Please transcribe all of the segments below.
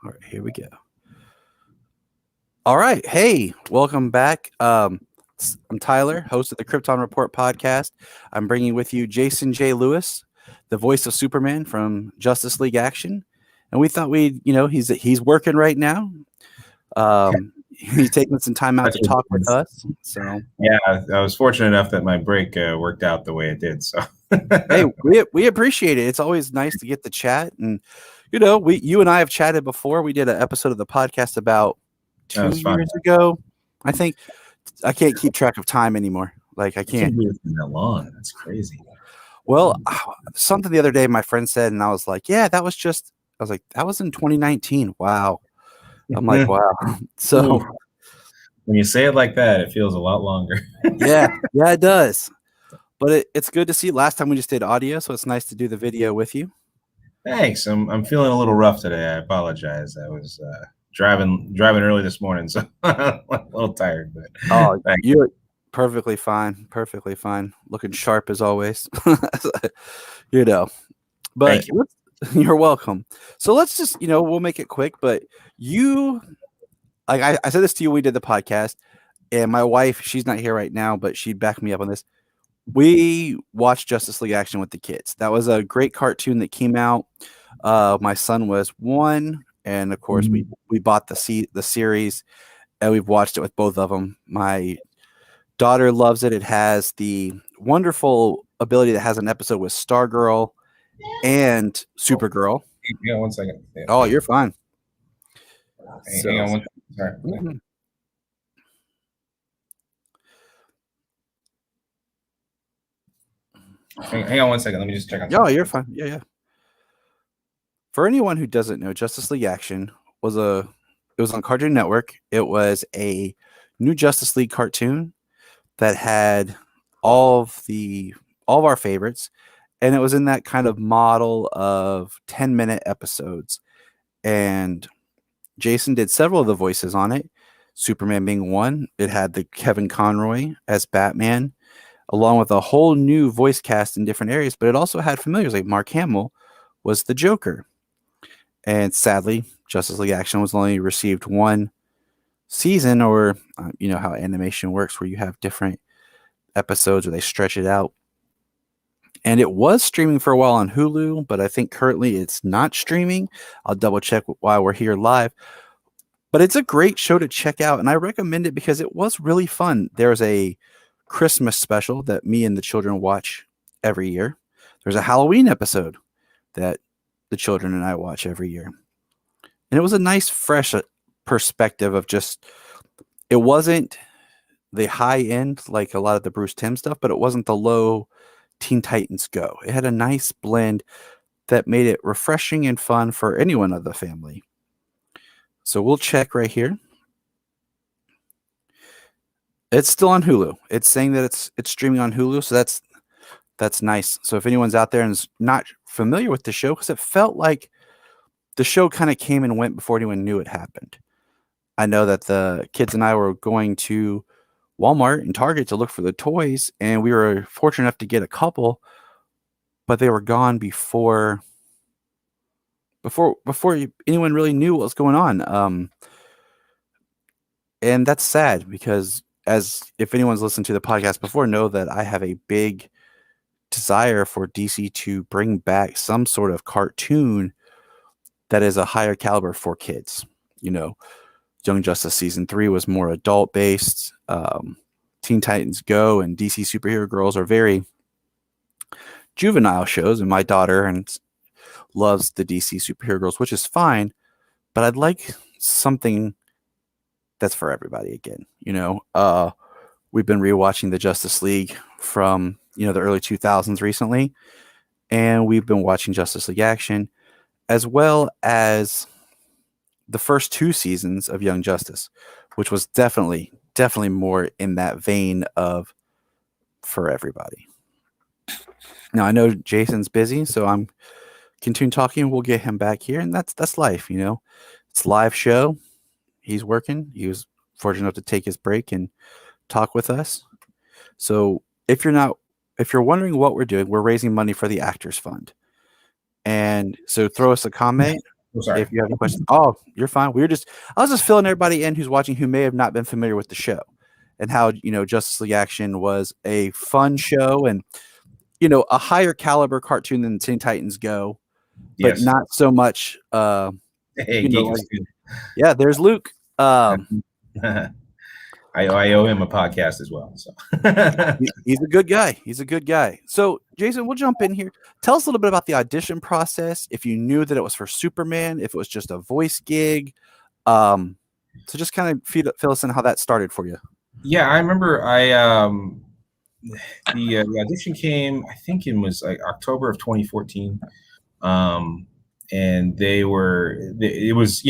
All right, here we go. All right. Hey, welcome back. I'm Tyler, host of the Krypton Report podcast. I'm bringing with you Jason J. Lewis, the voice of Superman from Justice League Action. And we thought he's working right now. He's taking some time out to talk with us. So yeah, I was fortunate enough that my break worked out the way it did. So hey, we appreciate it. It's always nice to get the chat, and you and I have chatted before. We did an episode of the podcast about 2 years ago. I think I can't keep track of time anymore. Like I can't. It's been that long. That's crazy. Well, something the other day my friend said, and I was like, "Yeah, that was in 2019." Wow. I'm like, wow. So when you say it like that, it feels a lot longer. yeah, it does. But it's good to see. Last time we just did audio, so it's nice to do the video with you. Thanks. I'm feeling a little rough today. I apologize. I was driving early this morning, so I'm a little tired. But you're perfectly fine. Perfectly fine. Looking sharp as always. But you're welcome. So let's just we'll make it quick. But I said this to you. We did the podcast, and my wife, she's not here right now, but she'd back me up on this. We watched Justice League Action with the kids. That was a great cartoon that came out. My son was 1, and of course we bought the series, and we've watched it with both of them. My daughter loves it. It has the wonderful ability that has an episode with Stargirl and Supergirl. Yeah, 1 second. Yeah. Oh, you're fine. Hang on 1 second. Sorry. Mm-hmm. Hang on 1 second. Let me just check on. Oh, you're fine. Yeah. For anyone who doesn't know, Justice League Action was on Cartoon Network. It was a new Justice League cartoon that had all of our favorites, and it was in that kind of model of 10-minute episodes. And Jason did several of the voices on it, Superman being one. It had the Kevin Conroy as Batman, along with a whole new voice cast in different areas, but it also had familiars like Mark Hamill was the Joker. And sadly, Justice League Action was only received 1 season, or you know how animation works, where you have different episodes or they stretch it out. And it was streaming for a while on Hulu, but I think currently it's not streaming. I'll double check while we're here live. But it's a great show to check out, and I recommend it because it was really fun. There's a Christmas special that me and the children watch every year. There's a Halloween episode that the children and I watch every year. And it was a nice, fresh perspective of just, it wasn't the high end like a lot of the Bruce Timm stuff, but it wasn't the low Teen Titans Go. It had a nice blend that made it refreshing and fun for anyone of the family. So we'll check right here. It's still on Hulu. It's saying that it's streaming on Hulu, so that's nice. So if anyone's out there and is not familiar with the show, because it felt like the show kind of came and went before anyone knew it happened. I know that the kids and I were going to Walmart and Target to look for the toys, and we were fortunate enough to get a couple, but they were gone before anyone really knew what was going on. And that's sad because, as if anyone's listened to the podcast before, know that I have a big desire for DC to bring back some sort of cartoon that is a higher caliber for kids. Young Justice Season 3 was more adult based. Teen Titans Go and DC Superhero Girls are very juvenile shows, and my daughter loves the DC Superhero Girls, which is fine, but I'd like something that's for everybody again. We've been rewatching the Justice League from the early 2000s recently, and we've been watching Justice League Action, as well as the first 2 seasons of Young Justice, which was definitely more in that vein of for everybody. Now I know Jason's busy, so I'm continue talking. We'll get him back here, and that's life. It's a live show. He's working. He was fortunate enough to take his break and talk with us. So if you're wondering what we're doing, we're raising money for the Actors Fund. And so throw us a comment Oh, sorry. if you have any questions. Oh, you're fine. I was just filling everybody in who's watching who may have not been familiar with the show, and how Justice League Action was a fun show and a higher caliber cartoon than Teen Titans Go, but Yes. not so much. Hey, Geek was Yeah, there's Luke. I owe him a podcast as well. So he's a good guy. He's a good guy. So, Jason, we'll jump in here. Tell us a little bit about the audition process. If you knew that it was for Superman, if it was just a voice gig. So just kind of fill us in how that started for you. Yeah, I remember the audition came, I think it was like October of 2014. And it was,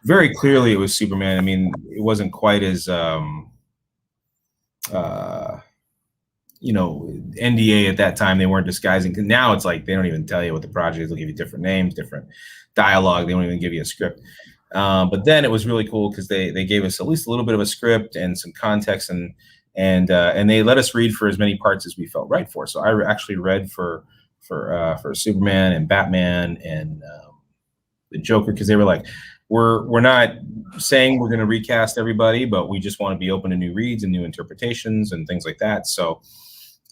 very clearly it was Superman. I mean, it wasn't quite as, NDA at that time. They weren't disguising. Cause now it's like, they don't even tell you what the project is. They'll give you different names, different dialogue. They don't even give you a script. But then it was really cool because they gave us at least a little bit of a script and some context, and they let us read for as many parts as we felt right for. So I actually read for Superman and Batman and the Joker, because they were like, we're not saying we're going to recast everybody, but we just want to be open to new reads and new interpretations and things like that. So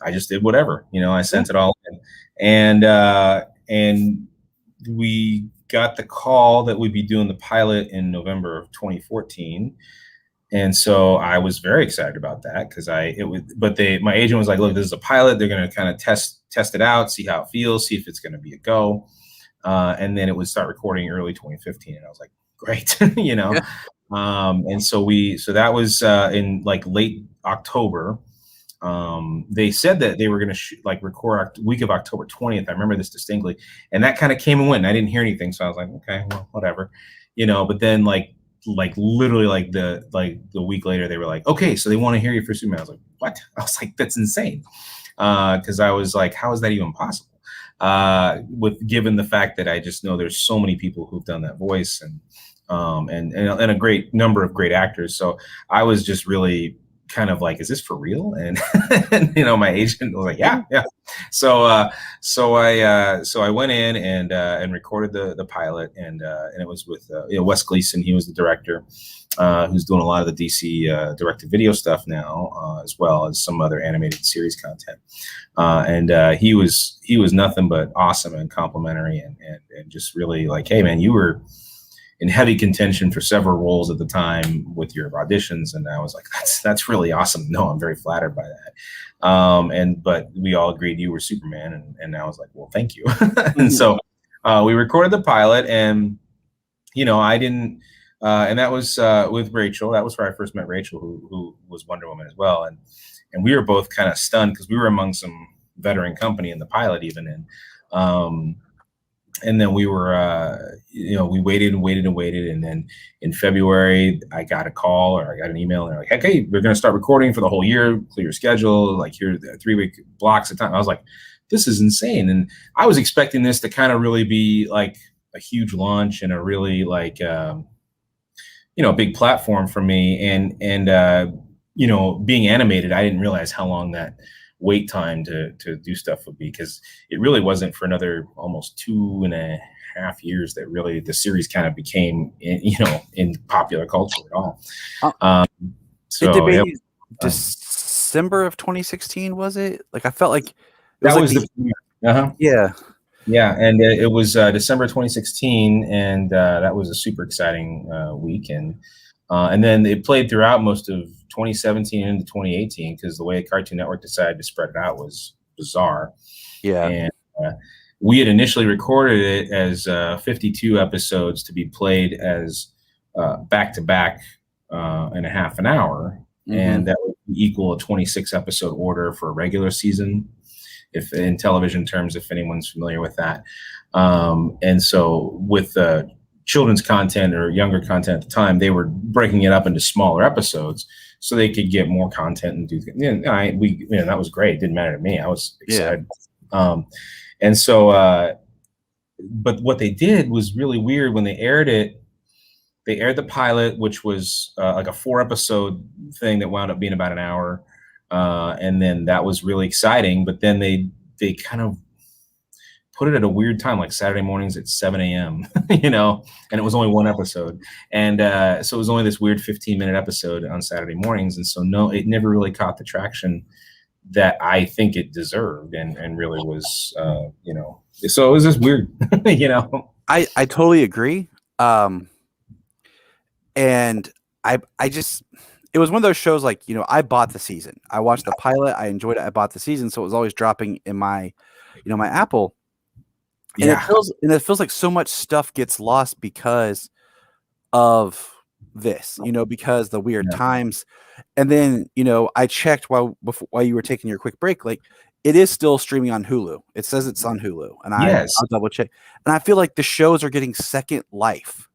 I just did whatever, I sent it all in, and we got the call that we'd be doing the pilot in November of 2014. And so I was very excited about that because my agent was like, look, this is a pilot. They're going to kind of test it out, see how it feels, see if it's going to be a go. And then it would start recording early 2015. And I was like, great, Yeah. And so that was in like late October. They said that they were going to record week of October 20th. I remember this distinctly. And that kind of came and went. I didn't hear anything. So I was like, okay, well, whatever, but then like literally the week later, they were like, okay, so they want to hear you for Superman. I was like, what? I was like, that's insane. Cause I was like, how is that even possible? Given the fact that I just know there's so many people who've done that voice and a great number of great actors. So I was just really kind of like, is this for real? And, my agent was like, yeah. So I went in and recorded the pilot, and it was with Wes Gleason. He was the director, who's doing a lot of the DC direct to video stuff now, as well as some other animated series content. And he was nothing but awesome and complimentary, and just really like, hey man, you were in heavy contention for several roles at the time with your auditions. And I was like, that's really awesome. No, I'm very flattered by that. But we all agreed you were Superman. And I was like, well, thank you. And so we recorded the pilot, and, I didn't, and that was with Rachel. That was where I first met Rachel, who was Wonder Woman as well. And we were both kind of stunned because we were among some veteran company in the pilot even. And then we were, we waited. And then in February, I got a call or I got an email, and they're like, hey, we're going to start recording for the whole year, clear your schedule. Like, here are the 3-week blocks of time. I was like, this is insane. And I was expecting this to kind of really be like a huge launch and a really like, a big platform for me. And being animated, I didn't realize how long that wait time to do stuff would be, because it really wasn't for another almost 2.5 years that really the series kind of became in popular culture at all. So it be December of 2016, was it? Like, I felt like that was the yeah, and it was December 2016, and that was a super exciting week, and then it played throughout most of 2017 into 2018, because the way Cartoon Network decided to spread it out was bizarre. Yeah. And we had initially recorded it as 52 episodes to be played as back to back in a half an hour. Mm-hmm. And that would equal a 26 episode order for a regular season, if in television terms, if anyone's familiar with that. And so with children's content or younger content at the time, they were breaking it up into smaller episodes so they could get more content and do. That was great. It didn't matter to me. I was excited. Yeah. And so, but what they did was really weird. When they aired it, they aired the pilot, which was like a 4-episode thing that wound up being about an hour, and then that was really exciting. But then they kind of put it at a weird time, like Saturday mornings at 7 a.m., you know, and it was only one episode. And so it was only this weird 15-minute episode on Saturday mornings. And so, no, it never really caught the traction that I think it deserved and really was, you know, so it was just weird, you know. I totally agree. And I just, it was one of those shows like, you know, I bought the season. I watched the pilot. I enjoyed it. I bought the season. So it was always dropping in my, you know, my Apple. And Yeah. it feels like so much stuff gets lost because of this, you know, because the weird times. And then, you know, I checked while you were taking your quick break, like it is still streaming on Hulu. It says it's on Hulu, and I'll double check. And I feel like the shows are getting second life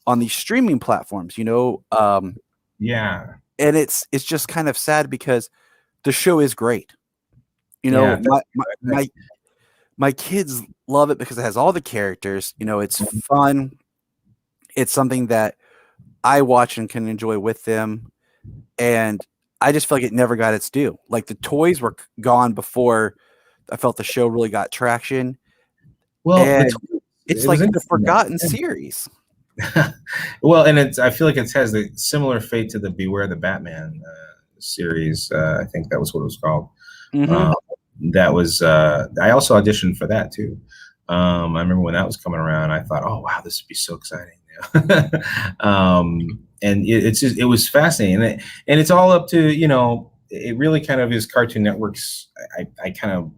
on these streaming platforms, you know. Yeah. And it's just kind of sad because the show is great. You know, my kids love it because it has all the characters. You know, it's fun. It's something that I watch and can enjoy with them. And I just feel like it never got its due. Like the toys were gone before I felt the show really got traction. Well, it's like the forgotten series. Well, and I feel like it has the similar fate to the Beware the Batman series. I think that was what it was called. That was I also auditioned for that too. I remember when that was coming around, I thought, oh wow, this would be so exciting. And it was fascinating, and it's all up to, you know, it really kind of is Cartoon Network's. I kind of,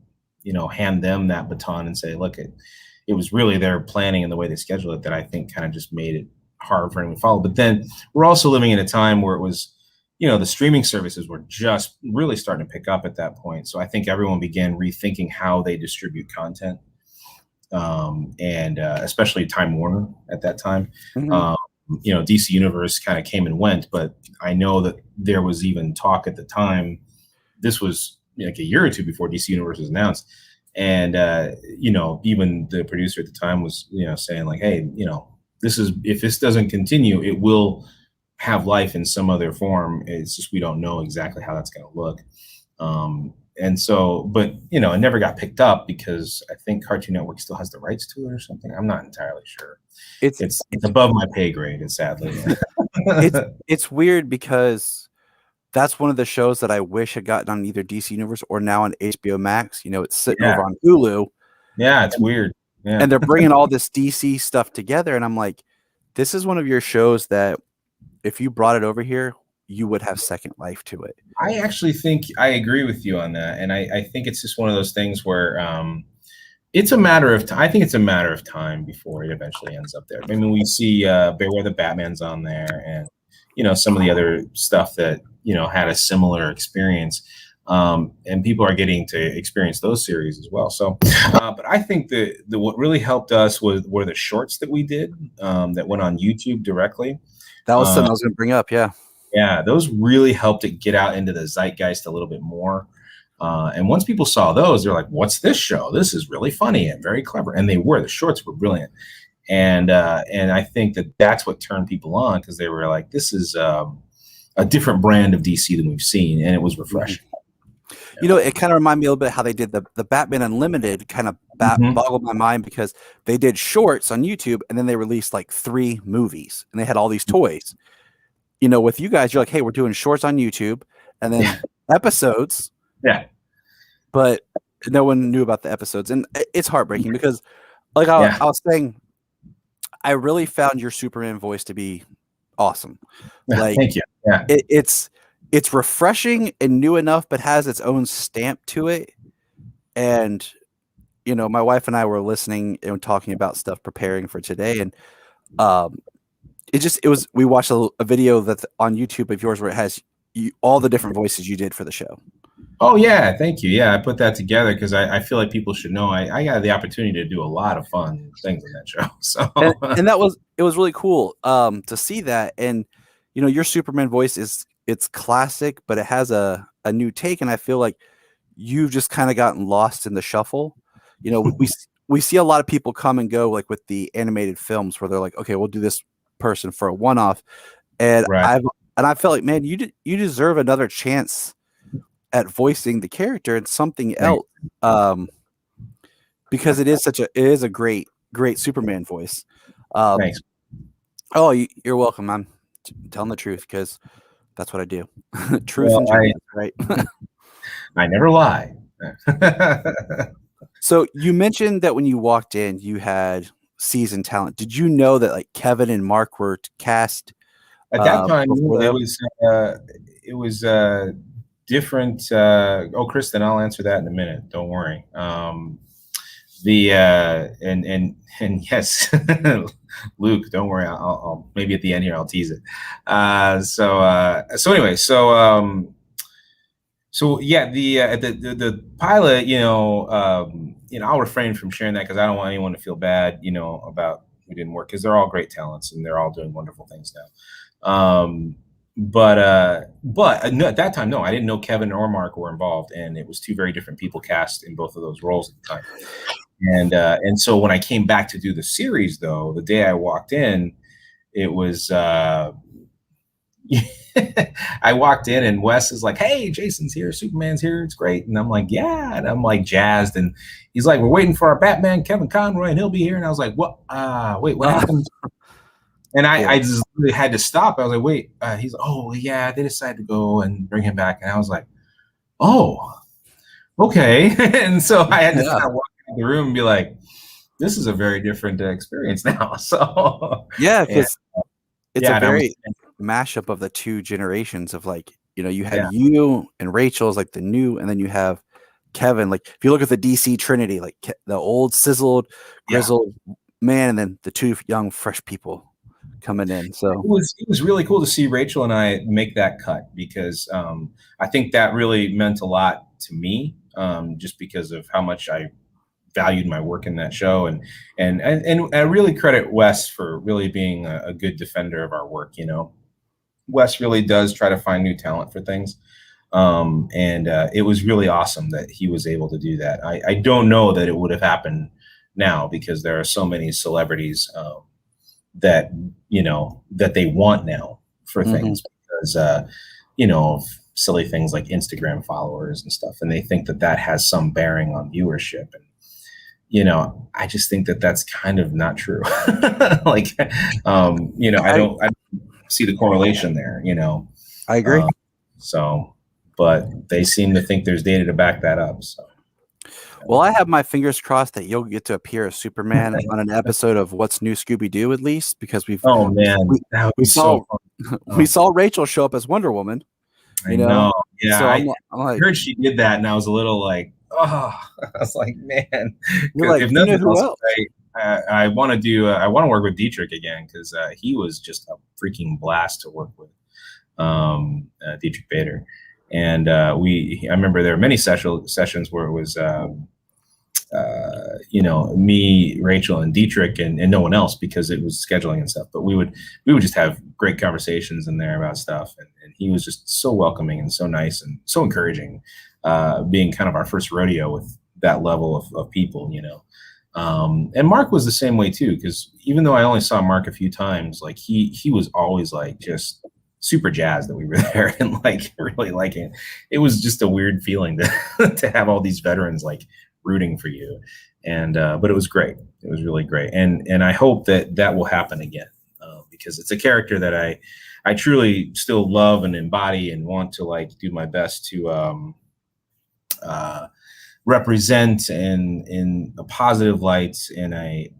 you know, hand them that baton and say, look, it was really their planning and the way they scheduled it that I think kind of just made it hard for anyone to follow. But then we're also living in a time where it was, you know, the streaming services were just really starting to pick up at that point. So I think everyone began rethinking how they distribute content, and especially Time Warner at that time. You know, DC Universe kind of came and went, but I know that there was even talk at the time. This was like a year or two before DC Universe was announced. And, you know, even the producer at the time was, you know, saying like, hey, you know, if this doesn't continue, it will have life in some other form. It's just, we don't know exactly how that's going to look. And so, but, you know, it never got picked up because I think Cartoon Network still has the rights to it or something. I'm not entirely sure. It's above my pay grade, and sadly. It's weird because that's one of the shows that I wish had gotten on either DC Universe or now on HBO Max. You know, it's sitting over on Hulu. Yeah, it's weird. Yeah. And they're bringing all this DC stuff together. And I'm like, this is one of your shows that if you brought it over here, you would have second life to it. I actually think I agree with you on that. And I think it's just one of those things where it's a matter of time. I think it's a matter of time before it eventually ends up there. I mean, we see Beware the Batman's on there, and, you know, some of the other stuff that, you know, had a similar experience, and people are getting to experience those series as well. So, but I think what really helped us were the shorts that we did that went on YouTube directly. That was something I was going to bring up. Yeah, those really helped it get out into the zeitgeist a little bit more. And once people saw those, they're like, "What's this show? This is really funny and very clever." And the shorts were brilliant. And I think that's what turned people on, because they were like, "This is a different brand of DC than we've seen," and it was refreshing. You know, it kind of reminded me a little bit how they did the Batman Unlimited. Kind of boggled my mind because they did shorts on YouTube and then they released like 3 movies and they had all these toys. You know, with you guys, you're like, hey, we're doing shorts on YouTube and then episodes. Yeah. But no one knew about the episodes. And it's heartbreaking because, like I was saying, I really found your Superman voice to be awesome. Like, thank you. Yeah. It's refreshing and new enough, but has its own stamp to it. And, you know, my wife and I were listening and talking about stuff, preparing for today. And we watched a video that's on YouTube of yours where it has all the different voices you did for the show. Oh, yeah. Thank you. Yeah, I put that together because I feel like people should know I got the opportunity to do a lot of fun things in that show. So and it was really cool to see that. And, you know, your Superman voice it's classic, but it has a new take. And I feel like you've just kind of gotten lost in the shuffle. You know, we see a lot of people come and go, like with the animated films where they're like, okay, we'll do this person for a one-off. And I felt like, man, you deserve another chance at voicing the character and something else. because it is a great Superman voice. Thanks. Oh, you're welcome. I'm telling the truth because that's what I do. Truth Well, and justice, right? I never lie. So you mentioned that when you walked in, you had seasoned talent. Did you know that like Kevin and Mark were cast At that time, before it that? was different. Kristen, I'll answer that in a minute. Don't worry. The and yes, Luke, don't worry. I'll maybe at the end here I'll tease it. So anyway, so yeah, the pilot, I'll refrain from sharing that because I don't want anyone to feel bad, about we didn't work, because they're all great talents and they're all doing wonderful things now. But no, at that time, no, I didn't know Kevin or Mark were involved, and it was two very different people cast in both of those roles at the time. And so when I came back to do the series, though, the day I walked in, it was I walked in and Wes is like, "Hey, Jason's here, Superman's here, it's great." And I'm like, "Yeah," and I'm like jazzed. And he's like, "We're waiting for our Batman, Kevin Conroy, and he'll be here." And I was like, "What? Wait, what happened?" And I just really had to stop. I was like, "Wait." He's like, "Oh, yeah, they decided to go and bring him back." And I was like, "Oh, okay." And so I had to kind of walk in the room and be like, "This is a very different experience now." So yeah, because it's a very mashup of the two generations of like, you have you and Rachel's like the new, and then you have Kevin. Like if you look at the DC Trinity, like the old sizzled, grizzled man, and then the two young, fresh people coming in. So it was really cool to see Rachel and I make that cut, because I think that really meant a lot to me, just because of how much I valued my work in that show, and I really credit Wes for really being a good defender of our work. Wes really does try to find new talent for things, and it was really awesome that he was able to do that. I don't know that it would have happened now, because there are so many celebrities that that they want now for things, because silly things like Instagram followers and stuff, and they think that has some bearing on viewership. And I just think that that's kind of not true. Like, I don't see the correlation there. I agree. But they seem to think there's data to back that up. So. Well, I have my fingers crossed that you'll get to appear as Superman on an episode of What's New Scooby-Doo, at least, because we saw Rachel show up as Wonder Woman. I know. Yeah, so I'm like, heard she did that, and I was a little like, I was like, man. Like, if nothing else, I want to work with Dietrich again, because he was just a freaking blast to work with, Dietrich Bader. And I remember there were many sessions where it was, me, Rachel, and Dietrich, and no one else, because it was scheduling and stuff. But we would just have great conversations in there about stuff, and he was just so welcoming and so nice and so encouraging, being kind of our first rodeo with that level of people, And Mark was the same way too, because even though I only saw Mark a few times, like he was always like just super jazzed that we were there, and like really liking it. It was just a weird feeling to have all these veterans like rooting for you, and but it was great. It was really great, and I hope that will happen again, because it's a character that I truly still love and embody, and want to like do my best to represent in a positive light. And I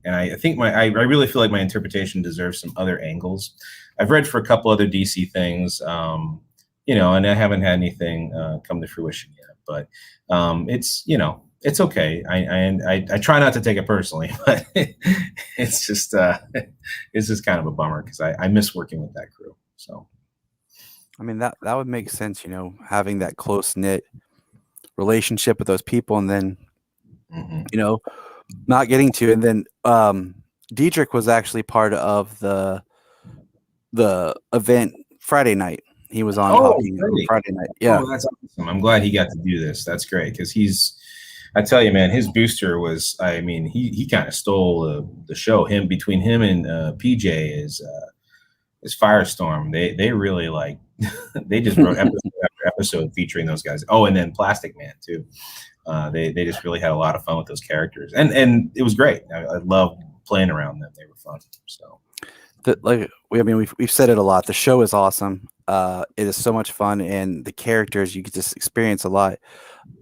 think I really feel like my interpretation deserves some other angles. I've read for a couple other DC things, and I haven't had anything come to fruition yet. But it's okay. I try not to take it personally, but it's just kind of a bummer, because I miss working with that crew. So, I mean, that would make sense, having that close knit relationship with those people, and then not getting to, and then Dietrich was actually part of the event Friday night. He was on talking Friday night. Yeah. Oh, that's awesome. I'm glad he got to do this. That's great, because I tell you, man, his booster was, I mean, he kind of stole the show. Between him and PJ is Firestorm. They really like they just wrote episode after episode featuring those guys. Oh, and then Plastic Man too. They just really had a lot of fun with those characters, and it was great. I loved playing around them. They were fun. So we've said it a lot. The show is awesome. It is so much fun, and the characters, you get to experience a lot.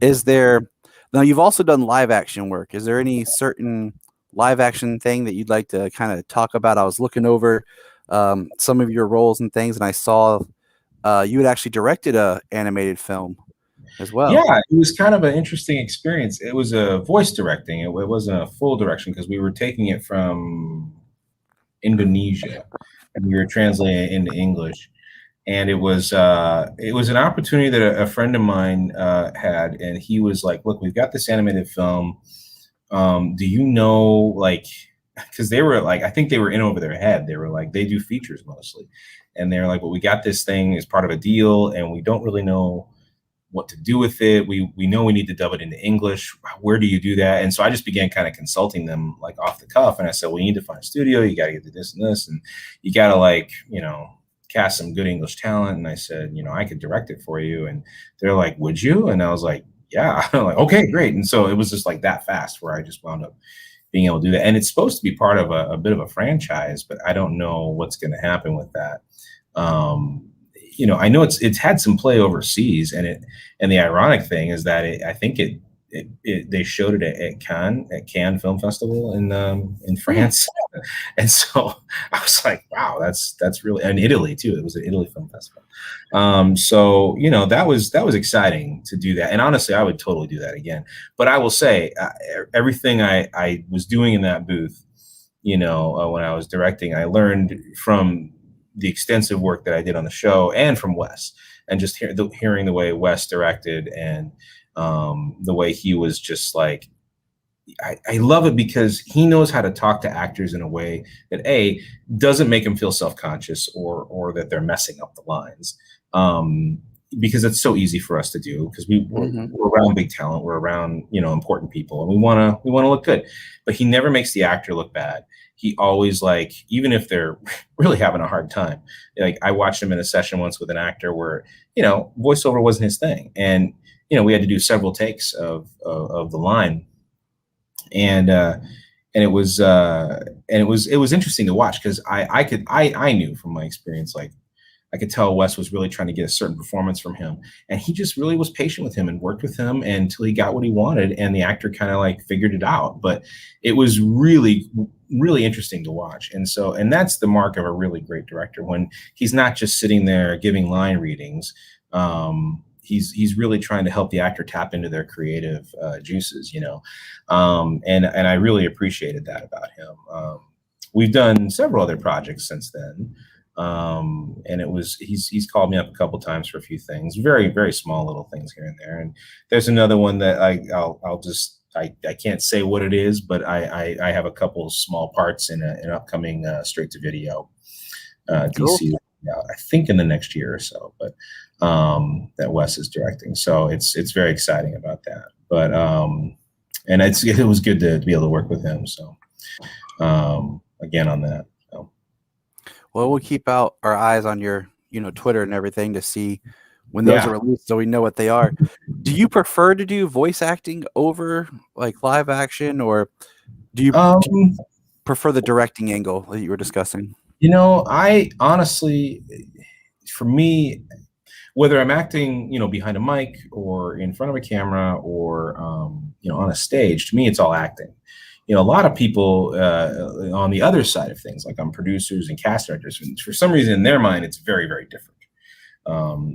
Is there now? You've also done live action work. Is there any certain live action thing that you'd like to kind of talk about? I was looking over some of your roles and things, and I saw you had actually directed a animated film as well. yeah, it was kind of an interesting experience. It was a voice directing. It wasn't a full direction because we were taking it from Indonesia and we were translating it into English. And it was an opportunity that a friend of mine had, and he was like, "Look, we've got this animated film. Do you know, like, because they were like, I think they were in over their head. They were like, they do features mostly, and they're like, well, we got this thing as part of a deal, and we don't really know what to do with it. We know we need to dub it into English. Where do you do that?" And so I just began kind of consulting them like off the cuff, and I said, well, you need to find a studio. You got to get to this and this, and you got to, like, cast some good English talent. And I said, I could direct it for you. And they're like, would you? And I was like, yeah. I'm like, okay, great. And so it was just like that fast where I just wound up being able to do that. And it's supposed to be part of a bit of a franchise, but I don't know what's going to happen with that. I know it's had some play overseas, and the ironic thing is that I think they showed it at Cannes Film Festival in France. And so I was like, wow, that's really, and Italy too. It was an Italy Film Festival. So that was exciting to do that. And honestly, I would totally do that again. But I will say, everything I was doing in that booth, when I was directing, I learned from the extensive work that I did on the show and from Wes, and just hearing the way Wes directed, and the way he was just like, I love it because he knows how to talk to actors in a way that doesn't make them feel self-conscious or that they're messing up the lines. Because it's so easy for us to do, because we're around big talent, we're around important people, and we want to look good. But he never makes the actor look bad. He always, like, even if they're really having a hard time, like, I watched him in a session once with an actor where voiceover wasn't his thing, and we had to do several takes of the line, and it was interesting to watch, because I knew from my experience, like, I could tell Wes was really trying to get a certain performance from him, and he just really was patient with him and worked with him until he got what he wanted, and the actor kind of like figured it out. But it was really, really interesting to watch. And that's the mark of a really great director, when he's not just sitting there giving line readings. He's really trying to help the actor tap into their creative juices, and I really appreciated that about him. We've done several other projects since then. And he's called me up a couple times for a few things, very, very small little things here and there. And there's another one that I can't say what it is, but I have a couple of small parts in an upcoming straight to video Cool. DC, I think in the next year or so, but that Wes is directing. So it's very exciting about that. But and it was good to be able to work with him. So again on that. Well, we'll keep out our eyes on your, Twitter and everything to see when those are released, so we know what they are. Do you prefer to do voice acting over like live action, or do you prefer the directing angle that you were discussing? I honestly, for me, whether I'm acting, behind a mic or in front of a camera or, on a stage, to me, it's all acting. A lot of people on the other side of things, like on producers and cast directors, for some reason in their mind, it's very, very different.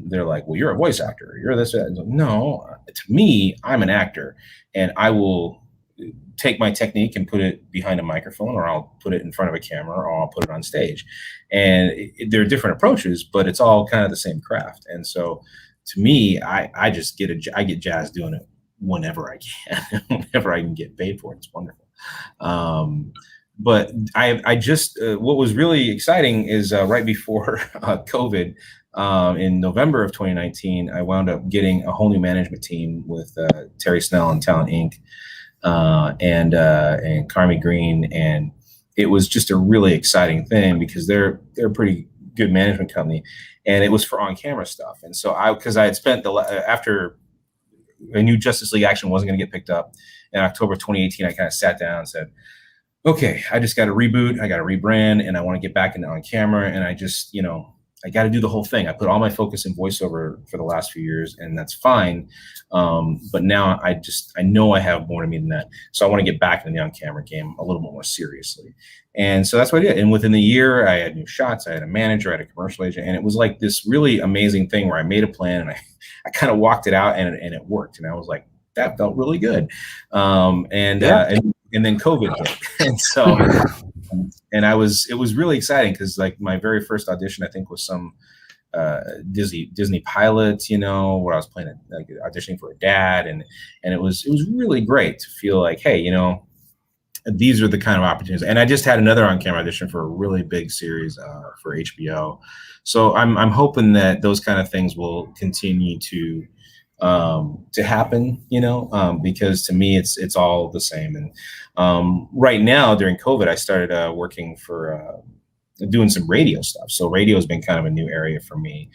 They're like, well, you're a voice actor. You're this. No, to me, I'm an actor, and I will take my technique and put it behind a microphone, or I'll put it in front of a camera, or I'll put it on stage. And there are different approaches, but it's all kind of the same craft. And so to me, I just I get jazzed doing it whenever I can, whenever I can get paid for it. It's wonderful. But I just what was really exciting is right before COVID, in November of 2019, I wound up getting a whole new management team with Terry Snell and Talent Inc. And Carmi Green, and it was just a really exciting thing because they're a pretty good management company, and it was for on-camera stuff. And so because I had spent after I knew Justice League Action wasn't going to get picked up. In October 2018, I kind of sat down and said, okay, I just got to reboot, I got to rebrand, and I want to get back into on camera. And I just, I got to do the whole thing. I put all my focus in voiceover for the last few years, and that's fine. But now I know I have more to me than that. So I want to get back in the on-camera game a little bit more seriously. And so that's what I did. And within the year, I had new shots, I had a manager, I had a commercial agent, and it was like this really amazing thing where I made a plan and I kind of walked it out, and it worked. And I was like, that felt really good. And then COVID hit. And so, and it was really exciting because like my very first audition, I think was some Disney pilot, where I was playing like auditioning for a dad. And it was really great to feel like, hey, these are the kind of opportunities. And I just had another on-camera audition for a really big series for HBO. So I'm hoping that those kind of things will continue to happen, because to me it's all the same. And right now during COVID, I started working for doing some radio stuff. So radio has been kind of a new area for me,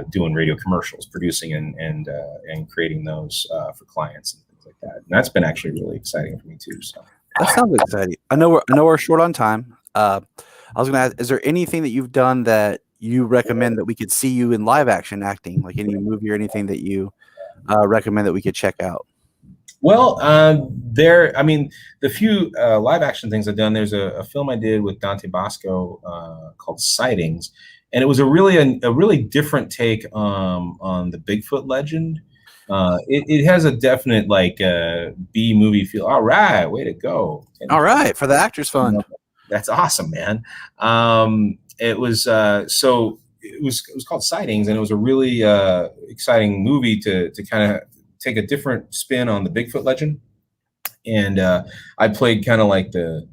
doing radio commercials, producing and creating those for clients and things like that. And that's been actually really exciting for me too. So that sounds exciting. I know we're short on time. I was going to ask, is there anything that you've done that you recommend that we could see you in live action acting, like any movie or anything that you recommend that we could check out? Well, the few live action things I've done, there's a film I did with Dante Bosco called Sightings, and it was a really different take on the Bigfoot legend. It has a definite like B movie feel. All right, way to go! All right, for the Actors Fund. That's awesome, man. It was it was called Sightings, and it was a really exciting movie to kind of take a different spin on the Bigfoot legend. And I played kind of like the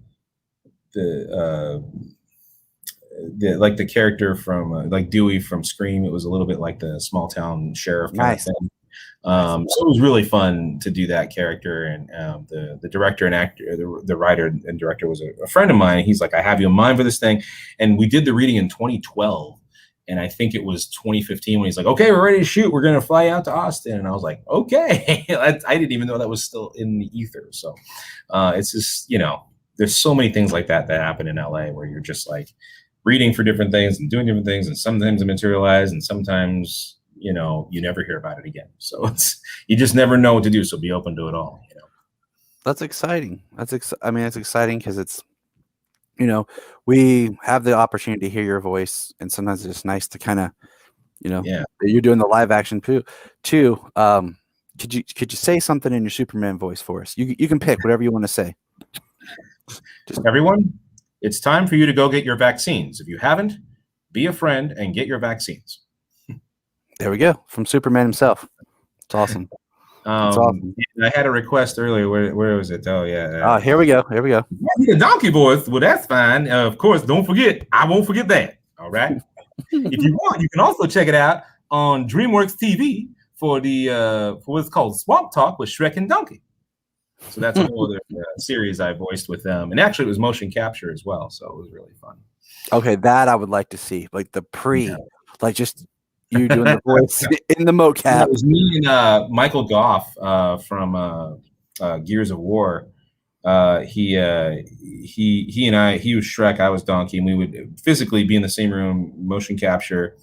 character from like Dewey from Scream. It was a little bit like the small town sheriff kind of thing. So it was really fun to do that character. And the director and actor, the writer and director was a friend of mine. He's like, I have you in mind for this thing. And we did the reading in 2012. And I think it was 2015 when he's like, okay, we're ready to shoot. We're going to fly out to Austin. And I was like, okay. I didn't even know that was still in the ether. So it's just, there's so many things like that happen in LA where you're just like reading for different things and doing different things. And sometimes it materializes and sometimes, you never hear about it again. So you just never know what to do. So be open to it all. That's exciting. It's exciting because it's, we have the opportunity to hear your voice, and sometimes it's just nice to kind of, that you're doing the live action too. Could you say something in your Superman voice for us? You can pick whatever you want to say. Everyone, it's time for you to go get your vaccines. If you haven't, be a friend and get your vaccines. There we go, from Superman himself. It's awesome. Awesome. I had a request earlier. Where was it? Oh yeah. Here we go. The donkey voice. Well, that's fine. Of course, don't forget. I won't forget that. All right. If you want, you can also check it out on DreamWorks TV for what's called Swamp Talk with Shrek and Donkey. So that's a whole other series I voiced with them, and actually it was motion capture as well. So it was really fun. Okay, that I would like to see, like the like just. You doing the voice in the mocap. It was me and Michael Goff from Gears of War. He and I, he was Shrek, I was Donkey, and we would physically be in the same room, motion capture,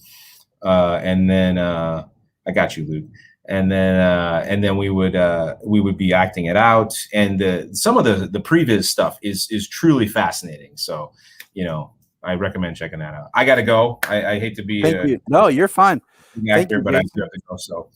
and then I got you, Luke. And then we would be acting it out. And some of the previs stuff is truly fascinating. So, I recommend checking that out. I got to go. I hate to be. Thank you. No, you're fine. Actor, but I do have to go. So,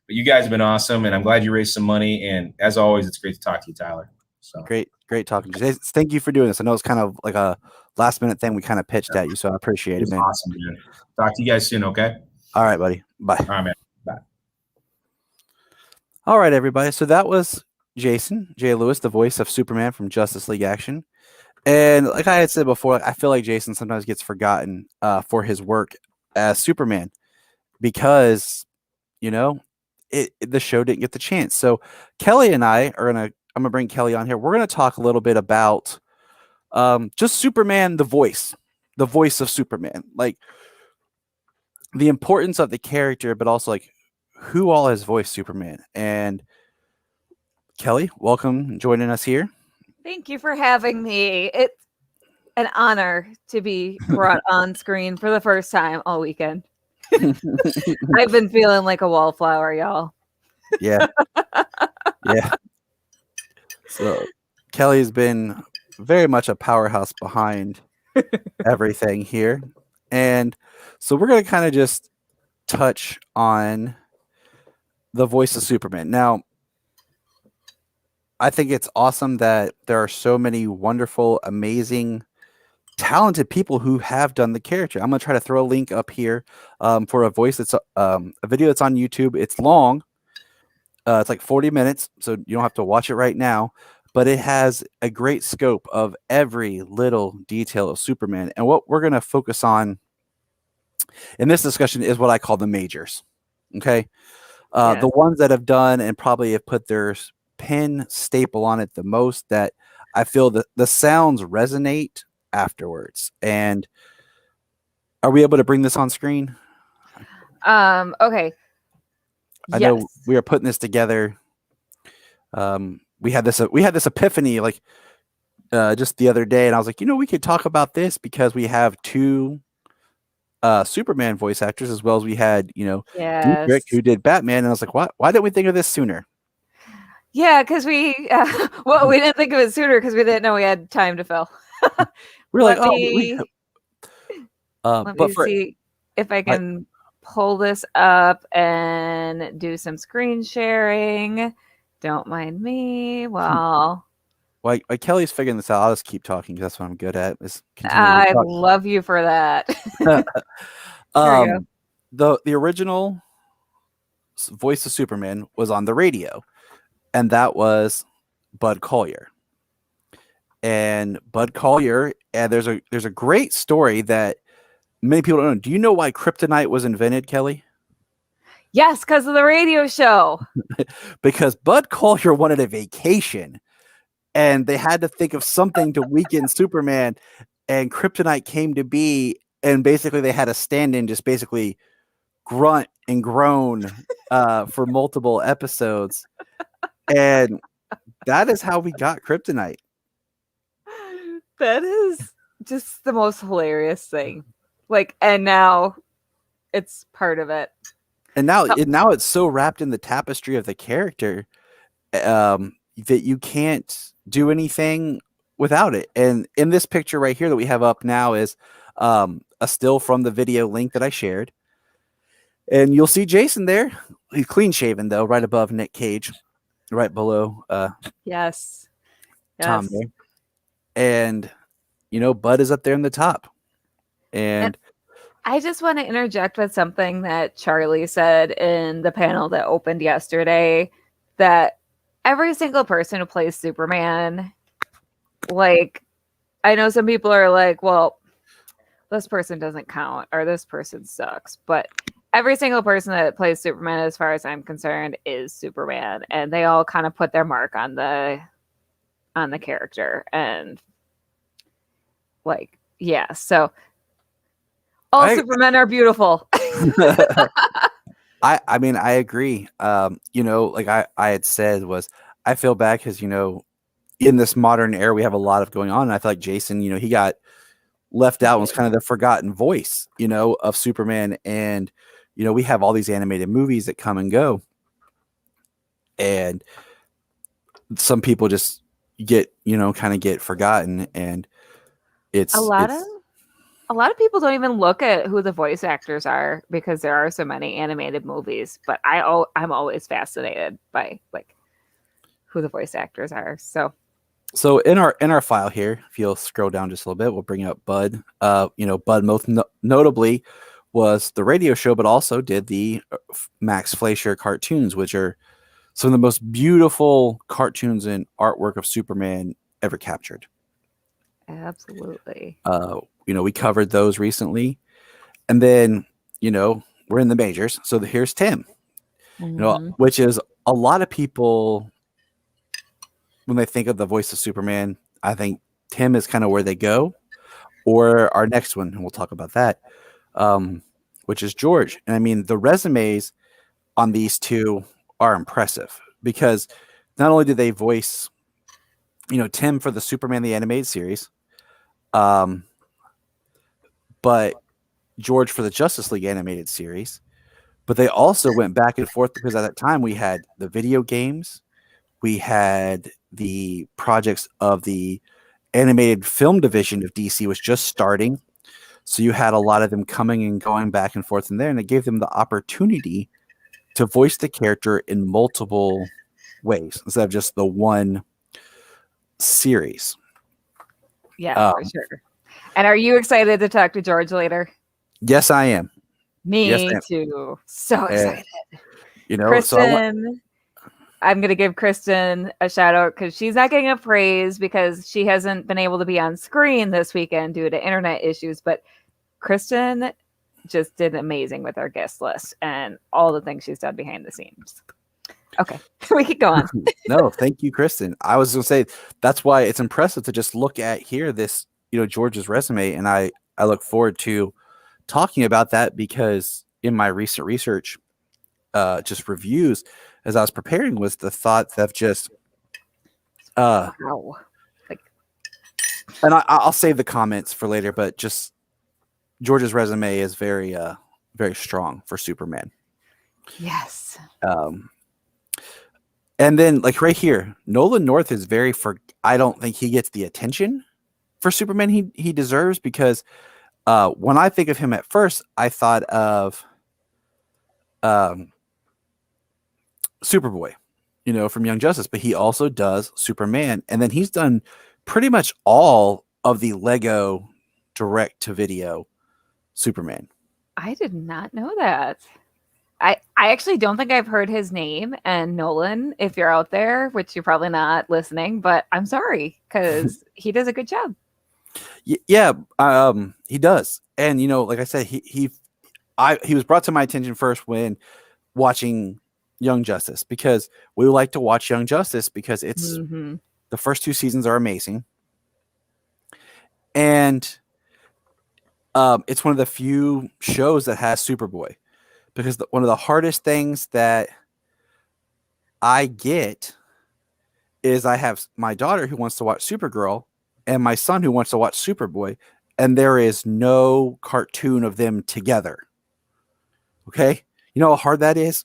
but you guys have been awesome, and I'm glad you raised some money. And as always, it's great to talk to you, Tyler. So great talking to you. Thank you for doing this. I know it's kind of like a last minute thing we kind of pitched at you, so I appreciate it, man. Awesome, man. Talk to you guys soon. Okay. All right, buddy. Bye. All right, man. Bye. All right, everybody. So that was Jason J. Lewis, the voice of Superman from Justice League Action. And like I had said before, I feel like Jason sometimes gets forgotten for his work as Superman because, the show didn't get the chance. So Kelly and I are I'm gonna bring Kelly on here. We're gonna talk a little bit about just Superman, the voice of Superman, like the importance of the character, but also like who all has voiced Superman. And Kelly, welcome joining us here. Thank you for having me. It's an honor to be brought on screen for the first time all weekend. I've been feeling like a wallflower, y'all. Yeah. Yeah. So Kelly's been very much a powerhouse behind everything here. And so we're going to kind of just touch on the voice of Superman. Now, I think it's awesome that there are so many wonderful, amazing, talented people who have done the character. I'm going to try to throw a link up here for a voice that's a video that's on YouTube. It's long. It's like 40 minutes, so you don't have to watch it right now, but it has a great scope of every little detail of Superman. And what we're going to focus on in this discussion is what I call the majors. Okay. Yes. The ones that have done and probably have put their pen staple on it the most, that I feel that the sounds resonate afterwards. And are we able to bring this on screen? Okay. I know we are putting this together. We had this epiphany like just the other day, and I was like, we could talk about this because we have two Superman voice actors, as well as we had, Dietrich, who did Batman, and I was like, why didn't we think of this sooner? Yeah, because we didn't think of it sooner because we didn't know we had time to fill. We're like, let me see if I can pull this up and do some screen sharing. Don't mind me. Well, while Kelly's figuring this out, I'll just keep talking because that's what I'm good at. I love you for that. The original voice of Superman was on the radio, and that was Bud Collyer. And Bud Collyer, and there's a great story that many people don't know. Do you know why kryptonite was invented, Kelly? Yes, because of the radio show. Because Bud Collyer wanted a vacation, and they had to think of something to weaken Superman, and kryptonite came to be, and basically they had a stand-in just basically grunt and groan for multiple episodes. And that is how we got kryptonite. That is just the most hilarious thing. And now it's part of it. And now it's so wrapped in the tapestry of the character that you can't do anything without it. And in this picture right here that we have up now is a still from the video link that I shared. And you'll see Jason there. He's clean shaven though, right above Nick Cage, right below yes. Tom there. And Bud is up there in the top. And I just want to interject with something that Charlie said in the panel that opened yesterday, that every single person who plays Superman, I know some people are like, well, this person doesn't count or this person sucks, but every single person that plays Superman, as far as I'm concerned, is Superman, and they all kind of put their mark on the character. And so all Supermen are beautiful. I mean, I agree. Like I had said, was I feel bad because in this modern era we have a lot of going on, and I feel like Jason, he got left out and was kind of the forgotten voice, of Superman. And we have all these animated movies that come and go, and some people just get kind of get forgotten, and it's a lot of people don't even look at who the voice actors are because there are so many animated movies. But I'm always fascinated by who the voice actors are. So in our file here, if you'll scroll down just a little bit, we'll bring up Bud. Bud most notably was the radio show, but also did the Max Fleischer cartoons, which are some of the most beautiful cartoons and artwork of Superman ever captured. Absolutely. We covered those recently, and then we're in the majors. So here's Tim, which is a lot of people when they think of the voice of Superman. I think Tim is kind of where they go, or our next one, and we'll talk about that, which is George. And I mean, the resumes on these two are impressive because not only did they voice, Tim for the Superman the Animated Series, but George for the Justice League Animated Series, but they also went back and forth because at that time we had the video games, we had the projects of the animated film division of DC was just starting. So you had a lot of them coming and going back and forth in there, and it gave them the opportunity to voice the character in multiple ways instead of just the one series. Yeah, for sure. And are you excited to talk to George later? Yes, I am. Me too. So excited. Kristen, I'm going to give Kristen a shout out because she's not getting a praise because she hasn't been able to be on screen this weekend due to internet issues. But Kristen just did amazing with our guest list and all the things she's done behind the scenes. Okay, we could go on. No, thank you, Kristen. I was going to say that's why it's impressive to just look at here this, George's resume, and I look forward to talking about that because in my recent research, just reviews as I was preparing was the thought of just wow. And I'll save the comments for later, but just George's resume is very very strong for Superman. Yes. And then like right here, Nolan North is I don't think he gets the attention for Superman he deserves because when I think of him at first, I thought of Superboy, from Young Justice, but he also does Superman. And then he's done pretty much all of the Lego direct-to-video Superman. I did not know that. I actually don't think I've heard his name. And Nolan, if you're out there, which you're probably not listening, but I'm sorry because he does a good job. Yeah, he does. And like I said, he was brought to my attention first when watching Young Justice because we like to watch Young Justice because it's the first 2 seasons are amazing, and it's one of the few shows that has Superboy because one of the hardest things that I get is I have my daughter who wants to watch Supergirl and my son who wants to watch Superboy, and there is no cartoon of them together. Okay? You know how hard that is?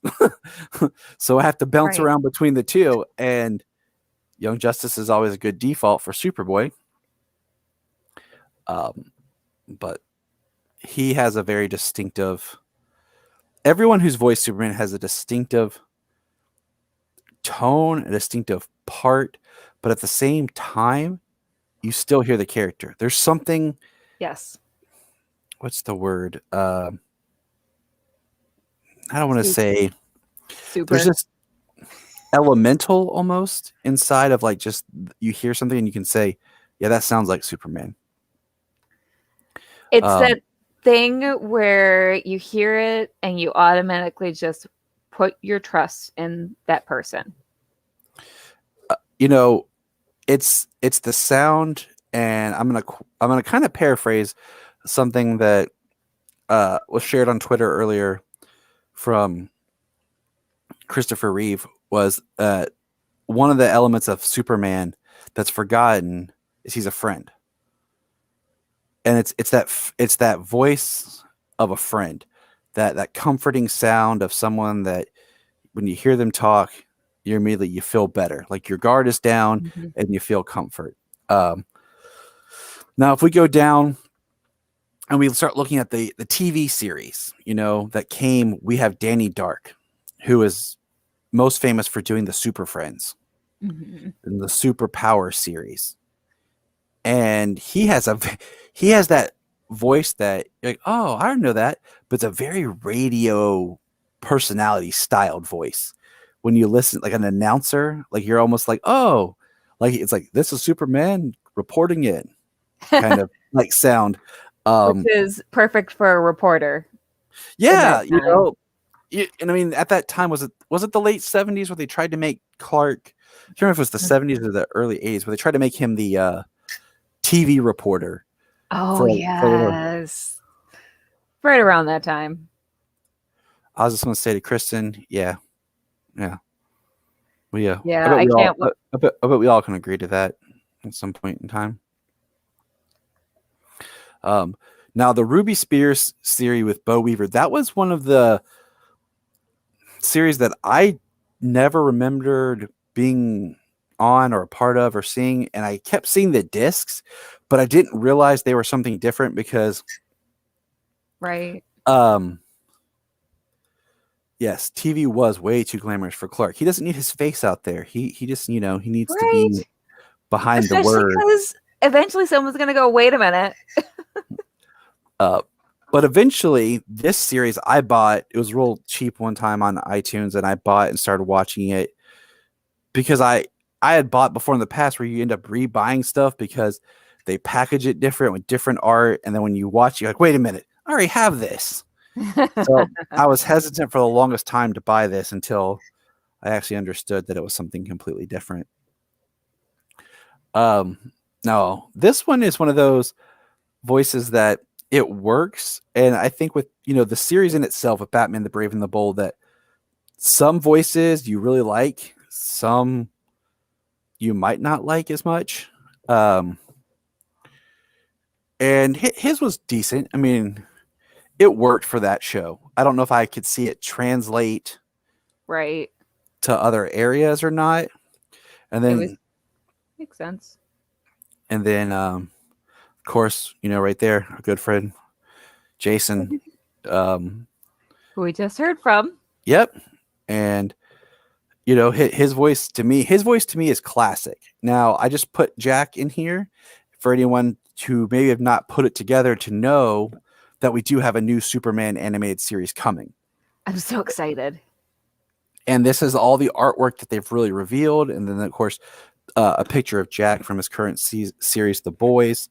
So I have to bounce around between the two, and Young Justice is always a good default for Superboy. But he has a very distinctive... Everyone who's voiced Superman has a distinctive tone, a distinctive part, but at the same time, you still hear the character. There's something... Yes. What's the word? I don't want to say... Super. There's just elemental almost inside of like just you hear something and you can say, yeah, that sounds like Superman. It's that thing where you hear it and you automatically just put your trust in that person. It's the sound, and I'm gonna kind of paraphrase something that was shared on Twitter earlier from Christopher Reeve. Was one of the elements of Superman that's forgotten is he's a friend, and it's that voice of a friend, that comforting sound of someone that when you hear them talk, you feel better, like your guard is down and you feel comfort. Now, if we go down and we start looking at the TV series, that came, we have Danny Dark, who is most famous for doing the Superfriends and the Superpower series. And he has that voice that you're like, oh, I don't know that, but it's a very radio personality styled voice. When you listen, like an announcer, like you're almost like, oh, like it's like, this is Superman reporting in, kind of like sound. Which is perfect for a reporter. Yeah, and I mean, at that time, was it the late 70s where they tried to make Clark? I don't remember if it was the 70s or the early 80s, where they tried to make him the TV reporter. Oh, yes. Right around that time. I was just going to say to Kristen, yeah. Well, yeah. Yeah, I can't. I bet we all can agree to that at some point in time. Now the Ruby Spears series with Bo Weaver, that was one of the series that I never remembered being on or a part of or seeing, and I kept seeing the discs, but I didn't realize they were something different because Right. Yes, TV was way too glamorous for Clark. He doesn't need his face out there. He just, he needs to Right. be behind the Especially word. because eventually someone's going to go, wait a minute. But eventually, this series I bought, it was real cheap one time on iTunes, and I bought and started watching it because I had bought before in the past where you end up rebuying stuff because they package it different with different art, and then when you watch, you're like, wait a minute, I already have this. So I was hesitant for the longest time to buy this until I actually understood that it was something completely different. No, this one is one of those voices that it works, and I think with the series in itself with Batman the Brave and the Bold, that some voices you really like, some you might not like as much. And his was decent. I mean, it worked for that show. I don't know if I could see it translate Right. to other areas or not. And then makes sense. And then of course, right there, our good friend Jason. Who we just heard from. Yep. And his voice to me is classic. Now, I just put Jack in here for anyone who maybe have not put it together to know that we do have a new Superman animated series coming. I'm so excited. And this is all the artwork that they've really revealed. And then, of course, a picture of Jack from his current series, The Boys.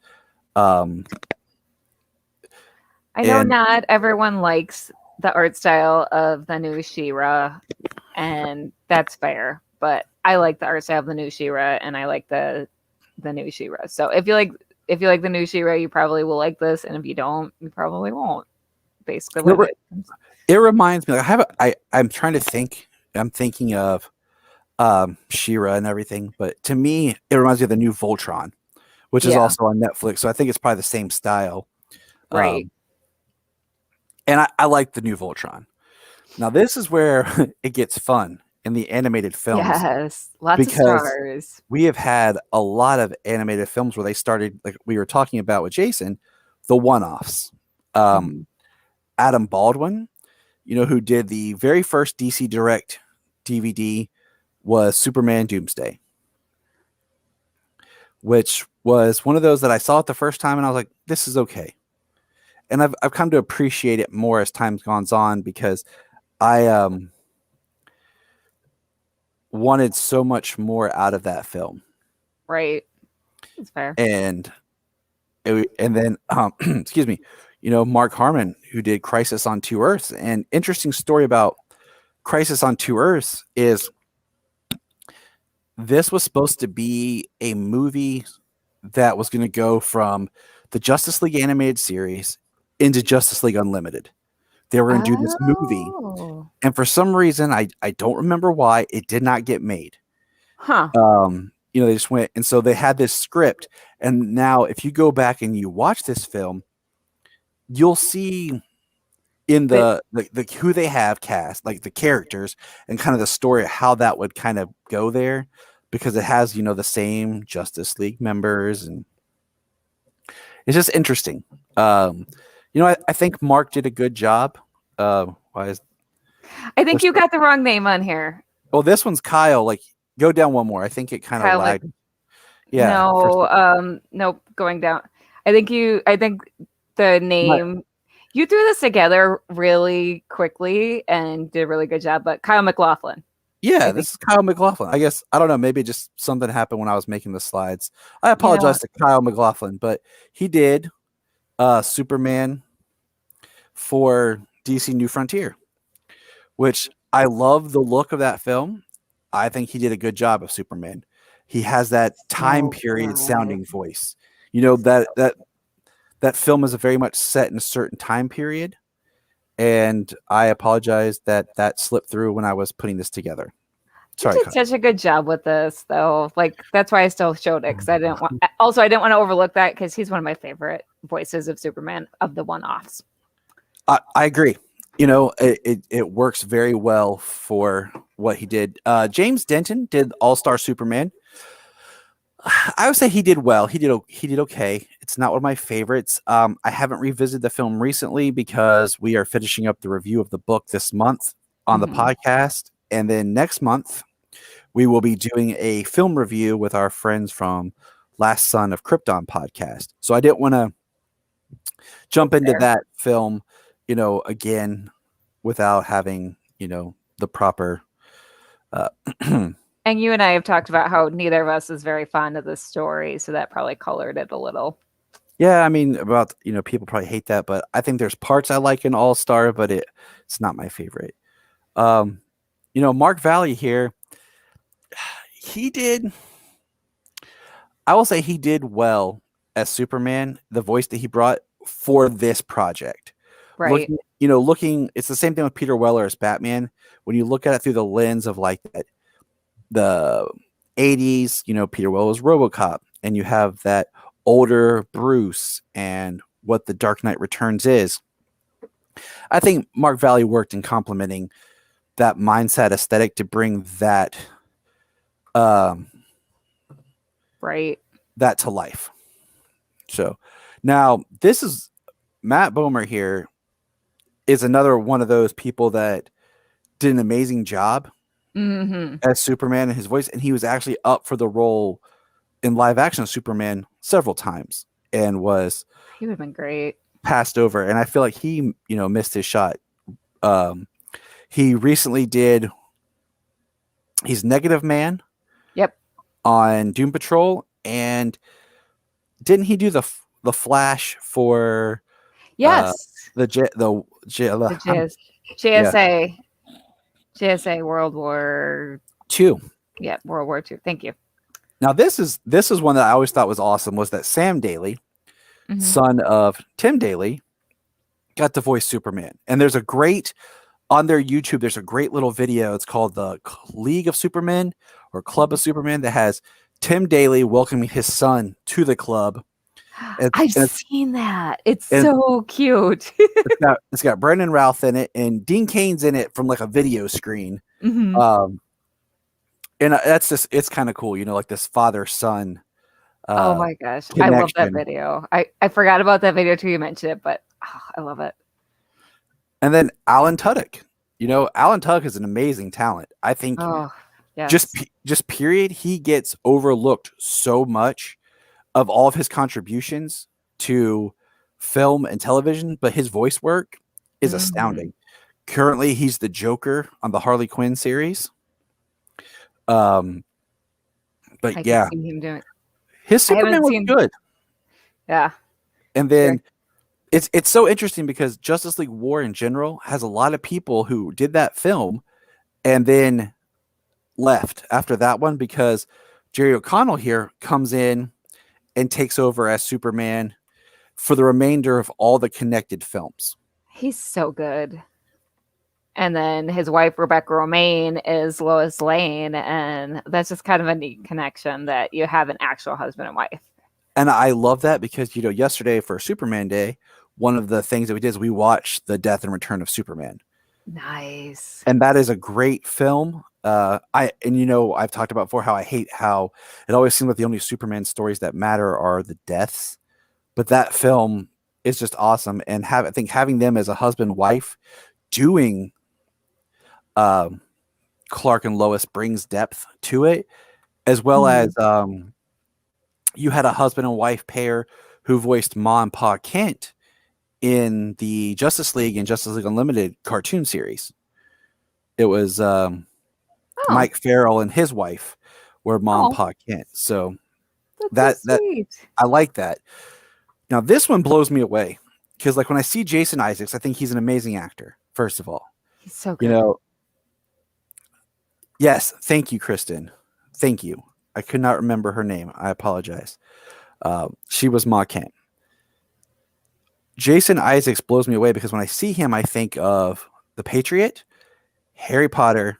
I know not everyone likes the art style of the new She-Ra, and that's fair. But I like the art style of the new She-Ra, and I like the new She-Ra. So if you like the new She-Ra, you probably will like this, and if you don't, you probably won't. Basically, it reminds me. I'm trying to think. I'm thinking of She-Ra and everything, but to me, it reminds me of the new Voltron, which is also on Netflix. So I think it's probably the same style, right? And I like the new Voltron. Now this is where it gets fun in the animated films. Yes, lots of stars. We have had a lot of animated films where they started, like we were talking about with Jason, the one-offs. Adam Baldwin, who did the very first DC Direct DVD, was Superman Doomsday, which was one of those that I saw it the first time and I was like, this is okay. And I've come to appreciate it more as time's gone on because I wanted so much more out of that film. Right. That's fair. And then excuse me, Mark Harmon, who did Crisis on Two Earths. And interesting story about Crisis on Two Earths is this was supposed to be a movie that was going to go from the Justice League animated series into Justice League Unlimited. They were going to do this movie. And for some reason, I don't remember why, it did not get made. Huh. They just went. And so they had this script. And now if you go back and you watch this film, you'll see in the who they have cast, like the characters and kind of the story of how that would kind of go there, because it has, the same Justice League members, and it's just interesting. I think Mark did a good job. I think you got the wrong name on here. Oh, this one's Kyle. Like, go down one more. I think it kind of lagged. Yeah. No, nope, going down. I think the name, you threw this together really quickly and did a really good job, but Kyle MacLachlan. Yeah, this is Kyle MacLachlan. I guess, I don't know, maybe just something happened when I was making the slides. I apologize to Kyle MacLachlan, but he did Superman for DC New Frontier, which I love the look of that film. I think he did a good job of Superman. He has that time period sounding voice. That film is very much set in a certain time period. and I apologize that slipped through when I was putting this together. You Sorry, did Kyle. such a good job with this, though. Like that's why I still showed it because I didn't want. Also, I didn't want to overlook that because he's one of my favorite voices of Superman of the one-offs. I agree. You know, it works very well for what he did. James Denton did All-Star Superman. I would say he did well. He did okay. It's not one of my favorites. I haven't revisited the film recently because we are finishing up the review of the book this month on the podcast, and then next month we will be doing a film review with our friends from Last Son of Krypton podcast. So I didn't want to jump into that film, again without having, the proper. And you and I have talked about how neither of us is very fond of this story, so that probably colored it a little. Yeah, I mean, people probably hate that, but I think there's parts I like in All Star, but it's not my favorite. Mark Valley here, I will say he did well as Superman, the voice that he brought for this project. Right. Looking, it's the same thing with Peter Weller as Batman. When you look at it through the lens of like the 80s, Peter Weller was RoboCop, and you have that older Bruce and what the Dark Knight Returns is. I think Mark Valley worked in complementing that mindset aesthetic to bring that right, that to life. So now this is Matt Bomer here is another one of those people that did an amazing job as Superman and his voice, and he was actually up for the role in live action Superman several times and he would have been great, passed over, and I feel like he missed his shot. He recently did he's Negative Man on Doom Patrol, and didn't he do the Flash for JSA World War II? Yeah, World War II. Thank you. Now this is one that I always thought was awesome, was that Sam Daly, son of Tim Daly, got to voice Superman. And there's on their YouTube, there's a great little video. It's called the League of Supermen or Club of Superman, that has Tim Daly welcoming his son to the club. I've seen that. It's so cute. it's got Brendan Routh in it, and Dean Cain's in it from like a video screen. And that's just, it's kind of cool, like this father-son. Oh my gosh. Connection. I love that video. I forgot about that video till you mentioned it, but I love it. And then Alan Tudyk. Alan Tudyk is an amazing talent. I think just period, he gets overlooked so much of all of his contributions to film and television, but his voice work is astounding. Currently, he's the Joker on the Harley Quinn series. But I can see him doing it. His Superman was good. Yeah. And then it's so interesting because Justice League War in general has a lot of people who did that film and then left after that one, because Jerry O'Connell here comes in and takes over as Superman for the remainder of all the connected films. He's so good. And then his wife, Rebecca Romaine, is Lois Lane. And that's just kind of a neat connection that you have an actual husband and wife. And I love that because, yesterday for Superman Day, one of the things that we did is we watched The Death and Return of Superman. Nice. And that is a great film. I've talked about before how I hate how it always seems like the only Superman stories that matter are the deaths. But that film is just awesome. And I think having them as a husband, wife doing Clark and Lois brings depth to it, as well as you had a husband and wife pair who voiced Ma and Pa Kent in the Justice League and Justice League Unlimited cartoon series. It was Mike Farrell and his wife were Ma and Pa Kent. So that I like that. Now this one blows me away because, like, when I see Jason Isaacs, I think he's an amazing actor. First of all, he's so good. Yes, thank you, Kristen. Thank you. I could not remember her name. I apologize. She was Ma Kent. Jason Isaacs blows me away because when I see him, I think of The Patriot, Harry Potter,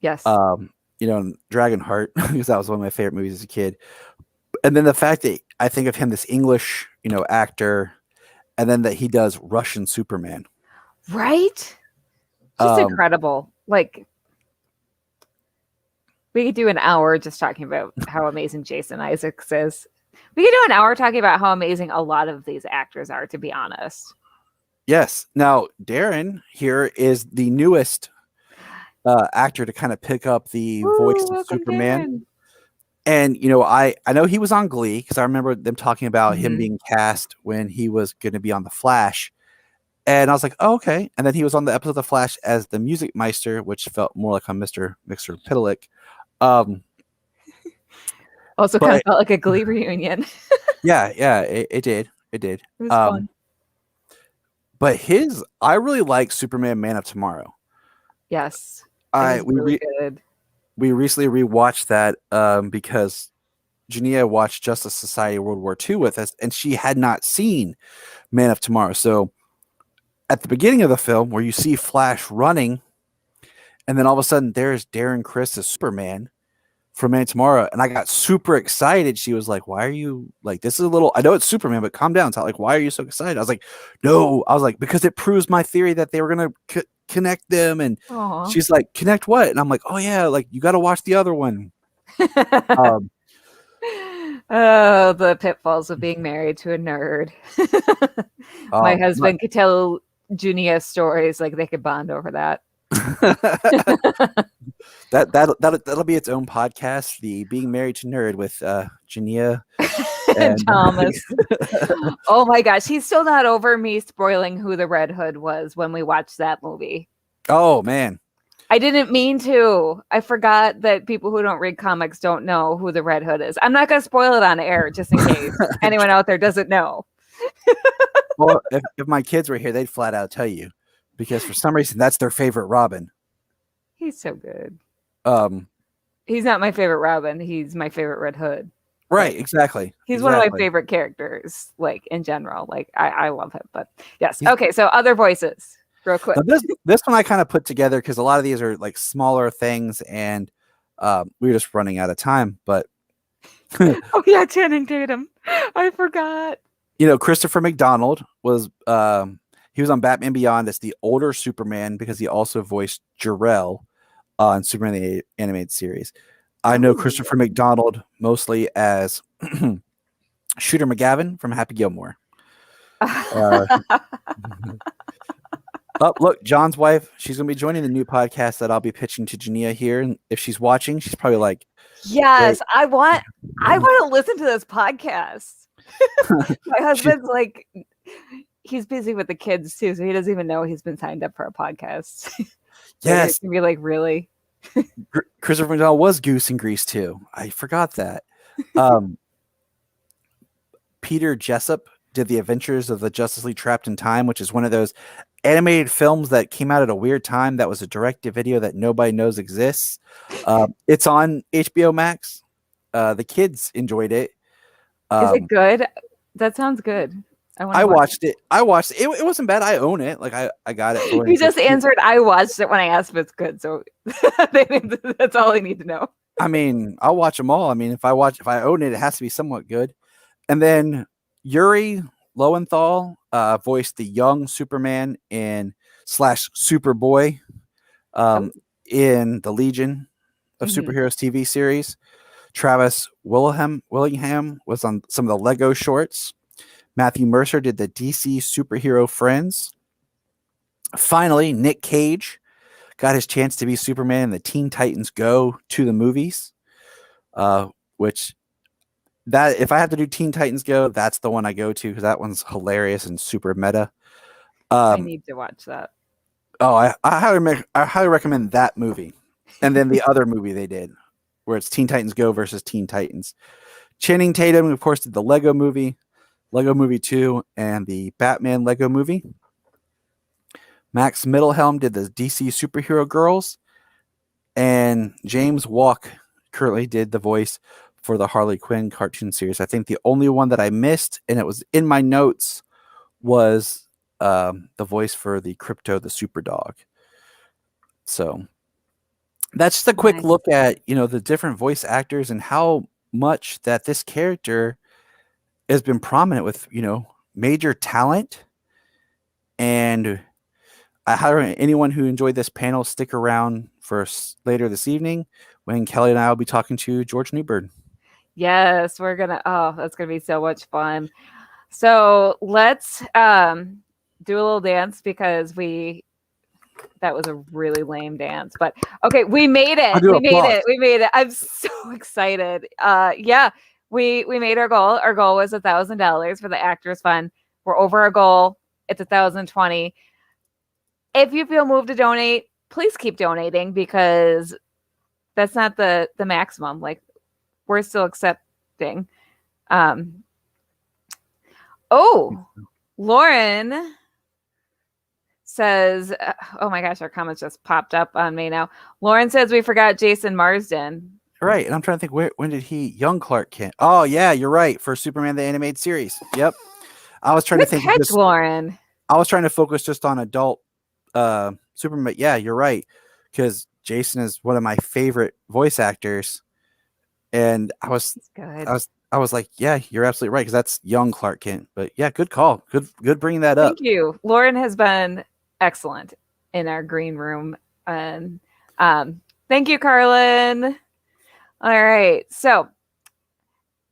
Yes. Dragonheart, because that was one of my favorite movies as a kid. And then the fact that I think of him, this English, actor, and then that he does Russian Superman. Right? Just incredible. Like, we could do an hour just talking about how amazing Jason Isaacs is. We could do an hour talking about how amazing a lot of these actors are, to be honest. Yes. Now, Darren here is the newest actor to kind of pick up the voice of Superman. Darren. And, I know he was on Glee because I remember them talking about him being cast when he was going to be on The Flash. And I was like, oh, okay. And then he was on the episode of The Flash as the Music Meister, which felt more like a Mr. Pitalik. Also kind of felt like a Glee reunion. Yeah, it did. It did. It was fun. But I really like Superman Man of Tomorrow. Yes. We recently rewatched that because Jania watched Justice Society World War II with us, and she had not seen Man of Tomorrow. So at the beginning of the film, where you see Flash running, and then all of a sudden there's Darren Criss as Superman from Man of Tomorrow, and I got super excited. She was like, "Why are you like this? Is a little. I know it's Superman, but calm down." So like, why are you so excited? I was like, "No," I was like, because it proves my theory that they were gonna connect them. And she's like, "Connect what?" And I'm like, "Oh yeah, like you got to watch the other one." Oh, the pitfalls of being married to a nerd. My husband could tell Junia stories like they could bond over that. That'll be its own podcast, the Being Married to Nerd with Jania and Thomas. Oh my gosh, he's still not over me spoiling who the Red Hood was when we watched that movie. Oh man, I didn't mean to. I forgot that people who don't read comics don't know who the Red Hood is. I'm not going to spoil it on air just in case anyone out there doesn't know. Well, if my kids were here, they'd flat out tell you, because for some reason that's their favorite Robin. He's so good. He's not my favorite Robin. He's my favorite Red Hood. Right, exactly. He's one of my favorite characters, like in general. Like I love him. But yes. Okay, so other voices, real quick. This one I kind of put together because a lot of these are like smaller things, and we were just running out of time. But oh yeah, Channing Tatum. I forgot. Christopher McDonald was he was on Batman Beyond as the older Superman because he also voiced Jor-El on Superman the Animated Series. I know Christopher McDonald mostly as Shooter McGavin from Happy Gilmore. Look, John's wife, she's going to be joining the new podcast that I'll be pitching to Jania here. And if she's watching, she's probably like, yes, I want to listen to this podcast. My husband's like, he's busy with the kids too, so he doesn't even know he's been signed up for a podcast. Yes. He'd be like, really? Christopher McDonald was Goose in Grease too. I forgot that. Peter Jessup did The Adventures of the Justice League Trapped in Time, which is one of those animated films that came out at a weird time that was a direct-to-video that nobody knows exists. It's on HBO Max. The kids enjoyed it. Is it good? That sounds good. I watched it. It wasn't bad. I own it. Like I got it. You just answered, I watched it when I asked if it's good. So that's all I need to know. I mean, I'll watch them all. I mean, if I own it, it has to be somewhat good. And then Yuri Lowenthal voiced the young Superman in / Superboy in the Legion of Superheroes TV series. Travis Willingham was on some of the Lego shorts. Matthew Mercer did the DC Superhero Friends. Finally, Nick Cage got his chance to be Superman in the Teen Titans Go to the movies, which if I have to do Teen Titans Go, that's the one I go to because that one's hilarious and super meta. I need to watch that. Oh, I highly recommend that movie. And then the other movie they did, where it's Teen Titans Go versus Teen Titans. Channing Tatum, of course, did the Lego Movie 2, and the Batman Lego Movie. Max Mittelhelm did the DC Superhero Girls, and James Walk currently did the voice for the Harley Quinn cartoon series. I think the only one that I missed, and it was in my notes, was the voice for the Crypto the Super Dog. So that's just a quick Nice. look at, the different voice actors and how much that this character has been prominent with, major talent. And I highlight anyone who enjoyed this panel stick around for later this evening when Kelly and I will be talking to George Newbern. Yes, we're gonna. Oh, that's gonna be so much fun. So let's do a little dance because that was a really lame dance. But okay, we made it. We made it. We made it. I'm so excited. Yeah, we made our goal. Our goal was $1,000 for the Actors Fund. We're over our goal. It's 1,020. If you feel moved to donate, please keep donating because that's not the maximum. Like, we're still accepting. Lauren says, oh my gosh, our comments just popped up on me now. Lauren says we forgot Jason Marsden. Right, and I'm trying to think, when did young Clark Kent? Oh yeah, you're right, for Superman the Animated Series. Yep. I was trying to think. Lauren. I was trying to focus just on adult Superman, but yeah, you're right, because Jason is one of my favorite voice actors, and I was like, yeah, you're absolutely right, because that's young Clark Kent. But yeah, good call, good bringing that up. Thank you. Lauren has been excellent in our green room, and thank you, Carlin. All right, so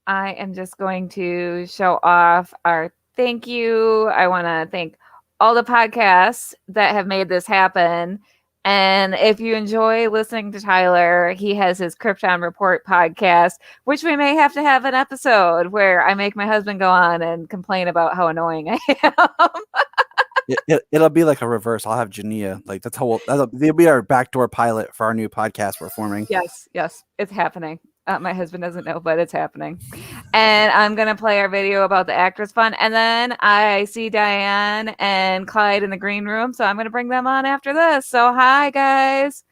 I am just going to show off our thank you. I want to thank all the podcasts that have made this happen. And if you enjoy listening to Tyler, he has his Krypton Report podcast, which we may have to have an episode where I make my husband go on and complain about how annoying I am. It'll be like a reverse. I'll have Jania. Like that'll be our backdoor pilot for our new podcast we're forming. Yes, it's happening. My husband doesn't know, but it's happening. And I'm going to play our video about the Actors Fund. And then I see Diane and Clyde in the green room. So I'm going to bring them on after this. So hi, guys.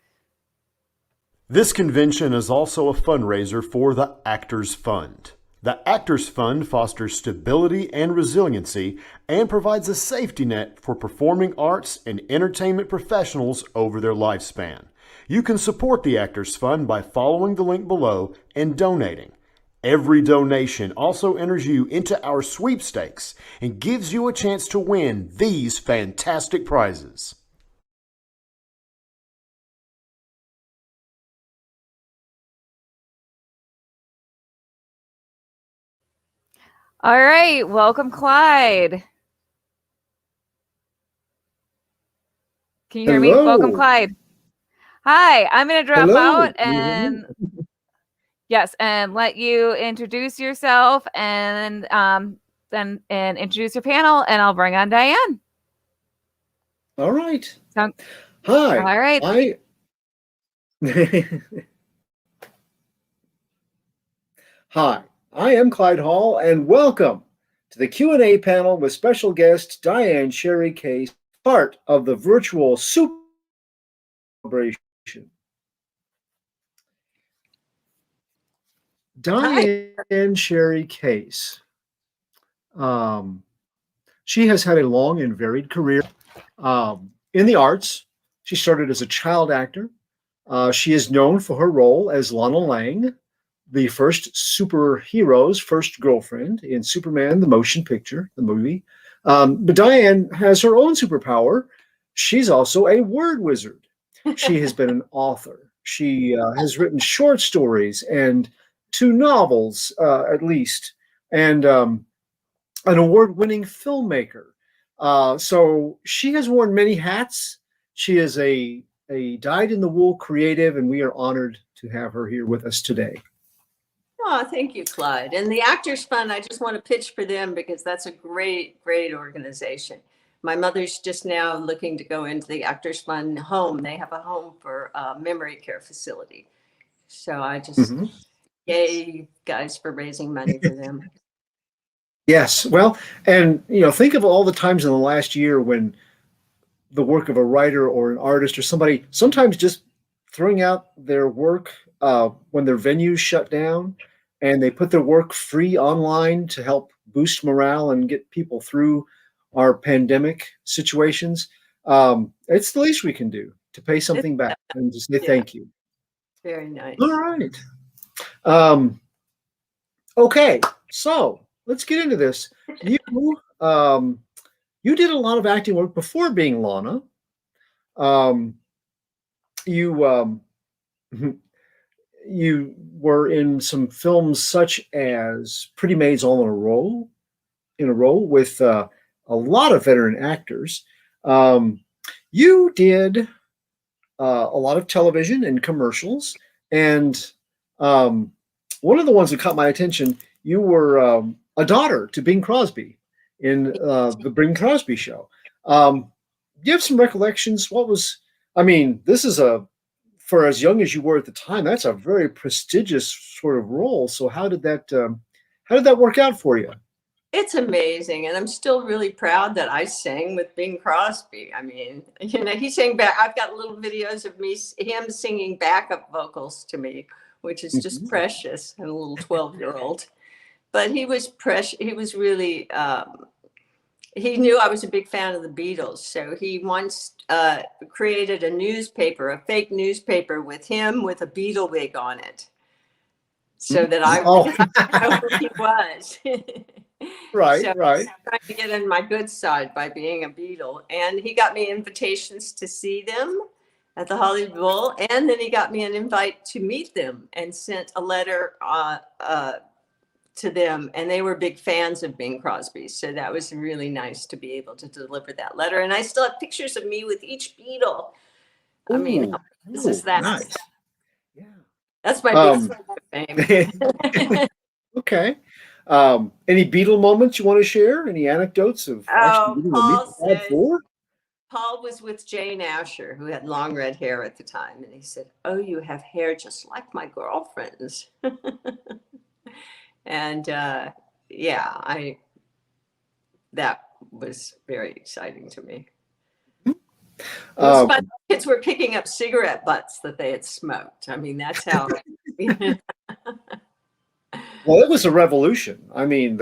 This convention is also a fundraiser for the Actors Fund. The Actors Fund fosters stability and resiliency and provides a safety net for performing arts and entertainment professionals over their lifespan. You can support the Actors Fund by following the link below and donating. Every donation also enters you into our sweepstakes and gives you a chance to win these fantastic prizes. All right. Welcome, Clyde. Can you hear me? Welcome, Clyde. Hi, I'm going to drop out and yes, and let you introduce yourself and then introduce your panel, and I'll bring on Diane. All right. Hi. All right. Hi, I am Clyde Hall, and welcome to the Q&A panel with special guest Diane Sherry Case, part of the virtual celebration. Diane Sherry Case. She has had a long and varied career in the arts. She started as a child actor. She is known for her role as Lana Lang, the first superhero's first girlfriend in Superman, the motion picture, the movie. But Diane has her own superpower. She's also a word wizard. She has been an author. She has written short stories and 2 novels, at least, and an award-winning filmmaker. So she has worn many hats. She is a dyed-in-the-wool creative, and we are honored to have her here with us today. Oh, thank you, Clyde. And the Actors Fund, I just want to pitch for them because that's a great, great organization. My mother's just now looking to go into the Actors Fund home. They have a home for a memory care facility. So I just, yay, guys, for raising money for them. Yes. Well, and, think of all the times in the last year when the work of a writer or an artist or somebody sometimes just throwing out their work when their venues shut down, and they put their work free online to help boost morale and get people through our pandemic situations, it's the least we can do to pay something back and to say thank you. Very nice. All right. Okay, so let's get into this. You did a lot of acting work before being Lana. You you were in some films such as Pretty Maids All in a Row with a lot of veteran actors. You did a lot of television and commercials, and one of the ones that caught my attention, you were a daughter to Bing Crosby in the Bing Crosby Show. Do you have some recollections? This is for as young as you were at the time, that's a very prestigious sort of role. So how did that work out for you? It's amazing, and I'm still really proud that I sang with Bing Crosby. I mean, he sang back. I've got little videos of him singing backup vocals to me, which is just precious, and a little 12-year-old. But he was precious. He was really. He knew I was a big fan of the Beatles, so he once created a fake newspaper with him with a Beatle wig on it, so that I know who he was. Right. Trying to get in my good side by being a Beatle, and he got me invitations to see them at the Hollywood Bowl, and then he got me an invite to meet them and sent a letter to them, and they were big fans of Bing Crosby, so that was really nice to be able to deliver that letter. And I still have pictures of me with each Beatle. I mean, this is that. Nice. Yeah, that's my big fame. Okay. Any Beatle moments you want to share? Any anecdotes of actually meeting Paul was with Jane Asher, who had long red hair at the time, and he said, "Oh, you have hair just like my girlfriend's." And that was very exciting to me. Kids were picking up cigarette butts that they had smoked. I mean, that's how. Well, it was a revolution. I mean,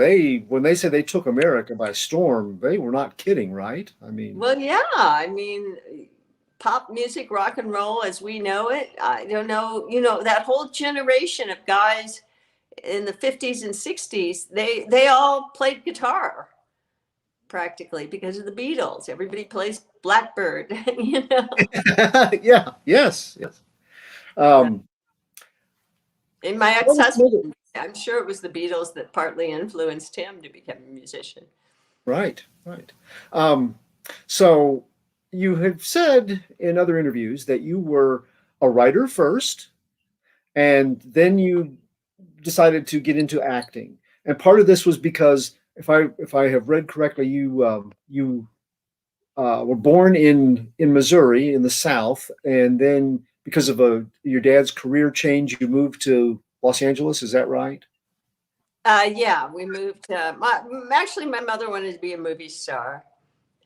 when they said they took America by storm, they were not kidding, right? I mean, well, yeah. I mean, pop music, rock and roll as we know it. I don't know. That whole generation of guys in the 50s and 60s, they all played guitar practically because of the Beatles. Everybody plays Blackbird, Yeah. Yes. In my ex-husband, I'm sure it was the Beatles that partly influenced him to become a musician. Right. So you have said in other interviews that you were a writer first, and then you decided to get into acting. And part of this was because, if I have read correctly, you were born in Missouri in the South, and then because of your dad's career change, you moved to Los Angeles. Is that right? Yeah, we moved. Actually, my mother wanted to be a movie star.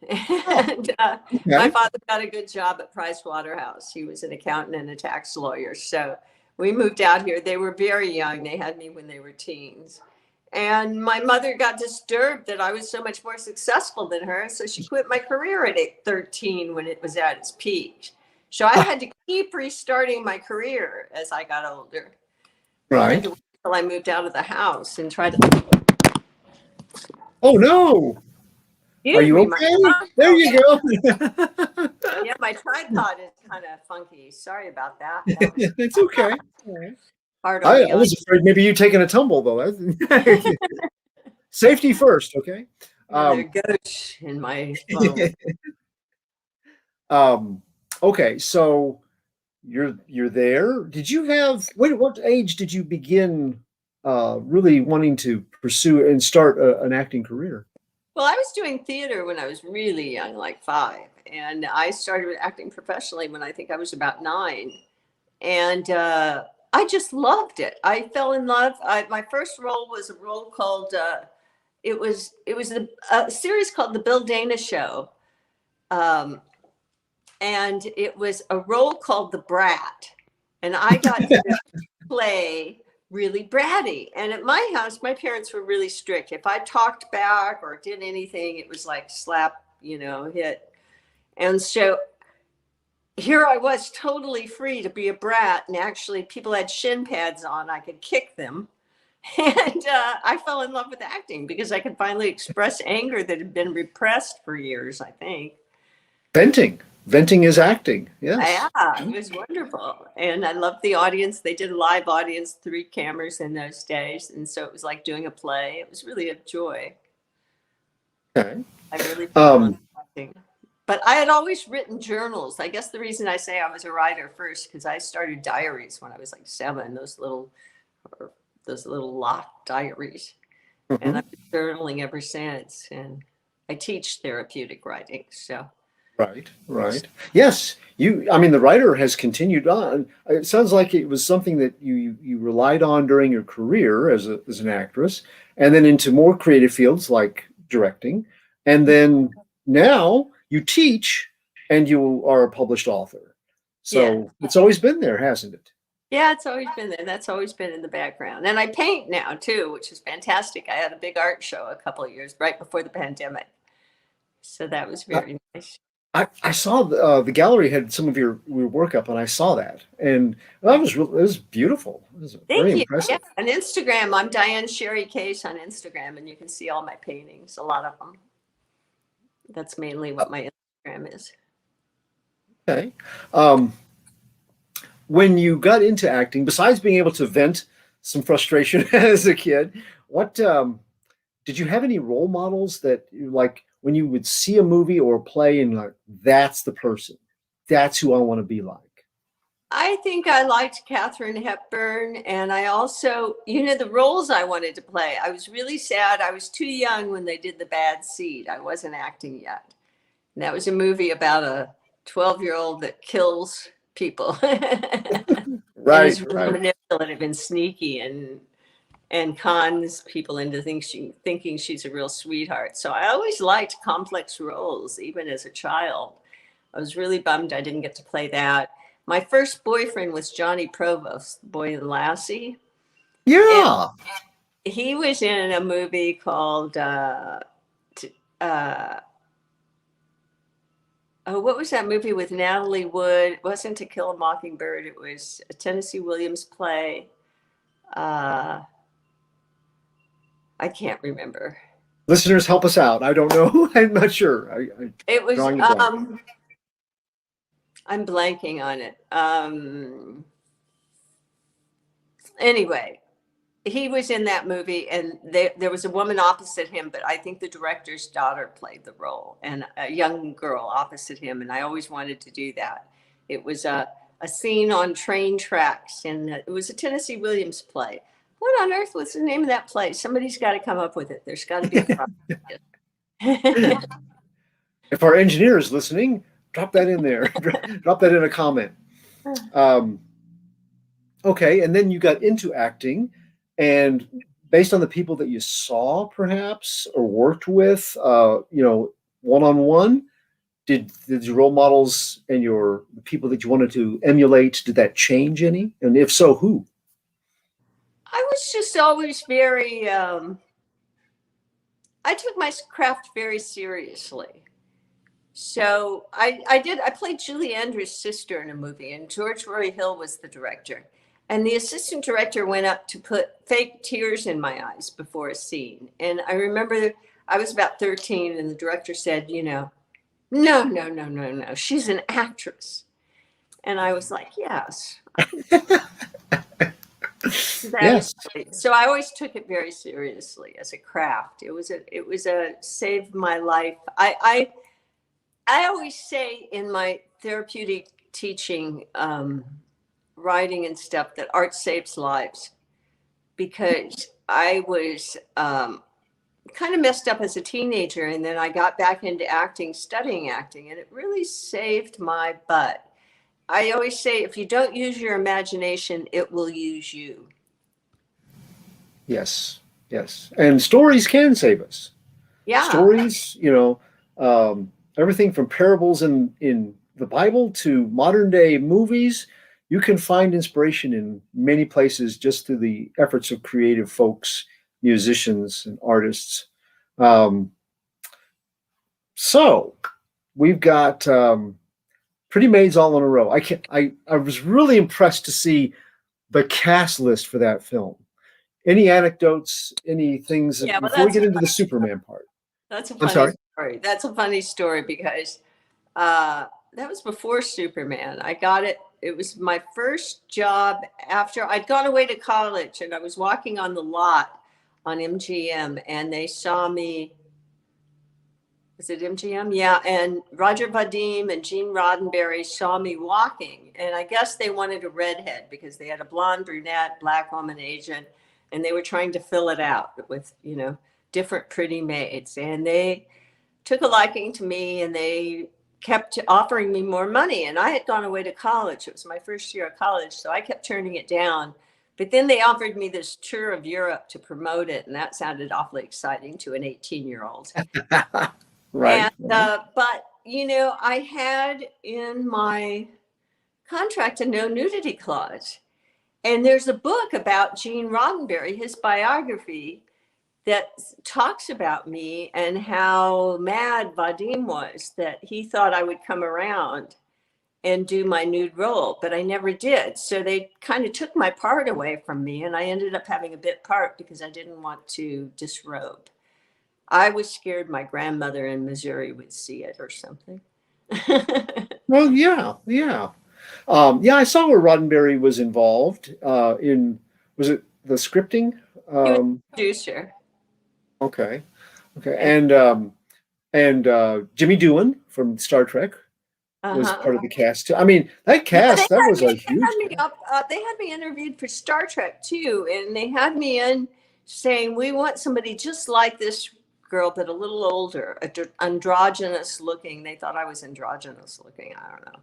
And my father got a good job at Price Waterhouse. He was an accountant and a tax lawyer. So we moved out here. They were very young. They had me when they were teens. And my mother got disturbed that I was so much more successful than her. So she quit my career at 13 when it was at its peak. So I had to keep restarting my career as I got older. Right. Until I moved out of the house and tried to. Oh, no. Are you okay? There you go. Yeah, my tripod is kind of funky. Sorry about that. It's okay. Hard on I was afraid maybe you taking a tumble, though. Safety first, okay? There goes in my phone. Okay, so you're there. Did you have what age did you begin really wanting to pursue and start an acting career? Well, I was doing theater when I was really young, like 5. And I started acting professionally when I think I was about 9. And I just loved it. I fell in love. My first role was a role called, it was a series called The Bill Dana Show. And it was a role called The Brat. And I got to play really bratty. And at my house, my parents were really strict. If I talked back or did anything, it was like slap, hit. And so here I was totally free to be a brat. And actually, people had shin pads on. I could kick them. And I fell in love with acting because I could finally express anger that had been repressed for years, I think. Venting is acting. Yes. Yeah, it was wonderful. And I loved the audience. They did a live audience, 3 cameras in those days. And so it was like doing a play. It was really a joy. Okay. I really loved acting. But I had always written journals. I guess the reason I say I was a writer first, because I started diaries when I was like 7, those little locked diaries. Mm-hmm. And I've been journaling ever since. And I teach therapeutic writing, so. Right. Yes, the writer has continued on. It sounds like it was something that you relied on during your career as an actress, and then into more creative fields like directing, and then now you teach and you are a published author. So It's always been there, hasn't it? Yeah, it's always been there. That's always been in the background. And I paint now too, which is fantastic. I had a big art show a couple of years right before the pandemic. So that was very nice. I saw the gallery had some of your work up, and I saw that, and it was beautiful. It was very impressive. Yeah. On Instagram, I'm Diane Sherry Case on Instagram, and you can see all my paintings, a lot of them. That's mainly what my Instagram is. Okay. When you got into acting, besides being able to vent some frustration as a kid, what did you have any role models that you like? When you would see a movie or a play and like, that's the person, that's who I want to be like? I think I liked Katharine Hepburn. And I also, the roles I wanted to play, I was really sad. I was too young when they did The Bad Seed. I wasn't acting yet. And that was a movie about a 12-year-old that kills people. Right. Manipulative and sneaky and cons people into thinking she's a real sweetheart. So I always liked complex roles, even as a child. I was really bummed I didn't get to play that. My first boyfriend was Johnny Provost, Boy and Lassie. Yeah. And he was in a movie called, what was that movie with Natalie Wood? It wasn't To Kill a Mockingbird. It was a Tennessee Williams play. I can't remember. Listeners, help us out. I don't know. I'm not sure. It was, I'm blanking on it. Anyway, he was in that movie, and there was a woman opposite him, but I think the director's daughter played the role, and a young girl opposite him, and I always wanted to do that. It was a scene on train tracks, and it was a Tennessee Williams play. What on earth was the name of that play? Somebody's got to come up with it. There's got to be a project. If our engineer is listening, drop that in there. Drop that in a comment. Okay, and then you got into acting, and based on the people that you saw, perhaps, or worked with, one-on-one, did your role models and the people that you wanted to emulate, did that change any? And if so, who? I was just always very, I took my craft very seriously. So I played Julie Andrews' sister in a movie, and George Roy Hill was the director. And the assistant director went up to put fake tears in my eyes before a scene. And I remember I was about 13, and the director said, no, she's an actress. And I was like, yes. Yes. So I always took it very seriously as a craft. It was a saved my life. I always say in my therapeutic teaching, writing and stuff, that art saves lives, because I was kind of messed up as a teenager, and then I got back into acting, studying acting, and it really saved my butt. I always say, if you don't use your imagination, it will use you. Yes. And stories can save us. Yeah. Stories, everything from parables in the Bible to modern day movies, you can find inspiration in many places just through the efforts of creative folks, musicians, and artists. So we've got Pretty Maids all in a row. I was really impressed to see the cast list for that film. Any anecdotes, any things Yeah, well, before we that's get a into the funny Superman part? That's a I'm funny sorry? story. That's a funny story because that was before Superman. I got it. It was my first job after I'd gone away to college, and I was walking on the lot on MGM, and they saw me. Was it MGM? Yeah. And Roger Vadim and Gene Roddenberry saw me walking. And I guess they wanted a redhead because they had a blonde, brunette, black woman, Asian, and they were trying to fill it out with, different pretty maids. And they took a liking to me, and they kept offering me more money. And I had gone away to college. It was my first year of college. So I kept turning it down. But then they offered me this tour of Europe to promote it. And that sounded awfully exciting to an 18-year-old. Right. And, but, I had in my contract a no nudity clause. And there's a book about Gene Roddenberry, his biography, that talks about me and how mad Vadim was that he thought I would come around and do my nude role, but I never did. So they kind of took my part away from me, and I ended up having a bit part because I didn't want to disrobe. I was scared my grandmother in Missouri would see it or something. Well, yeah. I saw where Roddenberry was involved in, was it the scripting? He was a producer. Okay. And Jimmy Doohan from Star Trek was part of the cast too. I mean, that cast, that was a huge. They had me interviewed for Star Trek too, and they had me in saying, we want somebody just like this girl, but a little older, androgynous looking. They thought I was androgynous looking. I don't know.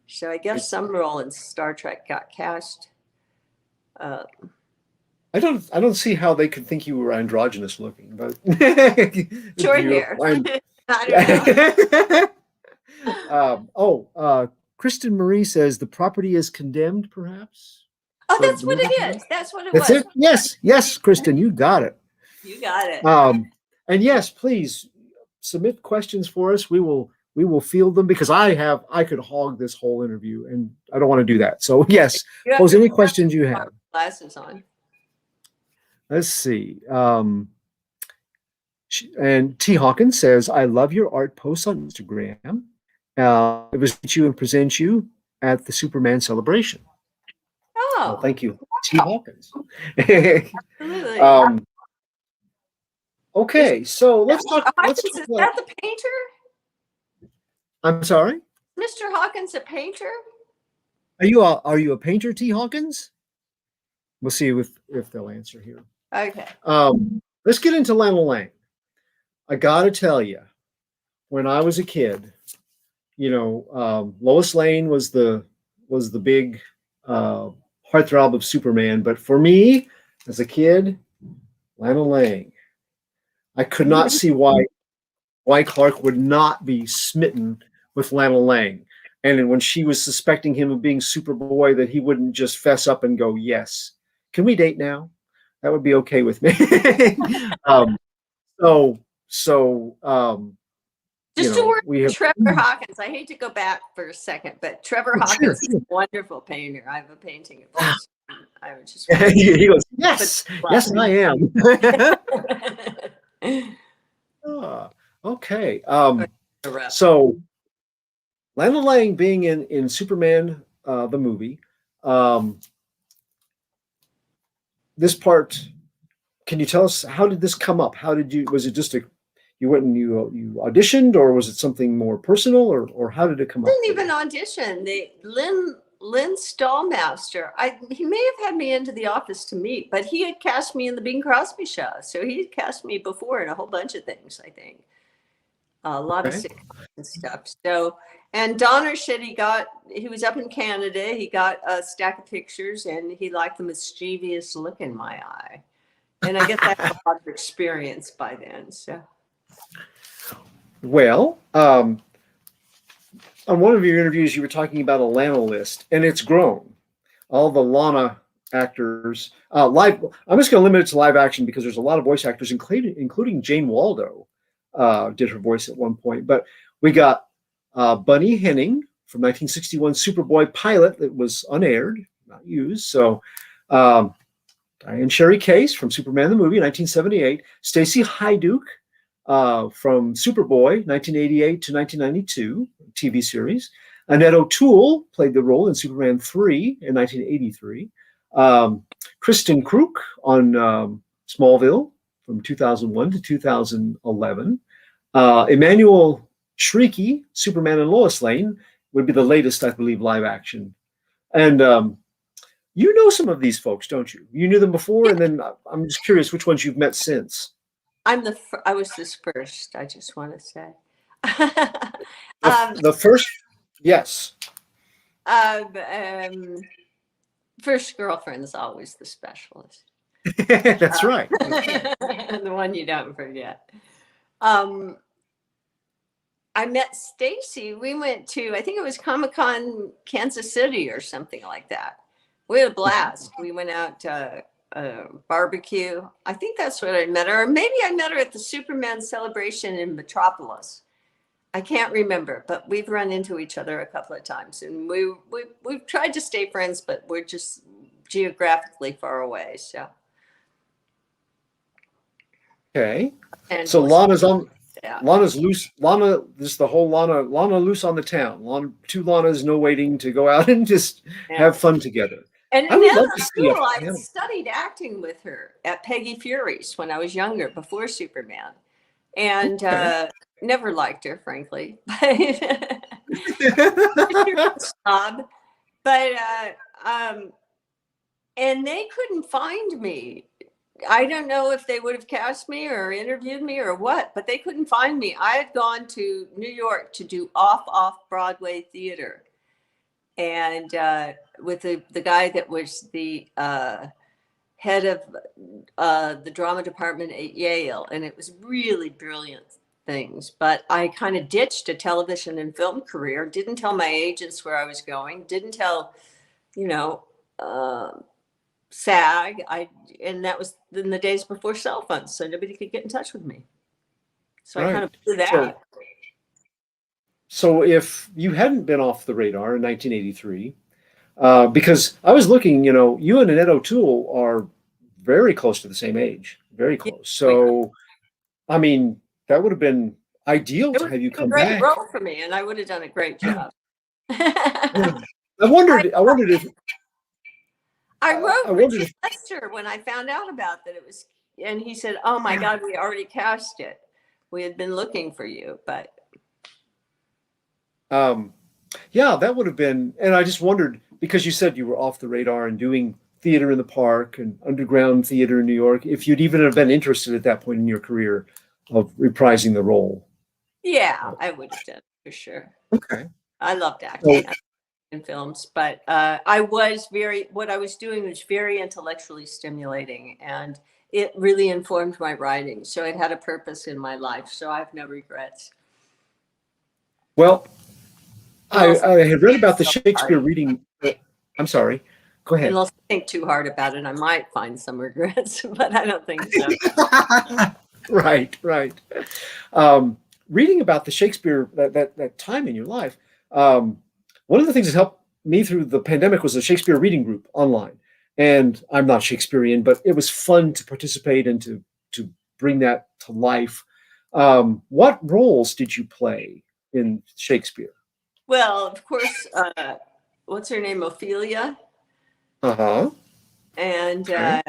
So I guess some role in Star Trek got cast. I don't see how they could think you were androgynous looking, but short hair. I don't know. Kristen Marie says the property is condemned, perhaps. Oh, that's what it is. That's what it was. It? Yes, Kristen, you got it. You got it. And yes, please submit questions for us. We will field them because I could hog this whole interview, and I don't want to do that. So yes, pose any questions you have. Glasses on. Let's see. And T. Hawkins says, I love your art posts on Instagram. It was meet you and present you at the Superman celebration. Oh, thank you, T. Hawkins. Absolutely. Okay, so let's talk. Is that the painter? I'm sorry? Mr. Hawkins a painter? Are you a painter, T. Hawkins? We'll see if they'll answer here. Okay. Let's get into Lana Lang. I gotta tell you, when I was a kid, Lois Lane was the big heartthrob of Superman, but for me, as a kid, Lana Lang. I could not see why Clark would not be smitten with Lana Lang. And when she was suspecting him of being Superboy, that he wouldn't just fess up and go, yes. Can we date now? That would be okay with me. Just a word for Trevor Hawkins. I hate to go back for a second, but Trevor Hawkins is a wonderful painter. I have a painting of his. I would just he goes, yes, I am. Okay. So Lana Lang being in Superman the movie, this part, can you tell us, how did this come up? Was it just you went and you auditioned, or was it something more personal, or how did it come up? I didn't even audition. Lynn Stallmaster, he may have had me into the office to meet, but he had cast me in the Bing Crosby Show. So he had cast me before in a whole bunch of things, I think. A lot of sitcoms and stuff. So, and Donner said he was up in Canada. He got a stack of pictures, and he liked the mischievous look in my eye. And I guess I had a lot of experience by then. So, well, on one of your interviews, you were talking about a Lana list, and it's grown. all the Lana actors. Live. I'm just going to limit it to live action because there's a lot of voice actors, including Jane Waldo, did her voice at one point. But we got Bunny Henning from 1961 Superboy pilot that was unaired, not used. So Diane Sherry Case from Superman the movie, 1978. Stacey Hyduke from Superboy, 1988 to 1992 TV series. Annette O'Toole played the role in Superman 3 in 1983. Kristen Kruk on Smallville from 2001 to 2011. Emmanuel Shrieky, Superman and Lois Lane, would be the latest, I believe, live action. And you know some of these folks, don't you? You knew them before, and then I'm just curious which ones you've met since. I was this first, I just want to say. The first, yes. First girlfriend is always the specialist. That's right. The one you don't forget. I met Stacy. We went to, I think it was Comic-Con Kansas City or something like that. We had a blast. We went out to barbecue. I think that's what I met her. Or maybe I met her at the Superman celebration in Metropolis. I can't remember, but we've run into each other a couple of times, and we've tried to stay friends, but we're just geographically far away. So okay. And So Lana's on. yeah. Lana's loose. Lana, this is the whole Lana loose on the town. Two Lanas, no waiting to go out and just have fun together. And I would now love to see I a- studied acting with her at Peggy Fury's when I was younger, before Superman, and never liked her, frankly. Snob. But and they couldn't find me. I don't know if they would have cast me or interviewed me or what, but they couldn't find me. I had gone to New York to do off Broadway theater, and with the guy that was the head of the drama department at Yale, and it was really brilliant things. But I kind of ditched a television and film career, didn't tell my agents where I was going, didn't tell, SAG. And that was in the days before cell phones, so nobody could get in touch with me. So I kind of blew that. So if you hadn't been off the radar in 1983, because I was looking, you and Annette O'Toole are very close to the same age, very close. So, I mean, that would have been ideal to have you come back. It was a great role for me, and I would have done a great job. I wondered if I wrote Richard Lester when I found out about that it was, and he said, "Oh my God, we already cast it. We had been looking for you." But yeah, that would have been. And I just wondered, because you said you were off the radar and doing theater in the park and underground theater in New York, if you'd even have been interested at that point in your career of reprising the role. Yeah, I would have done for sure. Okay. I loved acting in films, but what I was doing was very intellectually stimulating, and it really informed my writing. So it had a purpose in my life. So I have no regrets. Well, I had read about the Shakespeare reading. I'm sorry. Go ahead. Unless I think too hard about it, I might find some regrets, but I don't think so. Right. Reading about the Shakespeare, that time in your life, one of the things that helped me through the pandemic was the Shakespeare reading group online. And I'm not Shakespearean, but it was fun to participate and to bring that to life. What roles did you play in Shakespeare? Well, of course, what's her name? Ophelia. Uh-huh. And I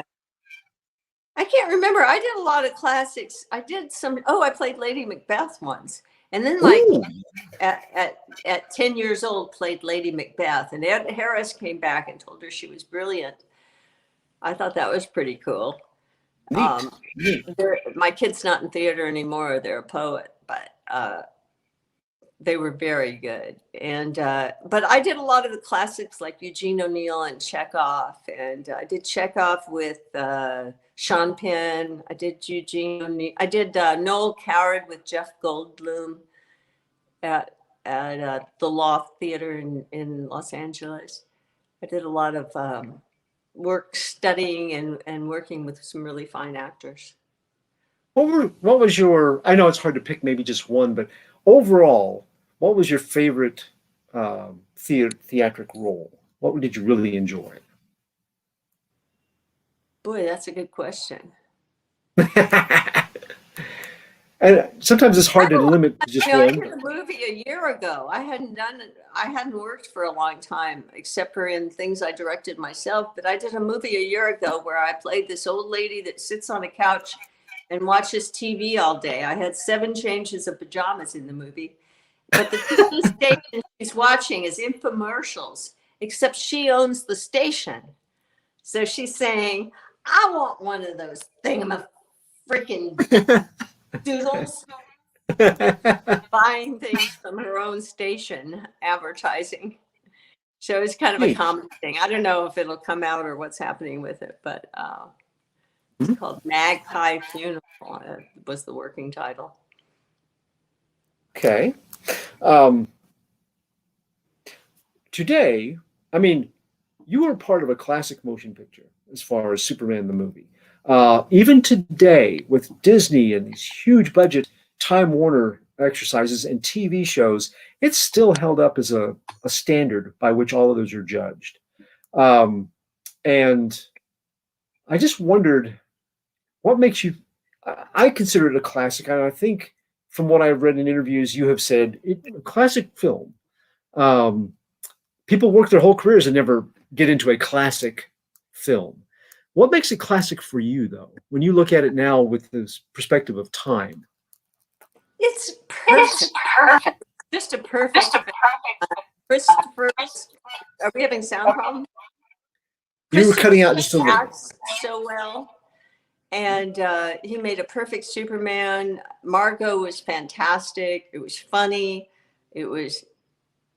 can't remember. I did a lot of classics. I did I played Lady Macbeth once. And then at 10 years old, played Lady Macbeth. And Ed Harris came back and told her she was brilliant. I thought that was pretty cool. Neat. My kid's not in theater anymore. They're a poet, but they were very good. And but I did a lot of the classics like Eugene O'Neill and Chekhov. And I did Chekhov with Sean Penn. I did Eugene O'Neill. I did Noel Coward with Jeff Goldblum at the Loft Theater in Los Angeles. I did a lot of work studying and working with some really fine actors. What was your, I know it's hard to pick maybe just one, but overall, what was your favorite theatric role? What did you really enjoy? Boy, that's a good question. And sometimes it's hard to limit to just I one. did a movie a year ago. I hadn't worked for a long time, except for in things I directed myself. But I did a movie a year ago where I played this old lady that sits on a couch and watches TV all day. I had 7 changes of pajamas in the movie. But the TV station she's watching is infomercials, except she owns the station. So she's saying, I want one of those freaking doodles, buying things from her own station, advertising. So it's kind of a common thing. I don't know if it'll come out or what's happening with it, but it's called Magpie Funeral was the working title. Okay. Today, I mean, you are part of a classic motion picture as far as Superman the movie. Even today, with Disney and these huge budget Time Warner exercises and TV shows, it's still held up as a standard by which all of those are judged. And I just wondered, what makes you, I consider it a classic, and I think from what I've read in interviews, you have said, a classic film. People work their whole careers and never get into a classic film. What makes it classic for you, though, when you look at it now with this perspective of time? It's perfect. Just a perfect. Christopher, are we having sound problems? You were cutting out just a little. Acts so well, and he made a perfect Superman. Margot was fantastic. It was funny. It was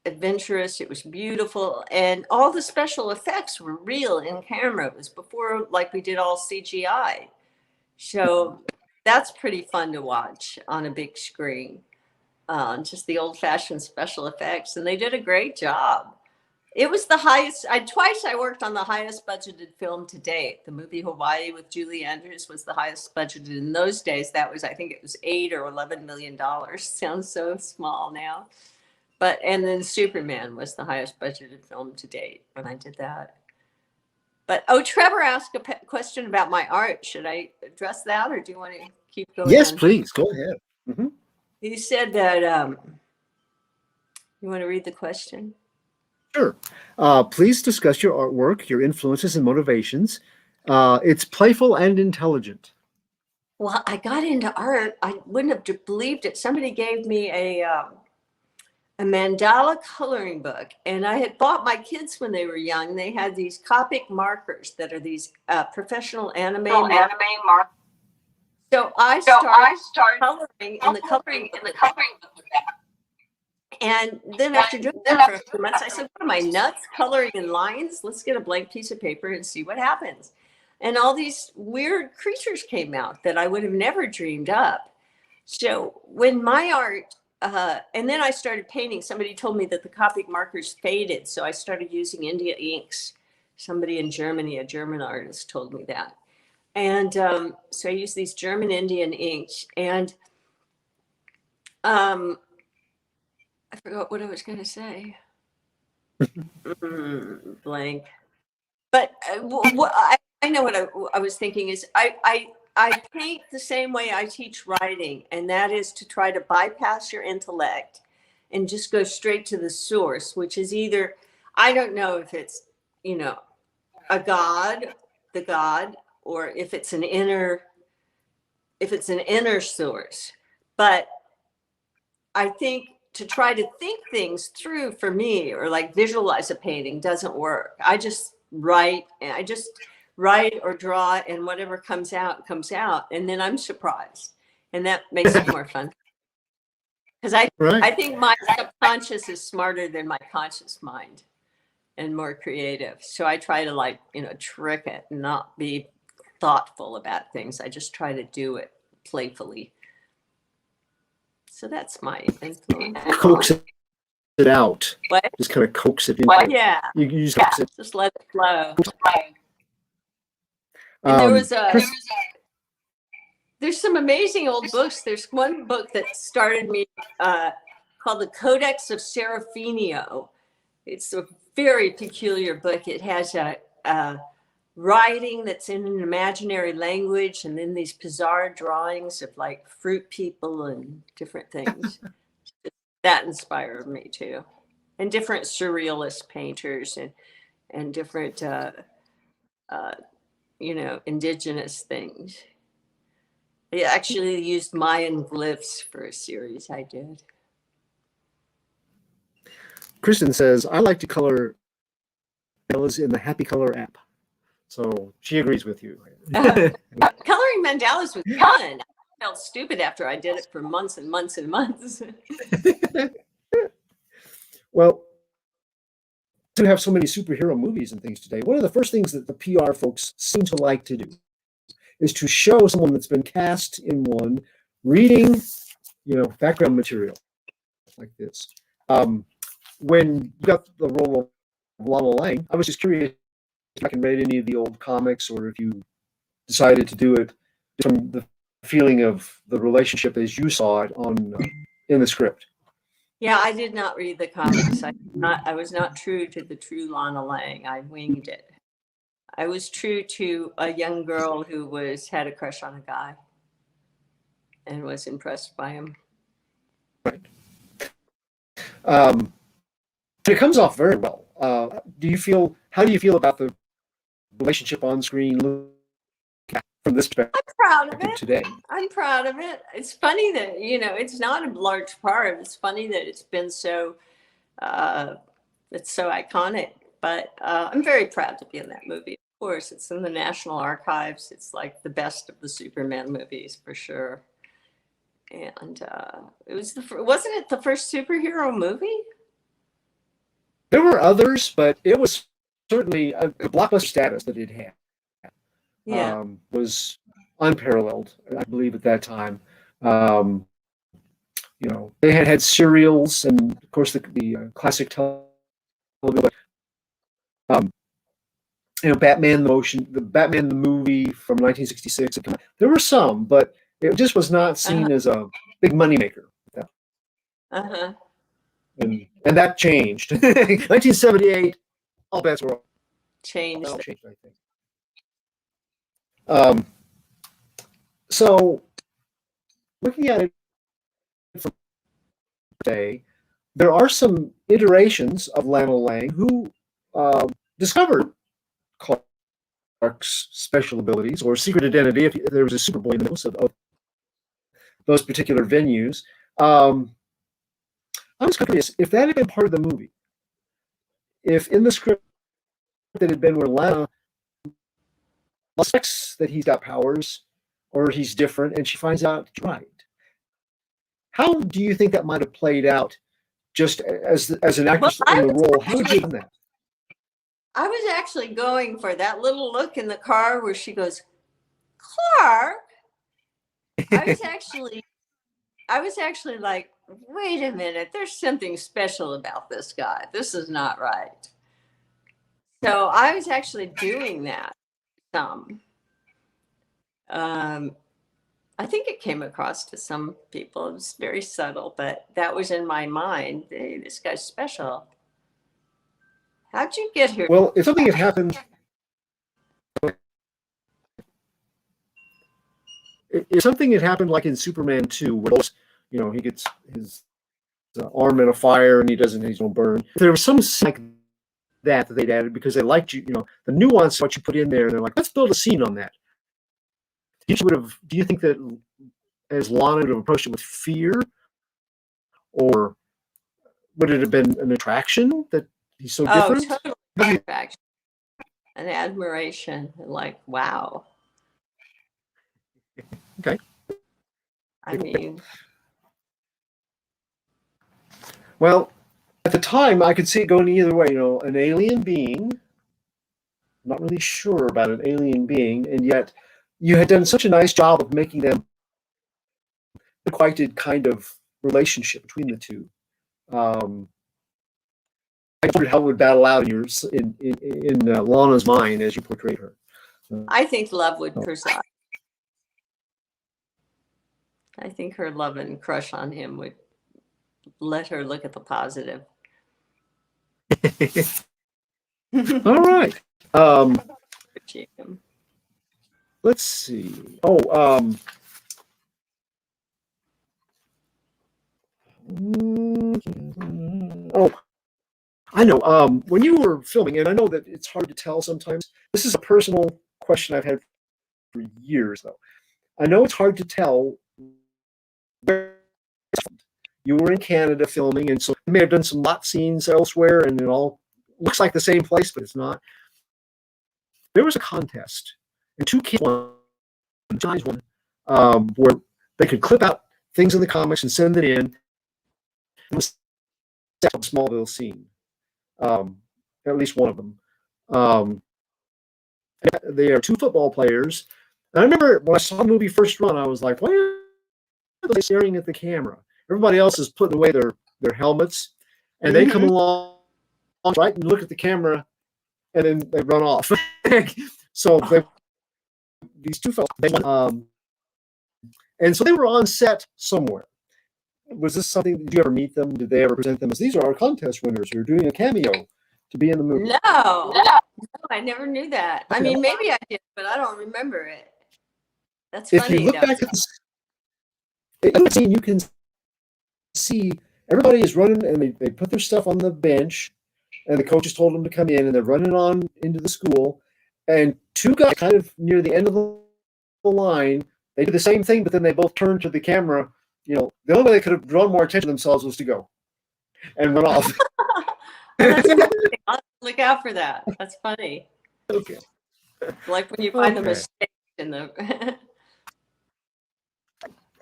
adventurous. It was beautiful, and all the special effects were real in camera. It was before, like, we did all CGI, so that's pretty fun to watch on a big screen. Just the old-fashioned special effects, and they did a great job. It was the highest. Twice I worked on the highest budgeted film to date. The movie Hawaii with Julie Andrews was the highest budgeted in those days. That was, I think it was $8 or $11 million. Sounds so small now. And then Superman was the highest budgeted film to date when I did that. But, Trevor asked a question about my art. Should I address that, or do you want to keep going? Yes, please. Go ahead. Mm-hmm. He said that, you want to read the question? Sure. Please discuss your artwork, your influences and motivations. It's playful and intelligent. Well, I got into art. I wouldn't have believed it. Somebody gave me a mandala coloring book, and I had bought my kids when they were young. They had these Copic markers that are these professional anime markers. So I started coloring in the coloring book with that. And then after doing that for a few months, I said, what am I, nuts, coloring in lines? Let's get a blank piece of paper and see what happens. And all these weird creatures came out that I would have never dreamed up. So when my art, and then I started painting. Somebody told me that the Copic markers faded, so I started using India inks. Somebody in Germany, a German artist, told me that. And so I used these German Indian inks, and I forgot what I was going to say. Blank. But I know what I was thinking is I paint the same way I teach writing, and that is to try to bypass your intellect and just go straight to the source, which is either, I don't know if it's, a god, the god, or if it's an inner source. But I think to try to think things through for me, or like visualize a painting, doesn't work. I just write, and I just write or draw, and whatever comes out, and then I'm surprised, and that makes it more fun. Because I think my subconscious is smarter than my conscious mind, and more creative. So I try to trick it and not be thoughtful about things. I just try to do it playfully. So that's my influence. it out. What? Just kind of coax it in. Yeah, You just coax it. just let it flow. And there was there's some amazing old books. There's one book that started me called the Codex of Serafino. It's a very peculiar book. It has a writing that's in an imaginary language, and then these bizarre drawings of like fruit people and different things. That inspired me too, and different surrealist painters and different indigenous things. I actually used Mayan glyphs for a series I did. Kristen says, I like to color mandalas in the Happy Color app. So she agrees with you. Coloring mandalas was fun. I felt stupid after I did it for months and months and months. Well, to have so many superhero movies and things today, one of the first things that the PR folks seem to like to do is to show someone that's been cast in one reading, background material like this. When you got the role of Lana Lang, I was just curious if I can read any of the old comics, or if you decided to do it from the feeling of the relationship as you saw it in the script. Yeah, I did not read the comics. I was not true to the true Lana Lang. I winged it. I was true to a young girl who had a crush on a guy and was impressed by him. Right. It comes off very well. How do you feel about the relationship on screen from this perspective? I'm proud of it today? I'm proud of it. It's funny that, it's not a large part. It's funny that it's been so, it's so iconic, but I'm very proud to be in that movie. Of course, it's in the National Archives. It's like the best of the Superman movies for sure. And it was wasn't it the first superhero movie? There were others, but it was certainly a blockbuster status that it had. Yeah. Was unparalleled, I believe, at that time. They had serials, and of course the classic television. Batman the Batman the movie from 1966. There were some, but it just was not seen as a big moneymaker. Uh-huh. And that changed. 1978, all bets were Changed. I think. So, looking at it from today, there are some iterations of Lana Lang who discovered Clark's special abilities or secret identity, if there was a Superboy in the middle of those particular venues. I was curious if that had been part of the movie, if in the script that had been where Lana suspects that he's got powers or he's different, and she finds out he's right. How do you think that might have played out just as an actress in the role? How would you have done that? I was actually going for that little look in the car where she goes, Clark. I was actually like, wait a minute, there's something special about this guy. This is not right. So I was actually doing that some. I think it came across to some people. It was very subtle, but that was in my mind. Hey, this guy's special. How'd you get here? Well, if something had happened, like in Superman 2, where he gets his arm in a fire and he's gonna burn. If there was some like that they'd added because they liked the nuance of what you put in there. They're like, let's build a scene on that. Do you think that as Lana would have approached it with fear, or would it have been an attraction that he's so different? Totally attraction, an admiration, like wow. Okay. I mean, well, at the time, I could see it going either way. An alien being. I'm not really sure about an alien being, and yet you had done such a nice job of making them a quite kind of relationship between the two. I wondered how it would battle out in Lana's mind as you portrayed her. I think love would preside. I think her love and crush on him would let her look at the positive. All right. Let's see. I know. When you were filming, and I know that it's hard to tell sometimes. This is a personal question I've had for years, though. I know it's hard to tell where you were in Canada filming, and so you may have done some lot scenes elsewhere, and it all looks like the same place, but it's not. There was a contest, and two kids won, where they could clip out things in the comics and send it in. It was a Smallville scene, at least one of them. They are two football players. And I remember when I saw the movie first run, I was like, why are they staring at the camera? Everybody else is putting away their felmets, and they come along right and look at the camera, and then they run off. So these two fellows, and so they were on set somewhere. Was this something? Did you ever meet them? Did they ever present them as these are our contest winners who are doing a cameo to be in the movie? No, I never knew that. I mean, maybe I did, but I don't remember it. That's funny. If you look back at the scene, you can see everybody is running, and they put their stuff on the bench, and the coaches told them to come in, and they're running on into the school, and two guys kind of near the end of the line, they did the same thing, but then they both turned to the camera. You know, the only way they could have drawn more attention to themselves was to go and run off. That's funny. I'll look out for that. That's funny. Okay. Like when you find the mistake in the.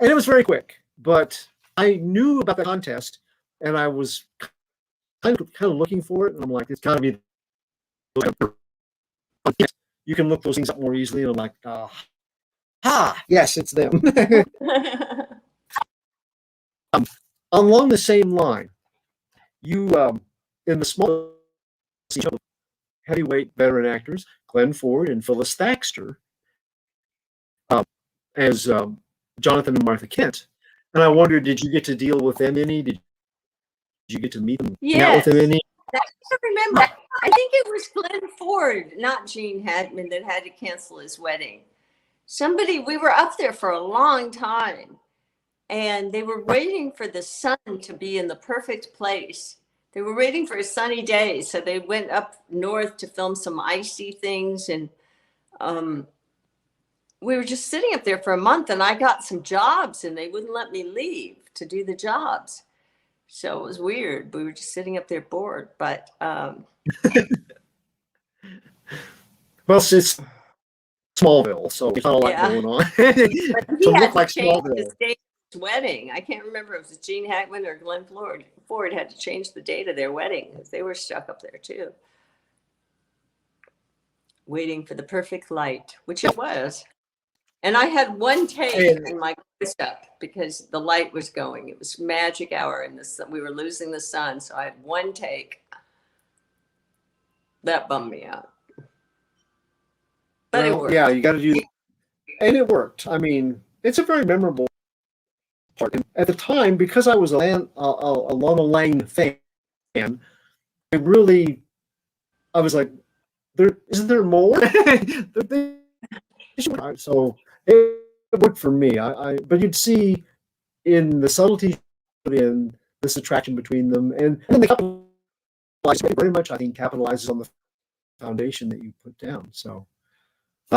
And it was very quick, but I knew about the contest, and I was kind of looking for it, and I'm like, it's got to be. You can look those things up more easily, and I'm like, yes, it's them. Along the same line, you in the small heavyweight veteran actors, Glenn Ford and Phyllis Thaxter, as Jonathan and Martha Kent. And I wondered, did you get to deal with them any? Did you get to meet them? Yes. With them any? I can't remember. I think it was Glenn Ford, not Gene Hackman, that had to cancel his wedding. We were up there for a long time, and they were waiting for the sun to be in the perfect place. They were waiting for a sunny day, so they went up north to film some icy things, and we were just sitting up there for a month, and I got some jobs, and they wouldn't let me leave to do the jobs. So it was weird. We were just sitting up there bored, but well, it's Smallville, so there's not a lot going on. He had to change his date of his wedding. I can't remember if it was Gene Hackman or Glenn Ford. Ford had to change the date of their wedding because they were stuck up there too, waiting for the perfect light, which it was. And I had one take in my close-up because the light was going. It was magic hour, and we were losing the sun, so I had one take. That bummed me out. But it worked. Yeah, you got to do that. And it worked. I mean, it's a very memorable part. And at the time, because I was a Lana Lang fan, I was like, isn't there more? So it worked for me. But you'd see in the subtlety in this attraction between them, and they capitalize very much. I think capitalizes on the foundation that you put down. So.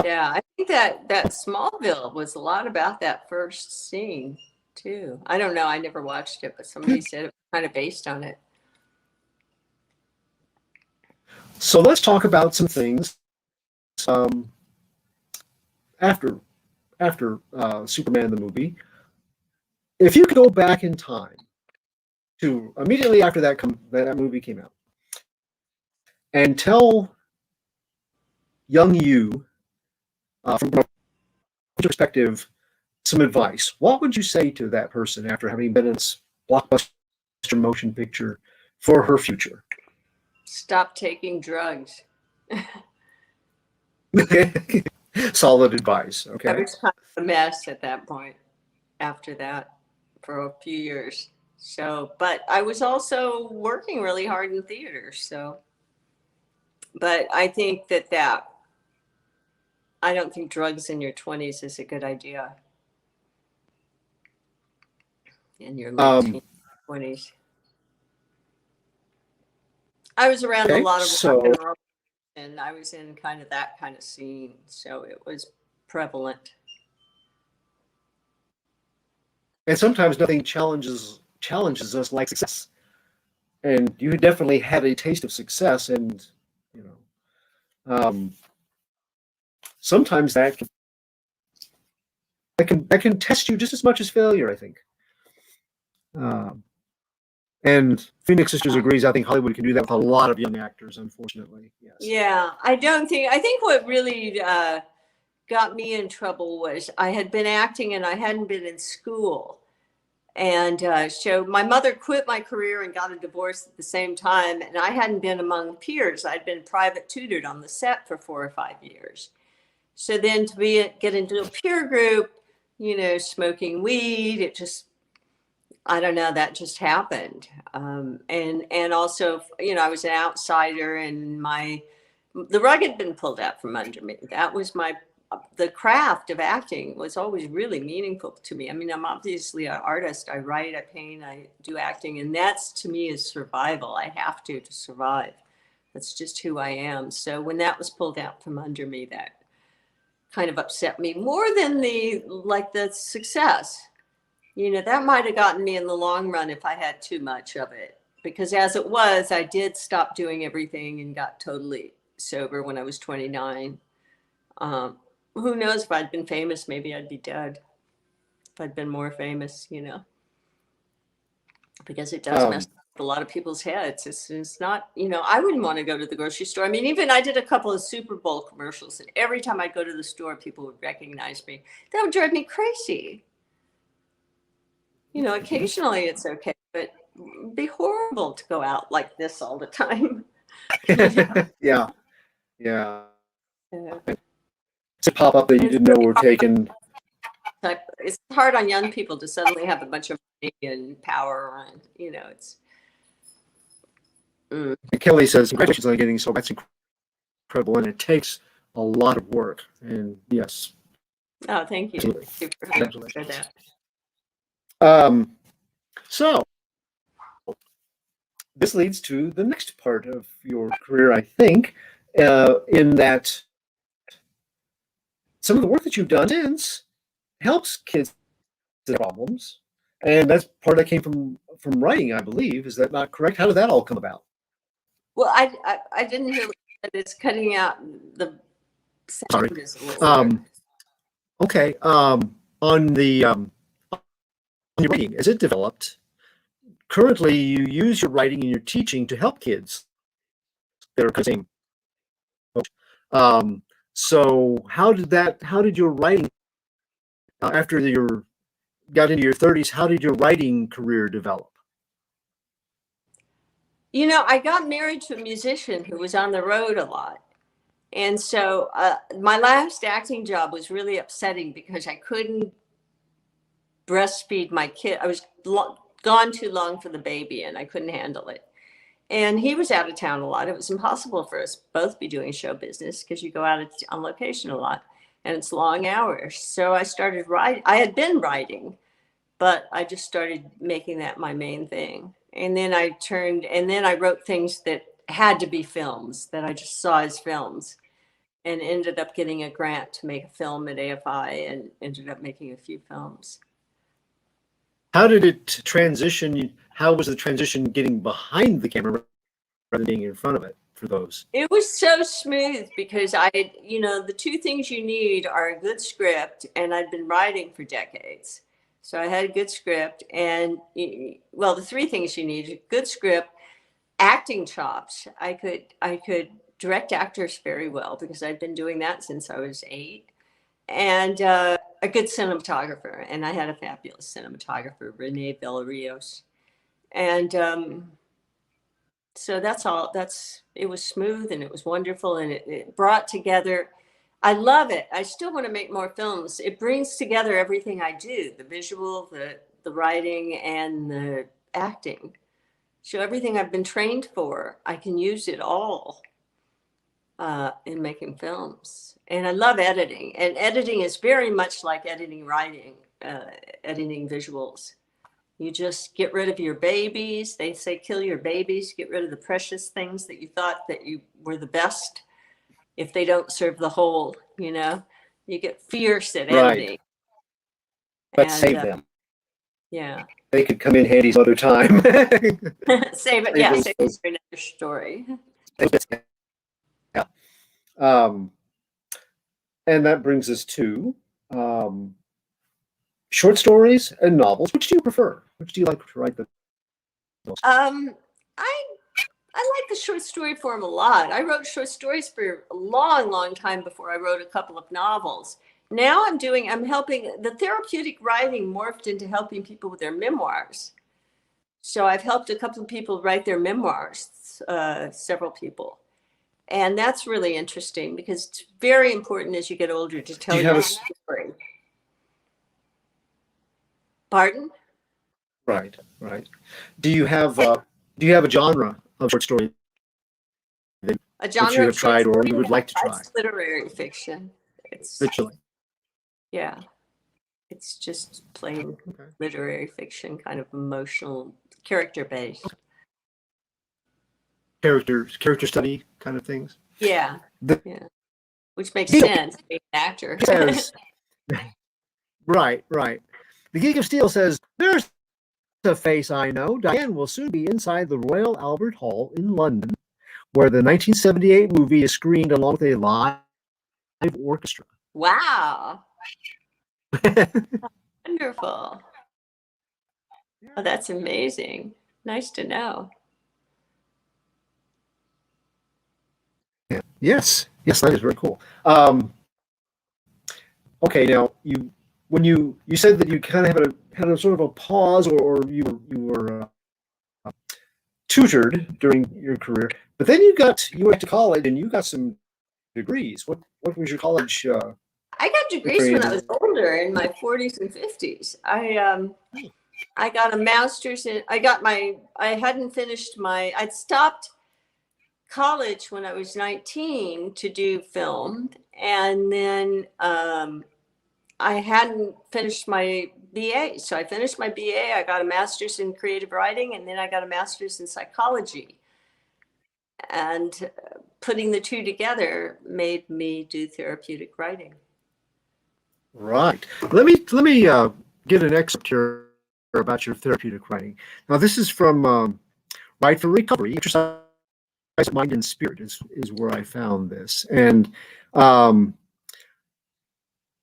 Yeah, I think that Smallville was a lot about that first scene too. I don't know. I never watched it, but somebody said it was kind of based on it. So let's talk about some things after Superman the movie. If you could go back in time to immediately after that movie came out and tell young you from a perspective some advice, what would you say to that person after having been in this blockbuster motion picture for her future? Stop taking drugs. Solid advice. I Okay. was kind of a mess at that point after that for a few years. So, but I was also working really hard in theater. So, but I think that I don't think drugs in your 20s is a good idea. In your late 20s. I was around a lot of rock and roll, and I was in kind of that kind of scene. So it was prevalent. And sometimes nothing challenges us like success. And you definitely had a taste of success, and you know, sometimes that can test you just as much as failure, I think. And Phoenix Sisters agrees. I think Hollywood can do that with a lot of young actors, unfortunately. Yes. Yeah, I think what really got me in trouble was I had been acting and I hadn't been in school. And so my mother quit my career and got a divorce at the same time. And I hadn't been among peers. I'd been private tutored on the set for 4 or 5 years. So then to get into a peer group, you know, smoking weed, it just, I don't know, that just happened. And also, you know, I was an outsider, and the rug had been pulled out from under me. That was the craft of acting was always really meaningful to me. I mean, I'm obviously an artist. I write, I paint, I do acting, and that's, to me, is survival. I have to survive. That's just who I am. So when that was pulled out from under me, that kind of upset me more than the success. You know, that might have gotten me in the long run if I had too much of it. Because as it was, I did stop doing everything and got totally sober when I was 29. Who knows, if I'd been famous, maybe I'd be dead. If I'd been more famous, you know. Because it does mess with a lot of people's heads. It's not, you know, I wouldn't want to go to the grocery store. I mean, even I did a couple of Super Bowl commercials, and every time I'd go to the store, people would recognize me. That would drive me crazy. You know, occasionally it's okay, but it'd be horrible to go out like this all the time. Yeah. To pop up that you didn't know were taken. It's hard on young people to suddenly have a bunch of money and power, and you know, it's. Kelly says, "Congratulations on getting so. That's incredible, and it takes a lot of work." And yes. Oh, thank you. Absolutely. For that. So this leads to the next part of your career, I think, in that some of the work that you've done since helps kids with problems, and that's part that came from writing, I believe. Is that not correct? How did that all come about? Well, I didn't hear that. It's cutting out the sound. Sorry. Is a little Okay. On the your writing, as it developed, currently you use your writing and your teaching to help kids that are the same. So how did your writing, after you got into your 30s, how did your writing career develop? You know, I got married to a musician who was on the road a lot. And so my last acting job was really upsetting because I couldn't breastfeed my kid. I was gone too long for the baby, and I couldn't handle it. And he was out of town a lot. It was impossible for us both to be doing show business because you go out on location a lot, and it's long hours. So I started writing. I had been writing, but I just started making that my main thing. And then I wrote things that had to be films that I just saw as films, and ended up getting a grant to make a film at AFI, and ended up making a few films. How did it transition? How was the transition getting behind the camera rather than being in front of it for those? It was so smooth because the two things you need are a good script, and I'd been writing for decades. So I had a good script, and well, the three things you need: good script, acting chops. I could direct actors very well because I'd been doing that since I was 8, and a good cinematographer. And I had a fabulous cinematographer, Renee Villarrios. And So that's all. It was smooth and it was wonderful, and it brought together. I love it. I still want to make more films. It brings together everything I do: the visual, the writing, and the acting. So everything I've been trained for, I can use it all in making films. And I love editing. And editing is very much like editing writing, editing visuals. You just get rid of your babies. They say kill your babies, get rid of the precious things that you thought that you were the best. If they don't serve the whole, you get fierce at Right. editing. But save them. Yeah. They could come in handy some other time. Save it. Yeah, save it for another story. Yeah. And that brings us to short stories and novels. Which do you prefer? Which do you like to write the most? I like the short story form a lot. I wrote short stories for a long, long time before I wrote a couple of novels. Now I'm helping, the therapeutic writing morphed into helping people with their memoirs. So I've helped a couple of people write their memoirs, several people. And that's really interesting because it's very important as you get older to tell your story. Pardon? Right. Do you have a genre of short story A genre that you have of tried short or story? you would like to try? It's literary fiction. It's Literally. Yeah. It's just plain literary fiction, kind of emotional, character-based. Character study kind of things. Yeah. Which makes sense, being an actor. Right. The Geek of Steel says, there's a face I know. Diane will soon be inside the Royal Albert Hall in London, where the 1978 movie is screened along with a live orchestra. Wow. Wonderful. Oh, that's amazing. Nice to know. Yes, that is very cool. Okay, now when you said that you kind of had a sort of a pause, or you were tutored during your career, but then you went to college and you got some degrees. What was your college? I got degrees when I was older, in my 40s and 50s. I got a master's in. I hadn't finished I'd stopped college when I was 19 to do film, and then I hadn't finished my BA. So I finished my BA. I got a master's in creative writing, and then I got a master's in psychology. And putting the two together made me do therapeutic writing. Right. Let me get an excerpt here about your therapeutic writing. Now, this is from Write for Recovery, Exercise of Mind and Spirit is where I found this. And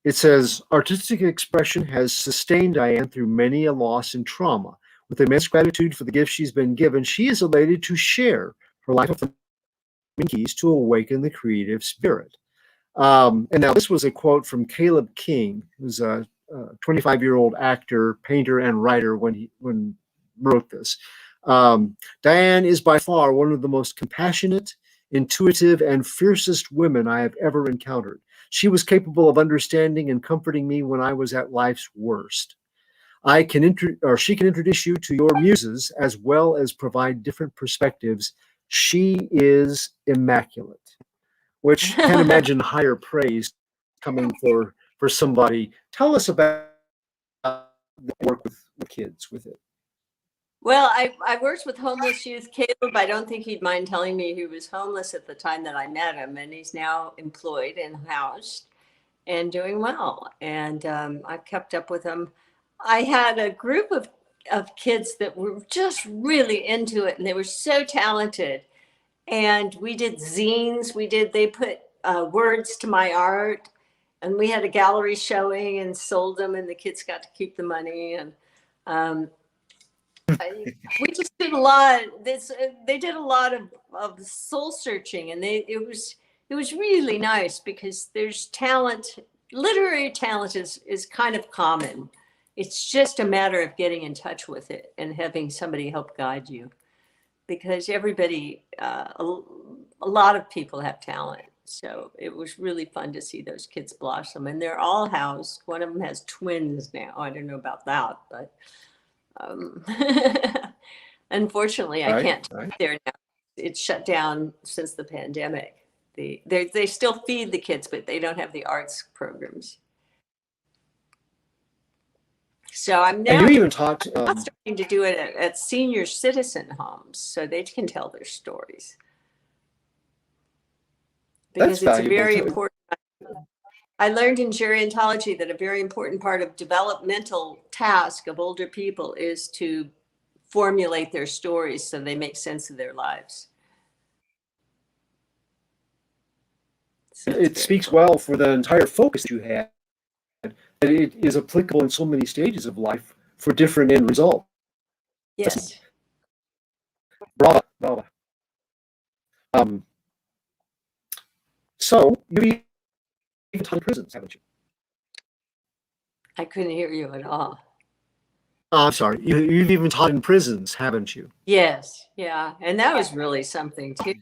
it says, artistic expression has sustained Diane through many a loss and trauma. With immense gratitude for the gifts she's been given, she is elated to share her life of keys to awaken the creative spirit. And now this was a quote from Caleb King, who's a 25-year-old actor, painter, and writer when wrote this. Diane is by far one of the most compassionate, intuitive, and fiercest women I have ever encountered. She was capable of understanding and comforting me when I was at life's worst. She can introduce you to your muses as well as provide different perspectives. She is immaculate, which can't imagine higher praise coming for somebody. Tell us about the work with kids with it. Well, I worked with homeless youth. Caleb, I don't think he'd mind telling me he was homeless at the time that I met him, and he's now employed and housed and doing well. And I've kept up with him. I had a group of kids that were just really into it, and they were so talented. And we did zines. They put words to my art, and we had a gallery showing and sold them, and the kids got to keep the money. And we just did a lot. They did a lot of soul searching, and it was really nice because there's talent. Literary talent is kind of common. It's just a matter of getting in touch with it and having somebody help guide you. because everybody, a lot of people have talent. So it was really fun to see those kids blossom, and they're all housed. One of them has twins now. I don't know about that, but unfortunately, I can't be there now. It's shut down since the pandemic. They still feed the kids, but they don't have the arts programs. So I'm now you even taught starting to do it at senior citizen homes, so they can tell their stories. Because it's a very important. I learned in gerontology that a very important part of developmental task of older people is to formulate their stories so they make sense of their lives. So it speaks well for the entire focus you had. That it is applicable in so many stages of life for different end results. Yes. Bravo, bravo. So you even taught in prisons, haven't you? I couldn't hear you at all. I'm sorry. You've even taught in prisons, haven't you? Yes. Yeah. And that was really something too.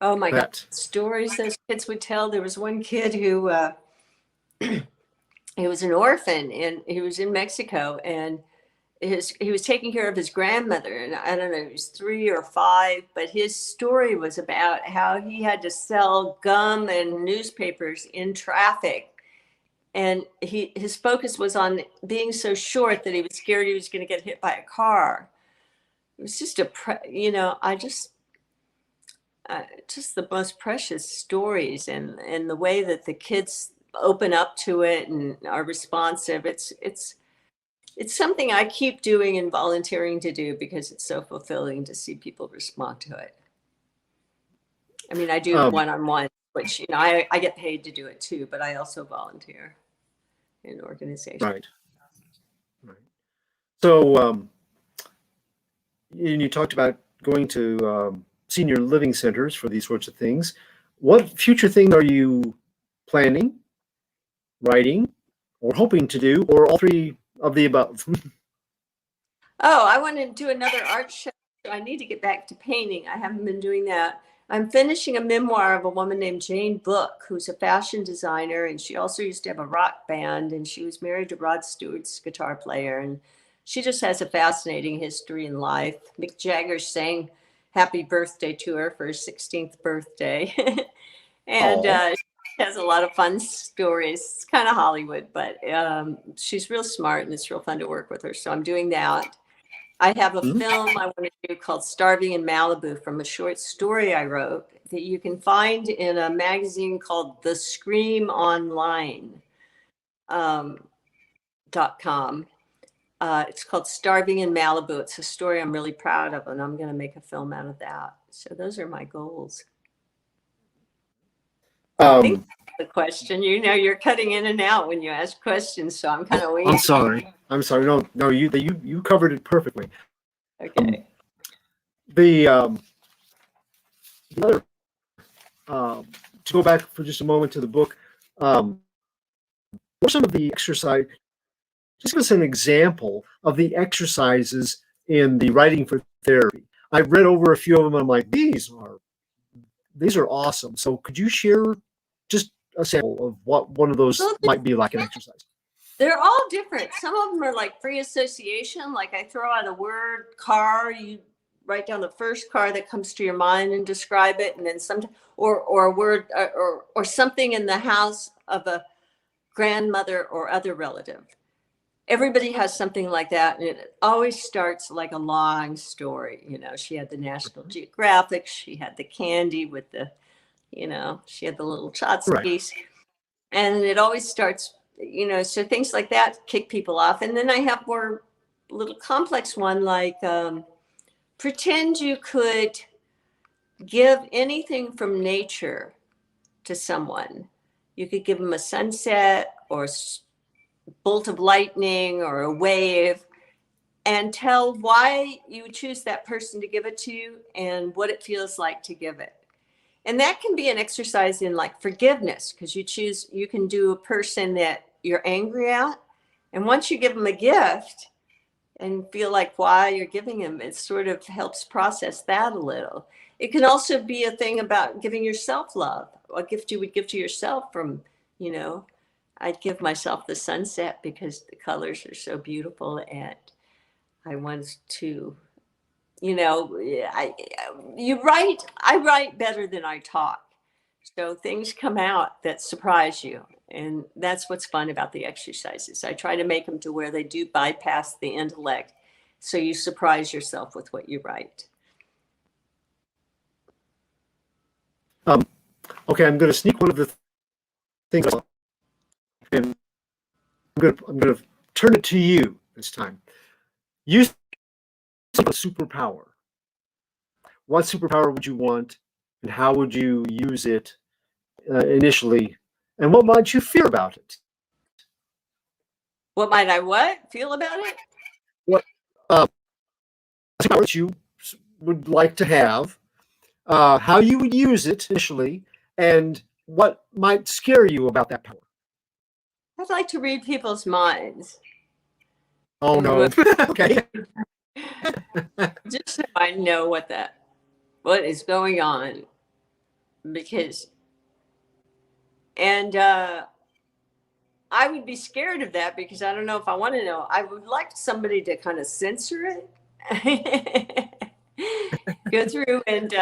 Oh my God. Stories those kids would tell. There was one kid who, he was an orphan and he was in Mexico, and he was taking care of his grandmother, and I don't know, he was 3 or 5, but his story was about how he had to sell gum and newspapers in traffic. And his focus was on being so short that he was scared he was going to get hit by a car. It was just just the most precious stories, and the way that the kids open up to it and are responsive. It's something I keep doing and volunteering to do because it's so fulfilling to see people respond to it. I mean, I do one-on-one, which, I get paid to do it too, but I also volunteer in organizations. Right. So, and you talked about going to senior living centers for these sorts of things. What future thing are you planning, writing, or hoping to do, or all three of the above? Oh, I want to do another art show. I need to get back to painting. I haven't been doing that. I'm finishing a memoir of a woman named Jane Book, who's a fashion designer, and she also used to have a rock band, and she was married to Rod Stewart's guitar player, and she just has a fascinating history in life. Mick Jagger sang happy birthday to her for her 16th birthday. And she has a lot of fun stories. It's kind of Hollywood, but she's real smart, and it's real fun to work with her. So I'm doing that. I have a film I want to do called Starving in Malibu, from a short story I wrote that you can find in a magazine called The Scream Online. .com. It's called Starving in Malibu. It's a story I'm really proud of, and I'm going to make a film out of that. So those are my goals. I think that's the question. You're cutting in and out when you ask questions, so I'm kind of waiting. I'm sorry. No, you covered it perfectly. Okay. The other, to go back for just a moment to the book, what are some of the exercise? Just give us an example of the exercises in the Writing for Therapy. I've read over a few of them, and I'm like, these are awesome. So could you share just a sample of what one of those might be like an exercise? They're all different. Some of them are like free association. Like I throw out a word, car, you write down the first car that comes to your mind and describe it. And then or a word or something in the house of a grandmother or other relative. Everybody has something like that. And it always starts like a long story. She had the National Geographic, she had the candy with the, she had the little Tchotchkes. Right. And it always starts, so things like that kick people off. And then I have more little complex one, like pretend you could give anything from nature to someone. You could give them a sunset or bolt of lightning or a wave, and tell why you would choose that person to give it to you and what it feels like to give it. And that can be an exercise in like forgiveness, because you can do a person that you're angry at. And once you give them a gift, and feel like why you're giving them. It sort of helps process that a little. It can also be a thing about giving yourself love, a gift you would give to yourself from, you know, I'd give myself the sunset because the colors are so beautiful, and I want to, you know, I write better than I talk. So things come out that surprise you. And that's what's fun about the exercises. I try to make them to where they do bypass the intellect. So you surprise yourself with what you write. Okay, I'm going to sneak one of the things, and I'm going to turn it to you this time. You have a superpower. What superpower would you want, and how would you use it initially, and what might you fear about it? What might I feel about it? What superpower that you would like to have, how you would use it initially, and what might scare you about that power? I'd like to read people's minds. Oh no. Okay. Just so I know what is going on. Because, and I would be scared of that because I don't know if I want to know. I would like somebody to kind of censor it. Go through and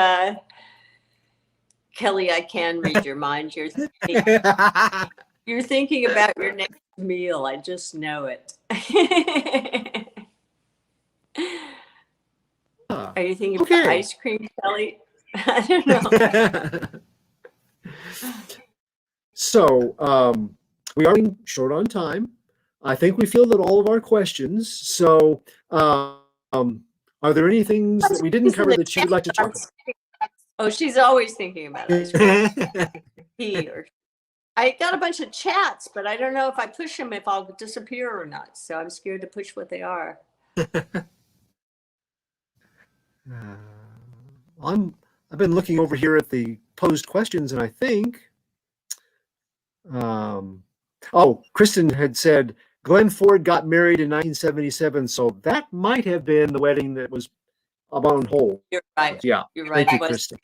Kelly, I can read your mind. You're thinking about your next meal. I just know it. Are you thinking about ice cream, Kelly? I don't know. So we are running short on time. I think we fielded all of our questions. So are there any things that we didn't cover that you'd like to talk about? Oh, she's always thinking about ice cream. I got a bunch of chats, but I don't know if I push them if I'll disappear or not. So I'm scared to push what they are. I've been looking over here at the posed questions, and I think, Kristen had said Glenn Ford got married in 1977, so that might have been the wedding that was on hold. You're right. Yeah, you're right. Thank you, Kristen.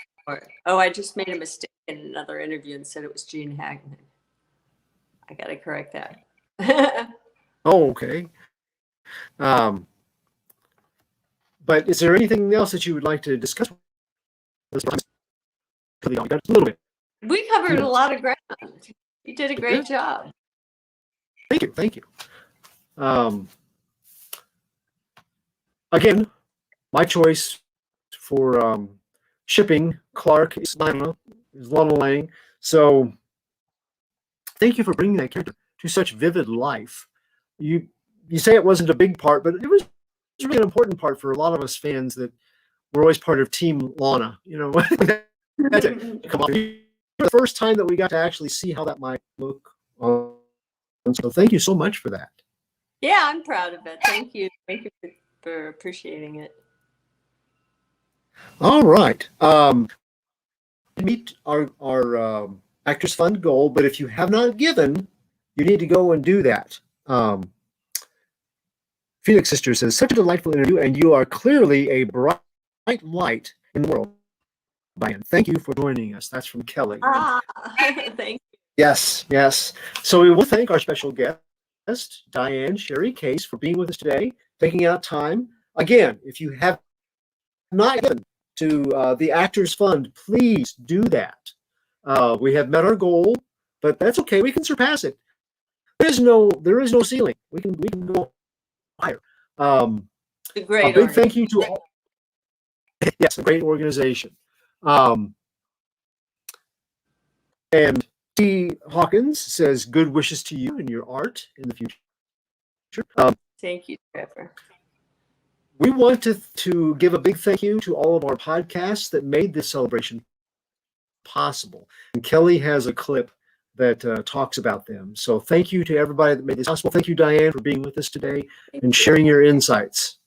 Oh, I just made a mistake in another interview and said it was Gene Hackman. I got to correct that. Oh, okay. But is there anything else that you would like to discuss? A little bit. We covered a lot of ground. You did a great job. Thank you. Again, my choice for shipping Clark is Lana Lang. So thank you for bringing that character to such vivid life. You say it wasn't a big part, but it was really an important part for a lot of us fans that were always part of Team Lana. You know, that's it. Come on. The first time that we got to actually see how that might look. So thank you so much for that. Yeah, I'm proud of it. Thank you. Thank you for appreciating it. All right. Meet our Actors Fund goal, but if you have not given, you need to go and do that. Phoenix Sister says, such a delightful interview, and you are clearly a bright light in the world. Diane, thank you for joining us. That's from Kelly. Thank you. Yes. So we will thank our special guest, Diane Sherry Case, for being with us today, taking out time. Again, if you have not given to the Actors Fund, please do that. We have met our goal, but that's okay. We can surpass it. There is no ceiling. We can go higher. A big thank you to all. Yes, a great organization. And T. Hawkins says, good wishes to you and your art in the future. Thank you, Trevor. We want to give a big thank you to all of our podcasts that made this celebration possible. And Kelly has a clip that talks about them. So thank you to everybody that made this possible. Thank you, Diane, for being with us today and sharing your insights.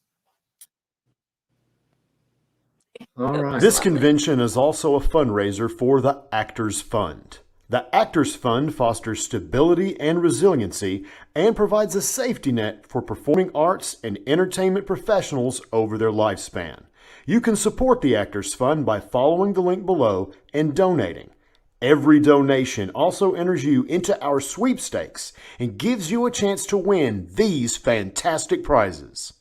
All right. This convention is also a fundraiser for the Actors Fund. The Actors Fund fosters stability and resiliency and provides a safety net for performing arts and entertainment professionals over their lifespan. You can support the Actors Fund by following the link below and donating. Every donation also enters you into our sweepstakes and gives you a chance to win these fantastic prizes.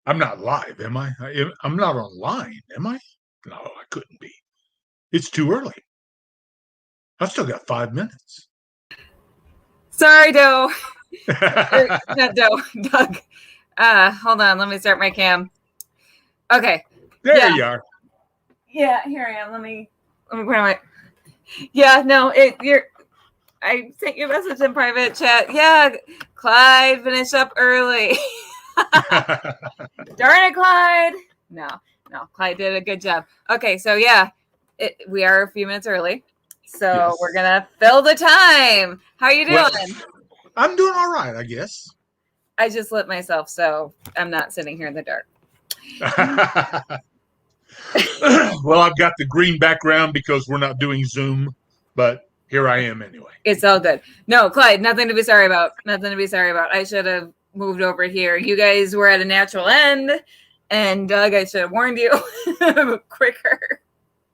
I'm not live, am I? I'm not online, am I? No, I couldn't be. It's too early. I've still got 5 minutes. Sorry, Doe. Not Doe, Doug. Hold on. Let me start my cam. Okay. There you are. Yeah, here I am. Let me put on my. Yeah, no, I sent you a message in private chat. Yeah, Clyde finished up early. Darn it, Clyde. No, Clyde did a good job. Okay, so yeah, we are a few minutes early. So Yes. we're going to fill the time. How are you doing? Well, I'm doing all right, I guess. I just lit myself, so I'm not sitting here in the dark. Well, I've got the green background because we're not doing Zoom, but here I am anyway. It's all good. No, Clyde, nothing to be sorry about. Nothing to be sorry about. I should have moved over here. You guys were at a natural end, and Doug, I should have warned you quicker.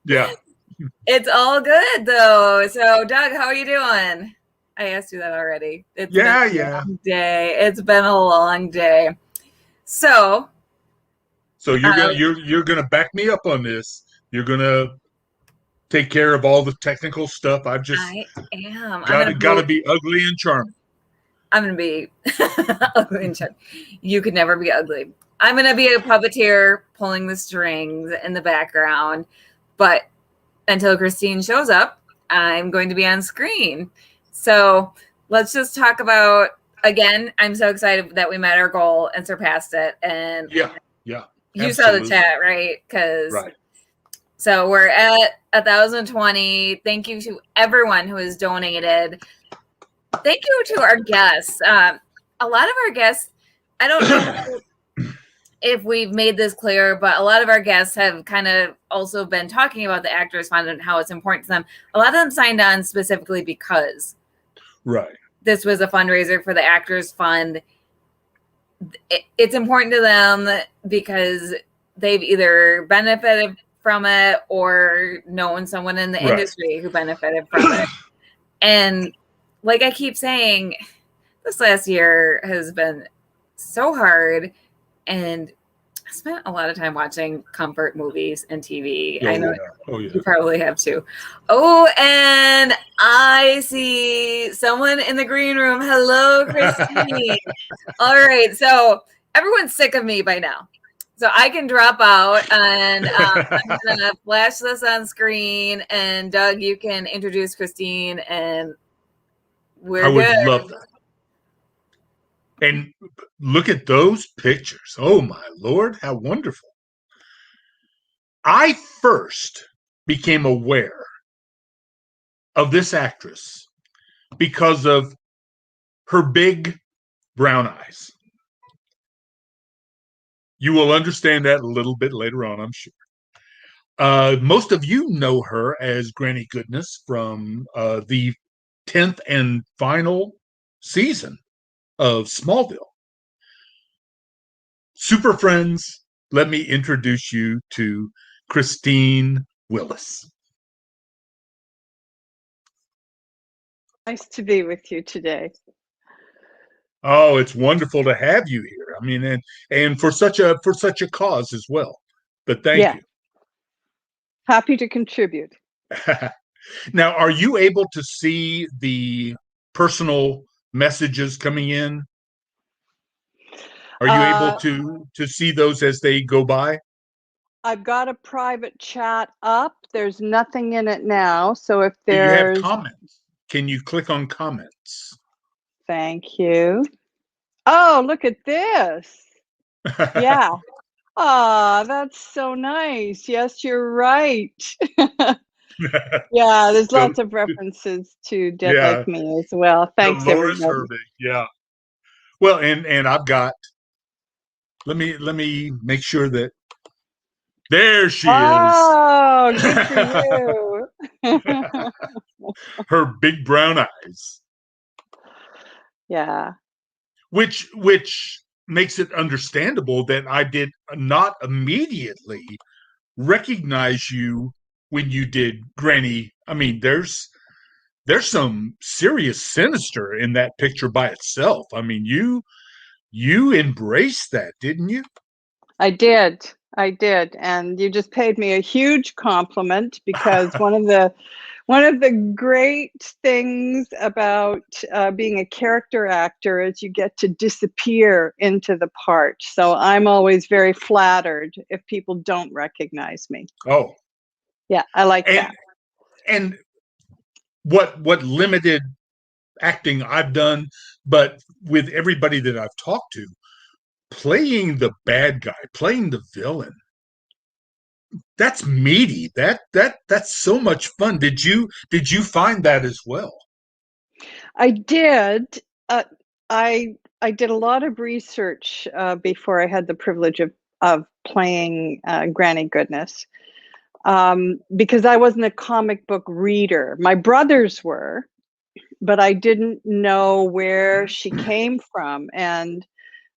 Yeah. It's all good, though. So, Doug, how are you doing? I asked you that already. It's been a long day. It's been a long day. So you're gonna back me up on this. You're gonna take care of all the technical stuff. I am. Gotta be ugly and charming. I'm gonna be ugly and charming. You could never be ugly. I'm gonna be a puppeteer pulling the strings in the background, but until Christine shows up, I'm going to be on screen. So let's just talk about, again, I'm so excited that we met our goal and surpassed it. And yeah, you absolutely. saw the chat, right? Right. So we're at 1,020. Thank you to everyone who has donated. Thank you to our guests. A lot of our guests, I don't know if we've made this clear, but a lot of our guests have kind of also been talking about the Actors Fund and how it's important to them. A lot of them signed on specifically because this was a fundraiser for the Actors Fund. It's important to them because they've either benefited from it or known someone in the industry who benefited from it. And like I keep saying, this last year has been so hard, and I spent a lot of time watching comfort movies and TV. I know you probably have too. Oh, and I see someone in the green room. Hello, Christine. All right, so everyone's sick of me by now. So I can drop out, and I'm going to flash this on screen, and Doug, you can introduce Christine, and we're good. I would love that. And look at those pictures. Oh, my Lord, how wonderful. I first became aware of this actress because of her big brown eyes. You will understand that a little bit later on, I'm sure. Most of you know her as Granny Goodness from the 10th and final season of Smallville. Super friends, let me introduce you to Christine Willis. Nice to be with you today. Oh, it's wonderful to have you here. I mean, and for such a cause as well. But thank you. Happy to contribute. Now, are you able to see the personal messages coming in? Are you able to see those as they go by? I've got a private chat up. There's nothing in it now. So if Do you there's have comments? Can you click on comments? Thank you. Oh, look at this. Yeah. Ah, that's so nice. Yes, you're right. Yeah, there's Del- lots of references to Dead Like yeah, Me as well. Thanks, Dolores everybody. Herbig. Yeah. Well, and I've got. Let me make sure that there she Oh, good for is. you. Her big brown eyes, Yeah. which makes it understandable that I did not immediately recognize you when you did Granny. I mean, there's some serious sinister in that picture by itself. I mean, you embraced that, didn't you? I did. And you just paid me a huge compliment, because one of the great things about being a character actor is you get to disappear into the part. So I'm always very flattered if people don't recognize me. Oh, Yeah, I like and that. and what limited acting I've done, but with everybody that I've talked to, playing the bad guy, playing the villain, that's meaty. That's so much fun. Did you find that as well? I did. Uh, I did a lot of research before I had the privilege of playing Granny Goodness, because I wasn't a comic book reader. My brothers were, but I didn't know where she came from. And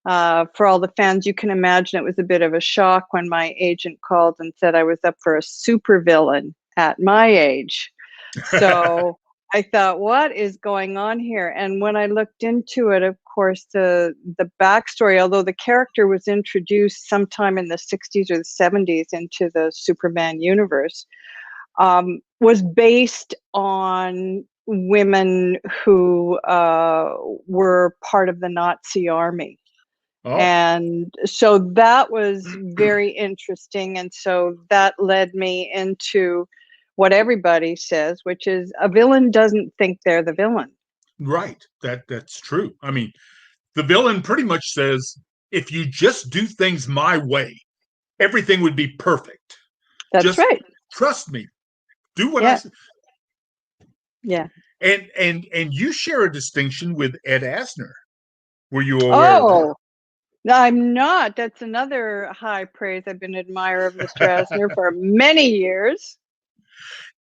for all the fans, you can imagine it was a bit of a shock when my agent called and said I was up for a supervillain at my age. So I thought, what is going on here? And when I looked into it, of course, the backstory, although the character was introduced sometime in the 60s or the 70s into the Superman universe, was based on women who were part of the Nazi army. Oh, And so that was very interesting. And so that led me into what everybody says, which is a villain doesn't think they're the villain. right. That's true. I mean, the villain pretty much says, if you just do things my way, everything would be perfect. That's Just right. trust me. Do what I Yeah. say. Yeah. And you share a distinction with Ed Asner. Were you aware of that? Oh, no, I'm not. That's another high praise. I've been an admirer of Mr. Asner for many years.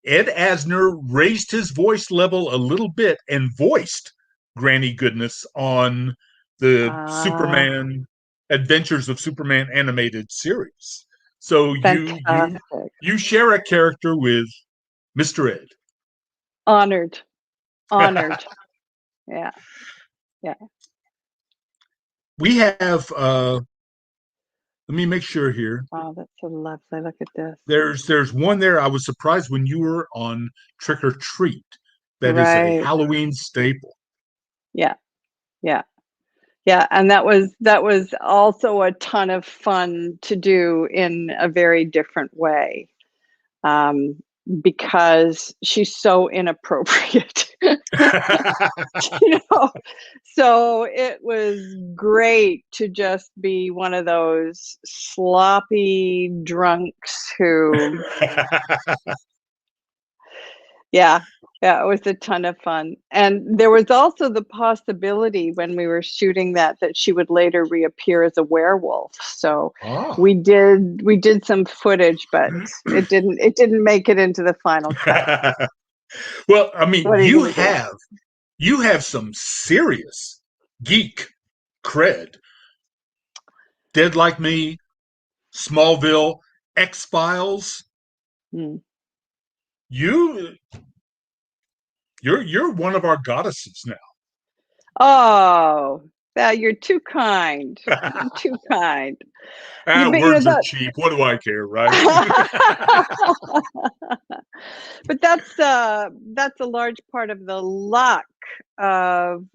Ed Asner raised his voice level a little bit and voiced Granny Goodness on the Superman Adventures of Superman animated series. So Fantastic. you share a character with Mr. Ed. Honored. Yeah. Yeah. We have let me make sure here. Wow, that's so lovely. Look at this. There's one there. I was surprised when you were on Trick or Treat. That is a Right. Halloween staple. Yeah. Yeah. Yeah. And that was also a ton of fun to do in a very different way. Because she's so inappropriate. You know, so it was great to just be one of those sloppy drunks who, yeah, it was a ton of fun. And there was also the possibility when we were shooting that she would later reappear as a werewolf. So Oh. we did some footage, but it didn't make it into the final cut. Well, I mean, What are you gonna do? you have some serious geek cred. Dead Like Me, Smallville, X-Files. Hmm. You're one of our goddesses now. Oh, you're too kind. You're too kind. Words are cheap. What do I care, right? But that's a large part of the luck of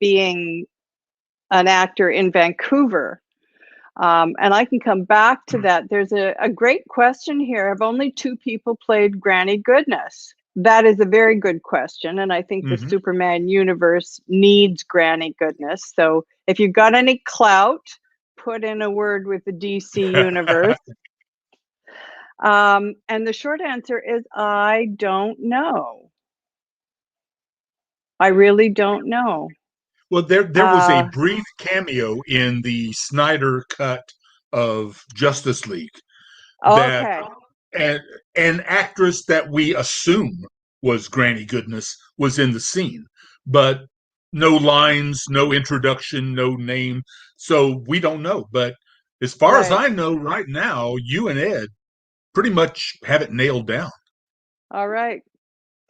being an actor in Vancouver. And I can come back to that. There's a great question here. Have only 2 people played Granny Goodness? That is a very good question. And I think the Superman universe needs Granny Goodness. So if you've got any clout, put in a word with the DC universe. And the short answer is I don't know. I really don't know. Well, there was a brief cameo in the Snyder cut of Justice League that Okay. an actress that we assume was Granny Goodness was in the scene, but no lines, no introduction, no name, so we don't know. But as far as Right. I know right now, you and Ed pretty much have it nailed down. All right.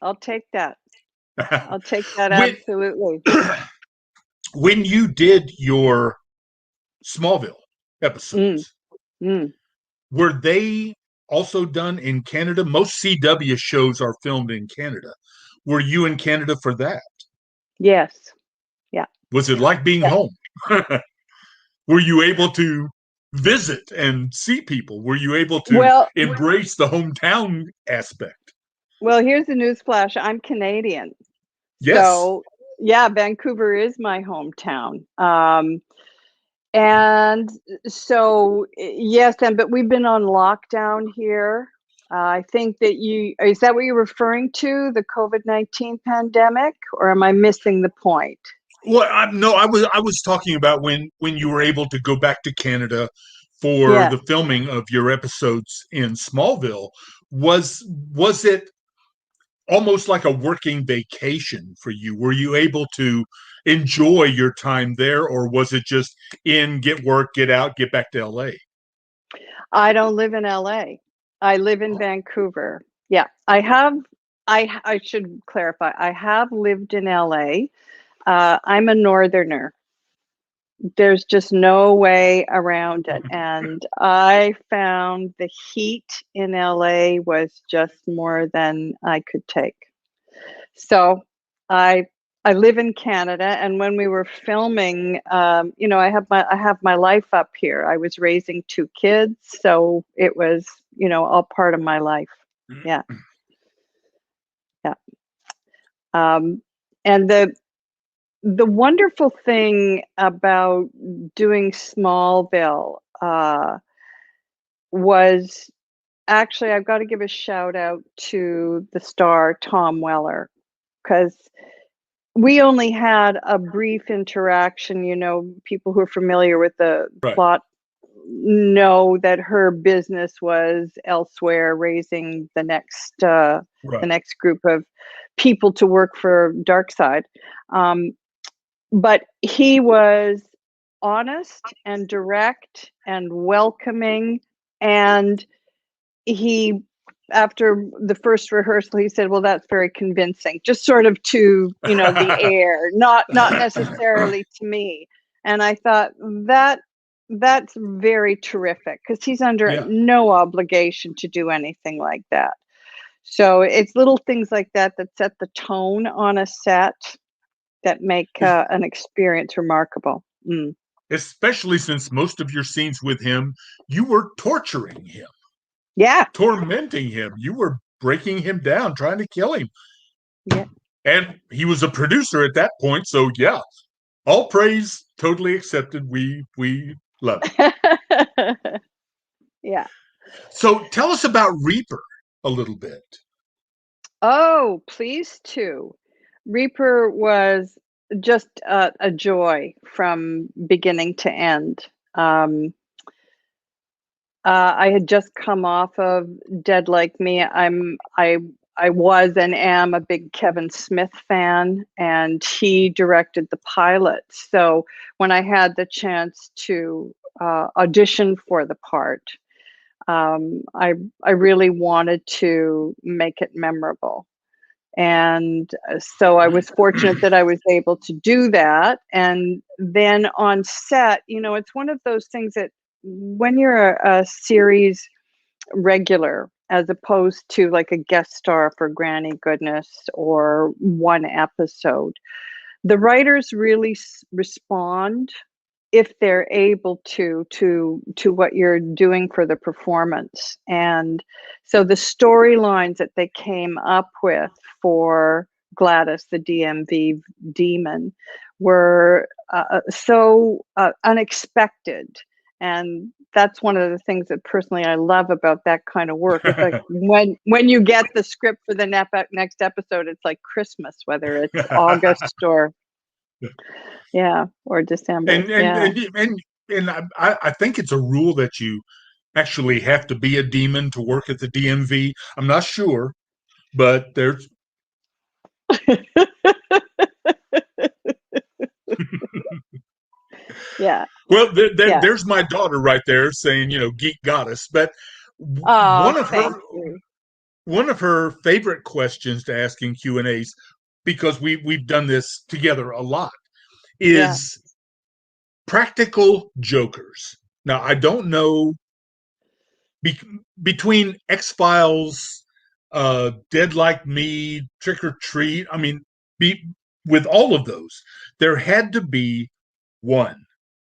I'll take that. I'll take that when absolutely. when you did your Smallville Mm, episodes, mm. were they also done in Canada? Most CW shows are filmed in Canada. Were you in Canada for that? Yes. Yeah. Was it like being Yeah. home? Were you able to visit and see people? Were you able to Well, embrace the hometown aspect? well, here's the news flash. I'm Canadian. Yes. So, yeah, Vancouver is my hometown. And so, yes, but we've been on lockdown here. I think that is that what you're referring to, the COVID-19 pandemic, or am I missing the point? Well, no, I was talking about when you were able to go back to Canada for Yeah. the filming of your episodes in Smallville. Was it almost like a working vacation for you? Were you able to enjoy your time there, or was it just in, get work, get out, get back to LA? I don't live in LA. I live in Vancouver. Yeah, I have. I should clarify. I have lived in LA. I'm a northerner. There's just no way around it. And I found the heat in LA was just more than I could take. So I live in Canada, and when we were filming, I have my life up here. I was raising 2 kids, so it was, all part of my life. Yeah. Yeah. And the wonderful thing about doing Smallville was actually, I've got to give a shout out to the star Tom Weller, because we only had a brief interaction. People who are familiar with the Right. plot know that her business was elsewhere, raising the next group of people to work for Darkseid. But he was honest and direct and welcoming, and he, after the first rehearsal, he said, "Well, that's very convincing," just sort of to the air, not necessarily to me. And I thought that's very terrific, because he's under no obligation to do anything like that. So it's little things like that that set the tone on a set that make an experience remarkable. Especially since most of your scenes with him, you were torturing him. Yeah. Tormenting him. You were breaking him down, trying to kill him. Yeah. And he was a producer at that point, so yeah. All praise, totally accepted. We love it. Yeah. So tell us about Reaper a little bit. Oh, please too. Reaper was just a joy from beginning to end. I had just come off of Dead Like Me. I was and am a big Kevin Smith fan, and he directed the pilot. So when I had the chance to audition for the part, I really wanted to make it memorable. And so I was fortunate that I was able to do that. And then on set, it's one of those things that when you're a series regular, as opposed to like a guest star for Granny Goodness or one episode, the writers really respond if they're able to what you're doing for the performance. And so the storylines that they came up with for Gladys, the DMV demon, were so unexpected And that's one of the things that personally I love about that kind of work. It's like when you get the script for the next episode, it's like Christmas, whether it's August or or December. And I think it's a rule that you actually have to be a demon to work at the DMV. I'm not sure, but there's yeah. Well, there's my daughter right there saying, geek goddess. But Oh, one of her favorite questions to ask in Q&As, because we've done this together a lot, is practical jokers. Now, I don't know between X-Files, Dead Like Me, Trick or Treat. I mean, with all of those, there had to be one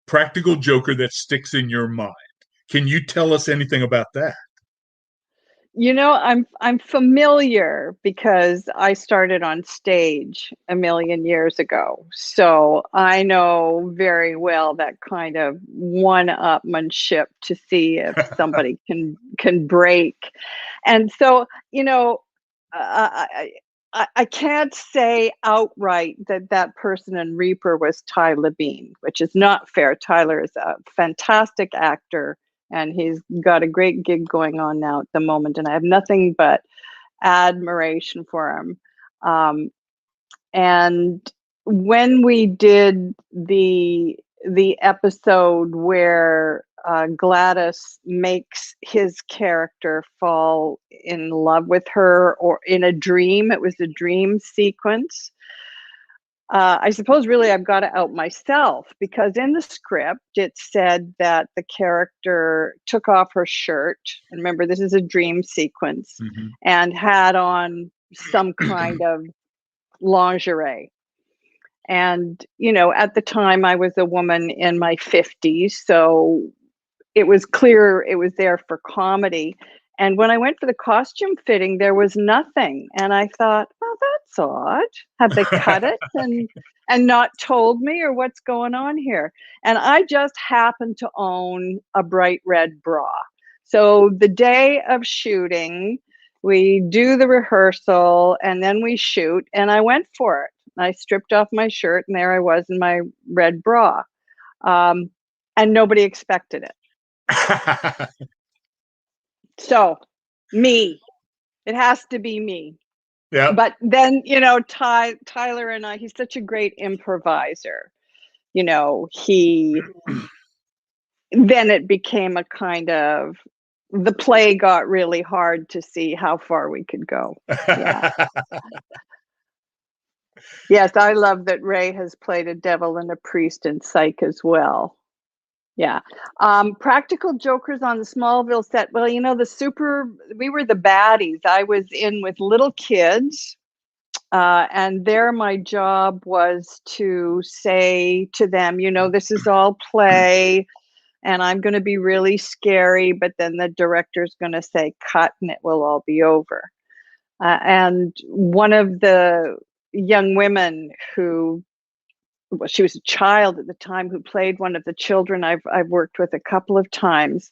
practical joker that sticks in your mind. Can you tell us anything about that? I'm familiar because I started on stage a million years ago. So I know very well that kind of one-upmanship to see if somebody can break. And so, I can't say outright that person in Reaper was Ty Labine, which is not fair. Tyler is a fantastic actor, and he's got a great gig going on now at the moment, and I have nothing but admiration for him. And when we did the episode where Gladys makes his character fall in love with her, or in a dream, it was a dream sequence. I suppose really I've got to out myself, because in the script it said that the character took off her shirt, and remember this is a dream sequence, and had on some kind of lingerie. And at the time I was a woman in my 50s, so it was clear it was there for comedy. And when I went for the costume fitting, there was nothing. And I thought, well, that's odd. Have they cut it and not told me, or what's going on here? And I just happened to own a bright red bra. So the day of shooting, we do the rehearsal and then we shoot, and I went for it. I stripped off my shirt, and there I was in my red bra. And nobody expected it. So me, it has to be me. Yeah. But then, Tyler and I, he's such a great improviser. Then it became a kind of, the play got really hard to see how far we could go. Yeah. Yes, I love that Ray has played a devil and a priest in Psych as well. Yeah. Practical jokers on the Smallville set. Well, we were the baddies. I was in with little kids, and there my job was to say to them, this is all play, and I'm going to be really scary, but then the director's going to say cut, and it will all be over. And one of the young women she was a child at the time, who played one of the children I've worked with a couple of times.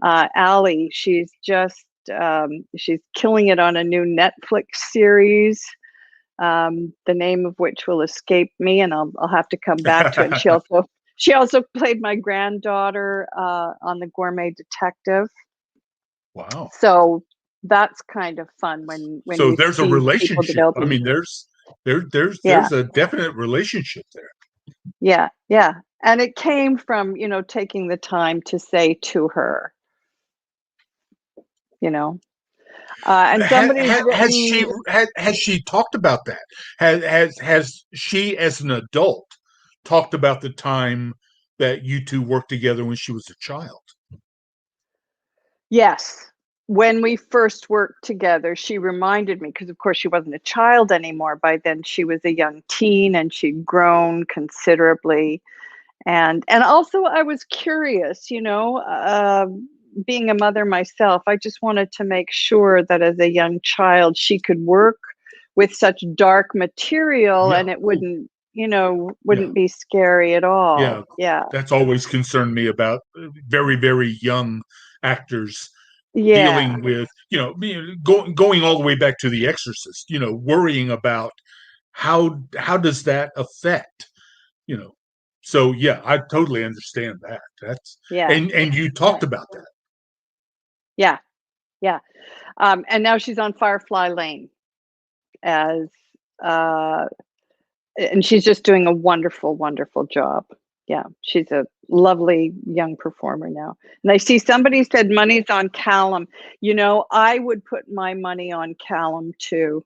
Allie, she's just she's killing it on a new Netflix series, the name of which will escape me, and I'll have to come back to it. She also played my granddaughter on The Gourmet Detective. Wow! So that's kind of fun when so there's a relationship. I mean, there's a definite relationship there. Yeah. And it came from, taking the time to say to her, and somebody has she talked about that? Has she, as an adult, talked about the time that you two worked together when she was a child? Yes. When we first worked together, she reminded me, because of course she wasn't a child anymore. By then she was a young teen, and she'd grown considerably. And also I was curious, being a mother myself, I just wanted to make sure that as a young child she could work with such dark material and it wouldn't wouldn't be scary at all. Yeah. Yeah. That's always concerned me about very, very young actors Yeah. dealing with, going all the way back to The Exorcist, worrying about how does that affect, So yeah, I totally understand that. That's Yeah. and you talked about that. Yeah. Yeah. And now she's on Firefly Lane as and she's just doing a wonderful, wonderful job. Yeah, she's a lovely young performer now. And I see somebody said money's on Callum. I would put my money on Callum too.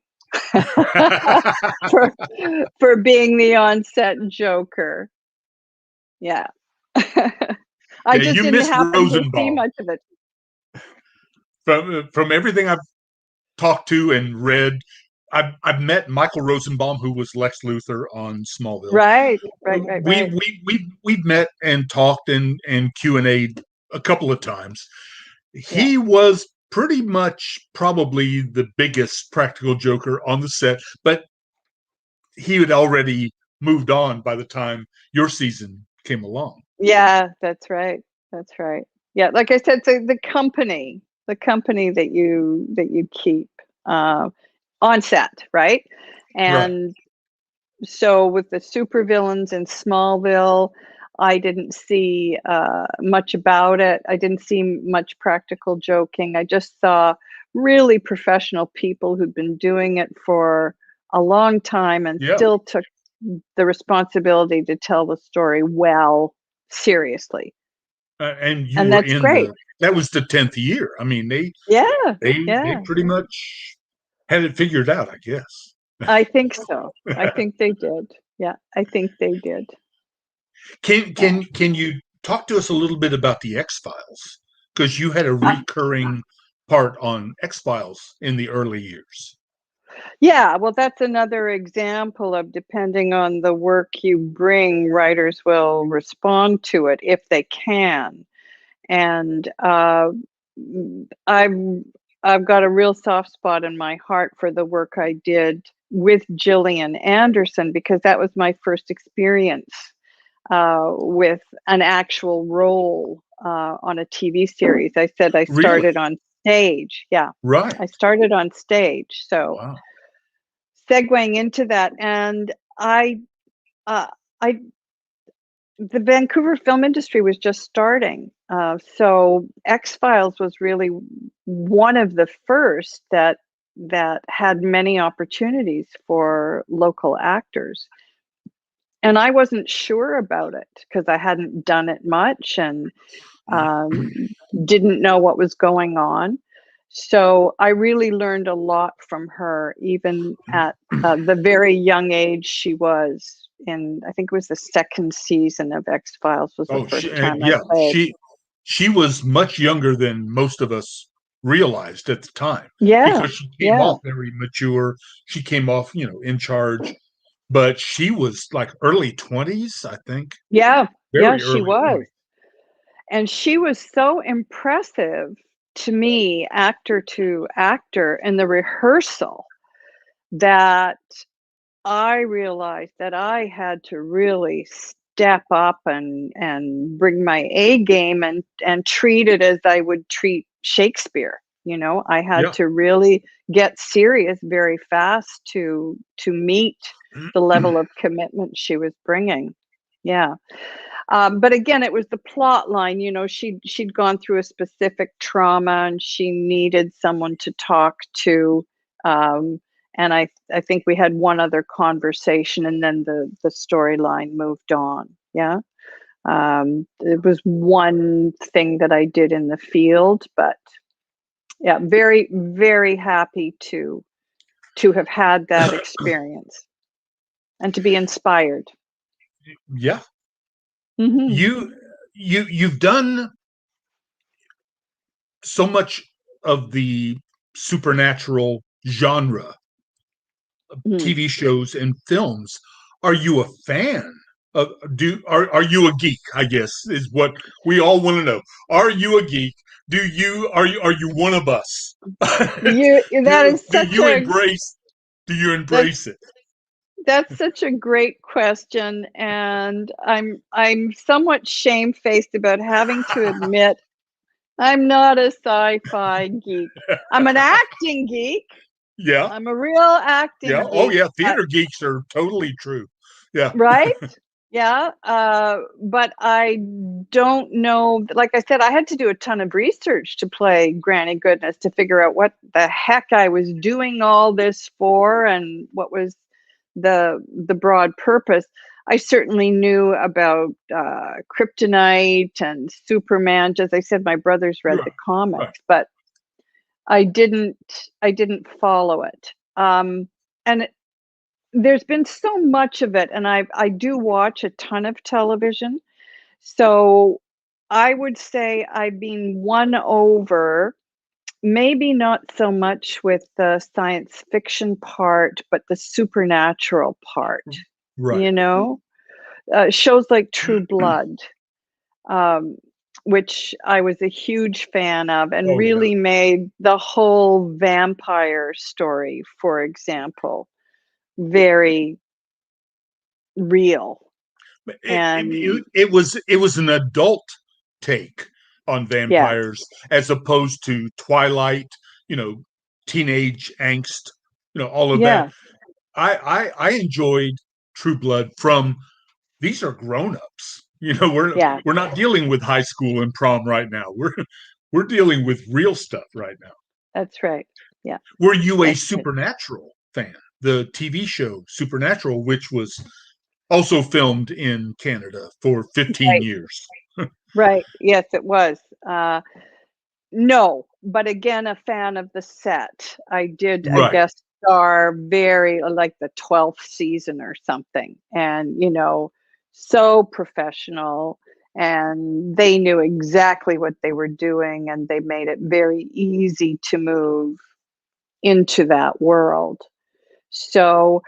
for being the on-set Joker. Yeah. I just you didn't missed happen to see Rosenbaum. much of it. From everything I've talked to and read, I've met Michael Rosenbaum, who was Lex Luthor on Smallville. Right. We've met and talked and Q&A'd a couple of times. He was pretty much probably the biggest practical Joker on the set, but he had already moved on by the time your season came along. Yeah, that's right. That's right. Yeah, like I said, so the company that you keep on set, right? And so with the supervillains in Smallville, I didn't see much about it. I didn't see much practical joking. I just saw really professional people who'd been doing it for a long time and still took the responsibility to tell the story well, seriously. And that's great. That was the 10th year. I mean, they pretty much had it figured out, I guess. I think so. I think they did. Yeah, I think they did. Can you talk to us a little bit about the X-Files? Because you had a recurring part on X-Files in the early years. Yeah, well, that's another example of, depending on the work you bring, writers will respond to it if they can. And I've got a real soft spot in my heart for the work I did with Gillian Anderson, because that was my first experience with an actual role on a TV series. I said I started on stage. Yeah. Right. I started on stage. So segueing into that, and the Vancouver film industry was just starting. So X-Files was really one of the first that had many opportunities for local actors. And I wasn't sure about it because I hadn't done it much and didn't know what was going on. So I really learned a lot from her, even at the very young age she was in. I think it was the second season of X-Files was the first time I played. She was much younger than most of us realized at the time. Yeah. Because she came off very mature. She came off, in charge. But she was like early 20s, I think. Yeah. Very she was. 20s. And she was so impressive to me, actor to actor, in the rehearsal, that I realized that I had to really step up and bring my A game and treat it as I would treat Shakespeare. I had to really get serious very fast to meet the level of commitment she was bringing. Yeah. But again, it was the plot line. She'd gone through a specific trauma and she needed someone to talk to. And I think we had one other conversation, and then the storyline moved on. Yeah. It was one thing that I did in the field, but yeah, very, very happy to have had that experience and to be inspired. Yeah. Mm-hmm. You've done so much of the supernatural genre of TV shows and films. Are you a fan of? Are you a geek? I guess is what we all want to know. Are you a geek? Are you one of us? Do you embrace it? That's such a great question, and I'm somewhat shamefaced about having to admit I'm not a sci-fi geek. I'm an acting geek. Yeah. I'm a real acting Yeah. geek. Oh, yeah. Theater geeks are totally true. Yeah. Right? Yeah. But I don't know. Like I said, I had to do a ton of research to play Granny Goodness to figure out what the heck I was doing all this for and what was the broad purpose. I certainly knew about Kryptonite and Superman. As I said, my brothers read the comics, but I didn't follow it. And there's been so much of it, and I do watch a ton of television. So I would say I've been won over, maybe not so much with the science fiction part, but the supernatural part. Right. You know, shows like True Blood, which I was a huge fan of, and really made the whole vampire story, for example, very real. It was an adult take on vampires as opposed to Twilight, teenage angst, all of that. I enjoyed True Blood from these are grown-ups. We're not dealing with high school and prom right now. We're dealing with real stuff right now. That's right. Yeah. Were you a Supernatural fan? The TV show Supernatural, which was also filmed in Canada for 15 years. Right. Yes, it was. No, but again, a fan of the set. I did a guest star very like the 12th season or something. And, so professional, and they knew exactly what they were doing, and they made it very easy to move into that world. So,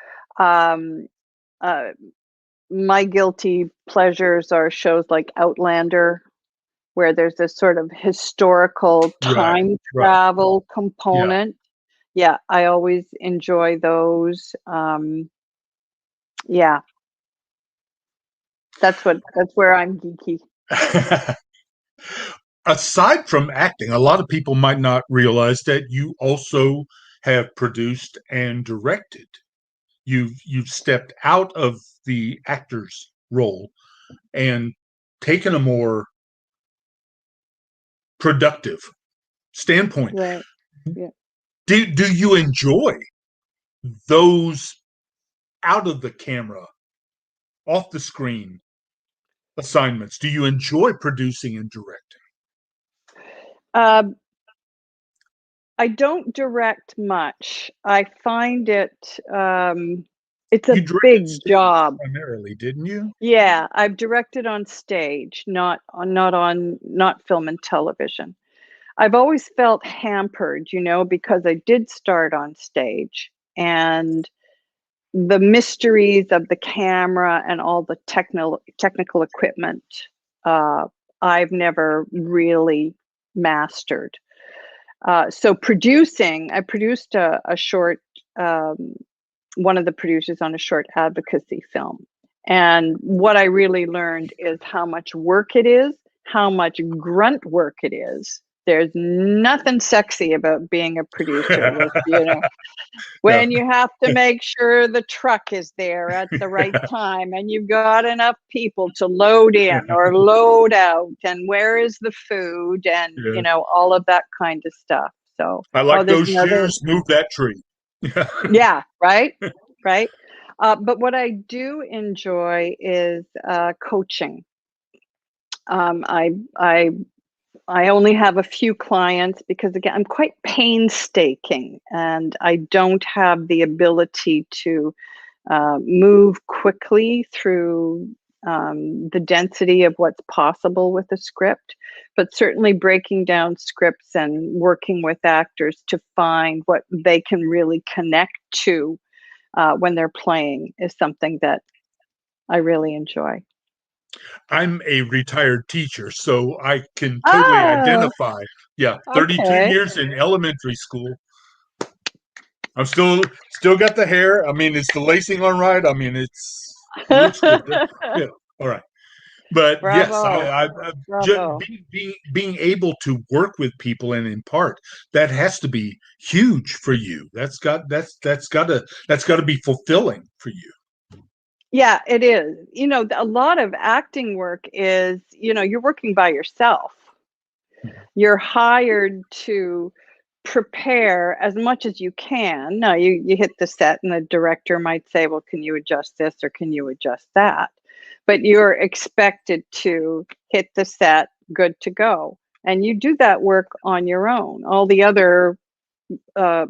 my guilty pleasures are shows like Outlander, where there's this sort of historical time travel component. Yeah, I always enjoy those. Yeah. That's where I'm geeky. Aside from acting, a lot of people might not realize that you also have produced and directed. You've stepped out of the actor's role and taken a more productive standpoint. Right. Yeah. Do you enjoy those out of the camera, off the screen assignments? Do you enjoy producing and directing? I don't direct much. I find it it's a big job. Primarily, didn't you? Yeah, I've directed on stage, not film and television. I've always felt hampered, because I did start on stage, and the mysteries of the camera and all the technical equipment, I've never really mastered. So I produced a short, one of the producers on a short advocacy film. And what I really learned is how much work it is, how much grunt work it is. There's nothing sexy about being a producer, when you have to make sure the truck is there at the right time, and you've got enough people to load in or load out, and where is the food, and all of that kind of stuff. So I like those shoes. Move that tree. Yeah, right. But what I do enjoy is coaching. I only have a few clients because, again, I'm quite painstaking, and I don't have the ability to move quickly through the density of what's possible with a script, but certainly breaking down scripts and working with actors to find what they can really connect to when they're playing is something that I really enjoy. I'm a retired teacher, so I can totally identify. Yeah, 32 years in elementary school. I'm still got the hair. I mean, is the lacing all right? I mean, it looks good. Yeah, all right. But yes, Bravo. Bravo. being able to work with people and impart, that has to be huge for you. That's got to be fulfilling for you. Yeah, it is. You know, a lot of acting work is, you know, you're working by yourself. You're hired to prepare as much as you can. Now you hit the set and the director might say, well, can you adjust this or can you adjust that? But you're expected to hit the set, good to go. And you do that work on your own. All the other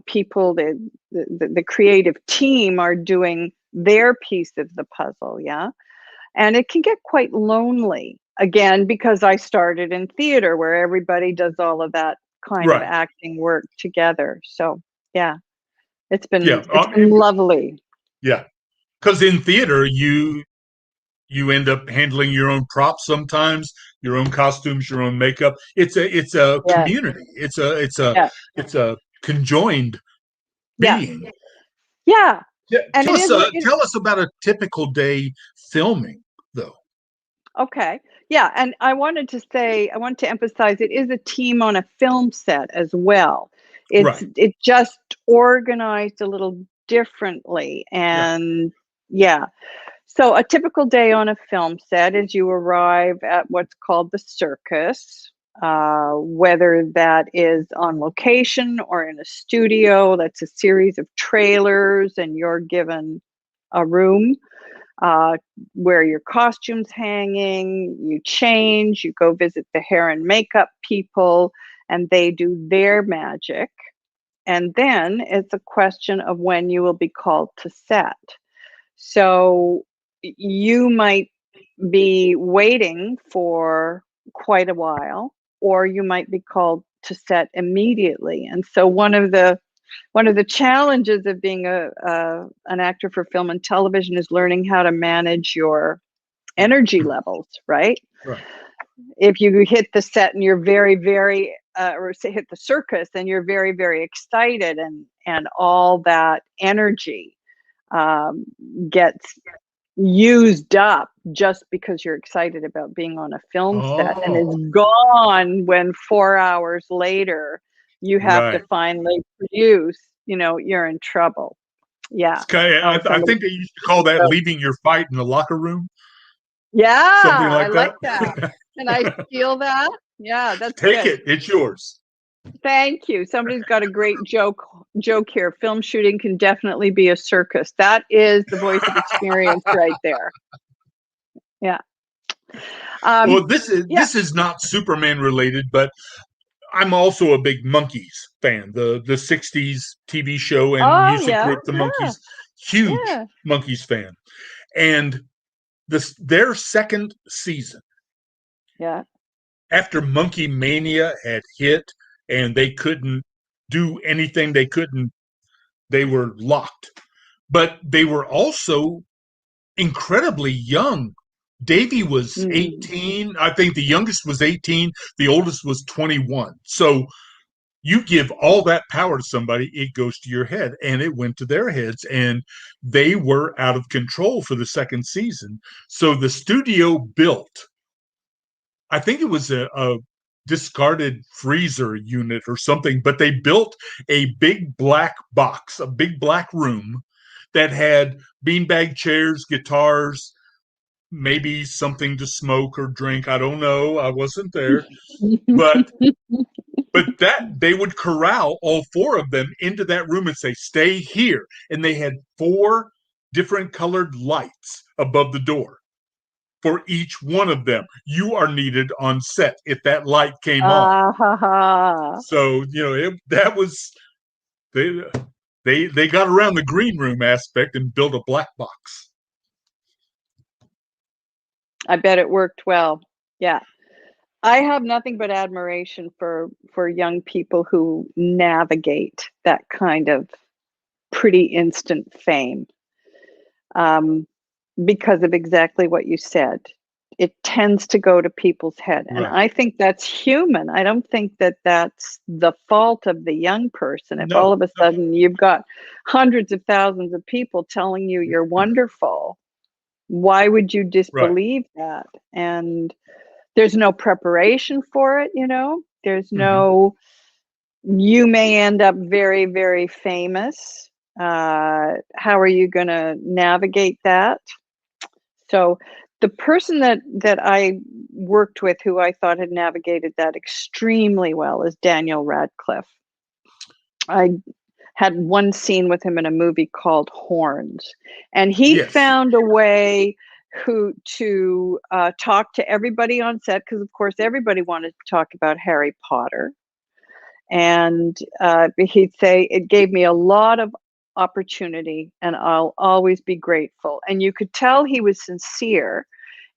people, the creative team are doing their piece of the puzzle, yeah? And it can get quite lonely, again, because I started in theater where everybody does all of that kind of Right. acting work together. So yeah, it's been Yeah. been lovely. Yeah. Because in theater, you end up handling your own props sometimes, your own costumes, your own makeup. It's a Yeah. community. It's Yeah. a conjoined Yeah. being. Yeah. Yeah. And Tell us about a typical day filming, though. Okay. Yeah, and I wanted to emphasize it is a team on a film set as well. Right. It just organized a little differently, and yeah. So a typical day on a film set is you arrive at what's called the circus, whether that is on location or in a studio. That's a series of trailers, and you're given a room where your costume's hanging, you change, you go visit the hair and makeup people, and they do their magic. And then it's a question of when you will be called to set. So you might be waiting for quite a while, or you might be called to set immediately. And so one of the challenges of being an actor for film and television is learning how to manage your energy levels, right? Right. If you hit the set and you're very, very, or say hit the circus and you're very, very excited, and all that energy gets used up just because you're excited about being on a film set, and is gone when 4 hours later you have to finally produce, you know, you're in trouble. Yeah. I think they used to call that leaving your fight in the locker room. Yeah, Something like I like that. Can I steal that? Yeah, that's Take good. it. It's yours. Thank you. Somebody's got a great joke here. Film shooting can definitely be a circus. That is the voice of experience right there. Yeah. Well, this is not Superman related, but I'm also a big Monkees fan. The 60s TV show and music group, the Monkees. Huge Monkees fan. And their second season. Yeah. After Monkey Mania had hit and they couldn't do anything, they were locked. But they were also incredibly young. Davey was 18. I think the youngest was 18. The oldest was 21. So you give all that power to somebody, it goes to your head. And it went to their heads. And they were out of control for the second season. So the studio built, I think it was a discarded freezer unit or something, but they built a big black box, a big black room that had beanbag chairs, guitars, maybe something to smoke or drink. I don't know. I wasn't there. But that they would corral all four of them into that room and say, stay here. And they had 4 different colored lights above the door. For each one of them, you are needed on set if that light came on. So that was they got around the green room aspect and built a black box. I bet it worked well. Yeah, I have nothing but admiration for young people who navigate that kind of pretty instant fame. Because of exactly what you said. it tends to go to people's head. And Right. I think that's human. I don't think that that's the fault of the young person. If No, all of a no. sudden you've got hundreds of thousands of people telling you you're wonderful, why would you disbelieve that? And there's no preparation for it, you know? There's no, you may end up very, very famous. How are you going to navigate that? So the person that I worked with who I thought had navigated that extremely well is Daniel Radcliffe. I had one scene with him in a movie called Horns, and he Yes. found a way to talk to everybody on set, because of course everybody wanted to talk about Harry Potter. And he'd say, it gave me a lot of opportunity and I'll always be grateful. And you could tell he was sincere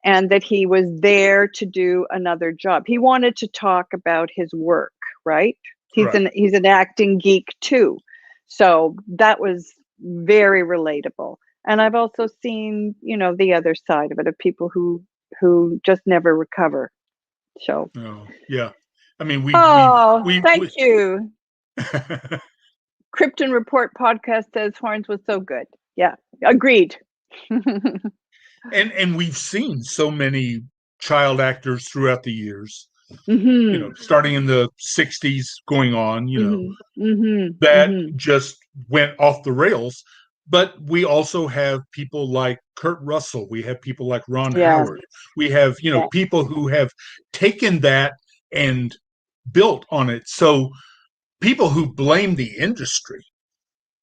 and that he was there to do another job. He wanted to talk about his work, right? He's an acting geek too. So that was very relatable. And I've also seen, you know, the other side of it, of people who just never recover. So Oh, yeah. I mean, thank you. Krypton Report podcast says Horns was so good. Yeah, agreed. and we've seen so many child actors throughout the years, Mm-hmm. you know, starting in the 60s going on, you know, Mm-hmm. that Mm-hmm. just went off the rails. But we also have people like Kurt Russell. We have people like Ron Yeah. Howard. We have, you know, Yeah. people who have taken that and built on it. So people who blame the industry,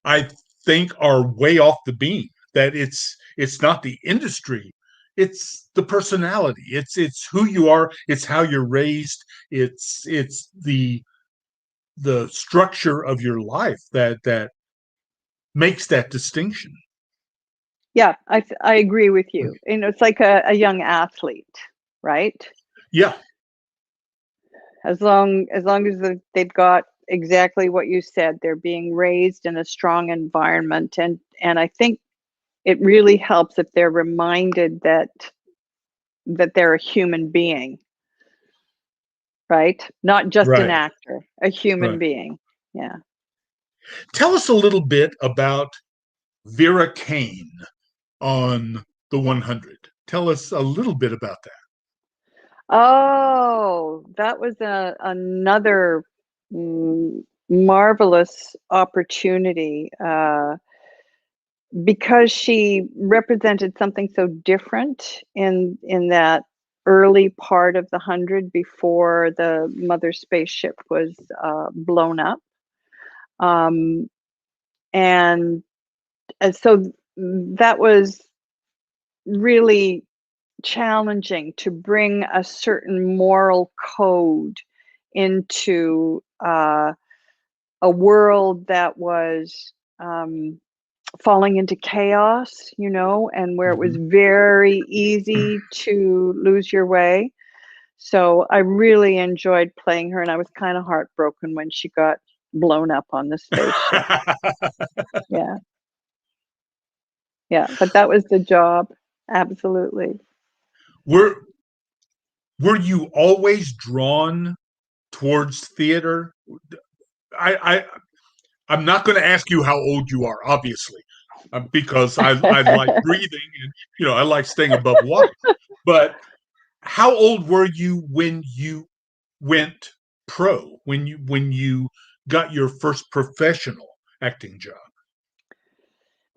I think, are way off the beam. That it's not the industry, it's the personality. It's who you are. It's how you're raised. It's the structure of your life that makes that distinction. Yeah, I agree with you. You know, it's like a young athlete, right? Yeah. As long as they've got exactly what you said, they're being raised in a strong environment, and I think it really helps if they're reminded that they're a human being, right? Not just an Right. actor, a human Right. being. Yeah. Tell us a little bit about Vera Kane on the 100. Tell us a little bit about that. Oh, that was another marvelous opportunity, because she represented something so different in that early part of the 100 before the mother spaceship was blown up. And so that was really challenging, to bring a certain moral code into a world that was falling into chaos, you know, and where it was very easy to lose your way. So I really enjoyed playing her, and I was kind of heartbroken when she got blown up on the spaceship. Yeah. Yeah, but that was the job. Absolutely. Were you always drawn towards theater? I'm not going to ask you how old you are, obviously, because I like breathing and, you know, I like staying above water. But how old were you when you went pro? When you got your first professional acting job?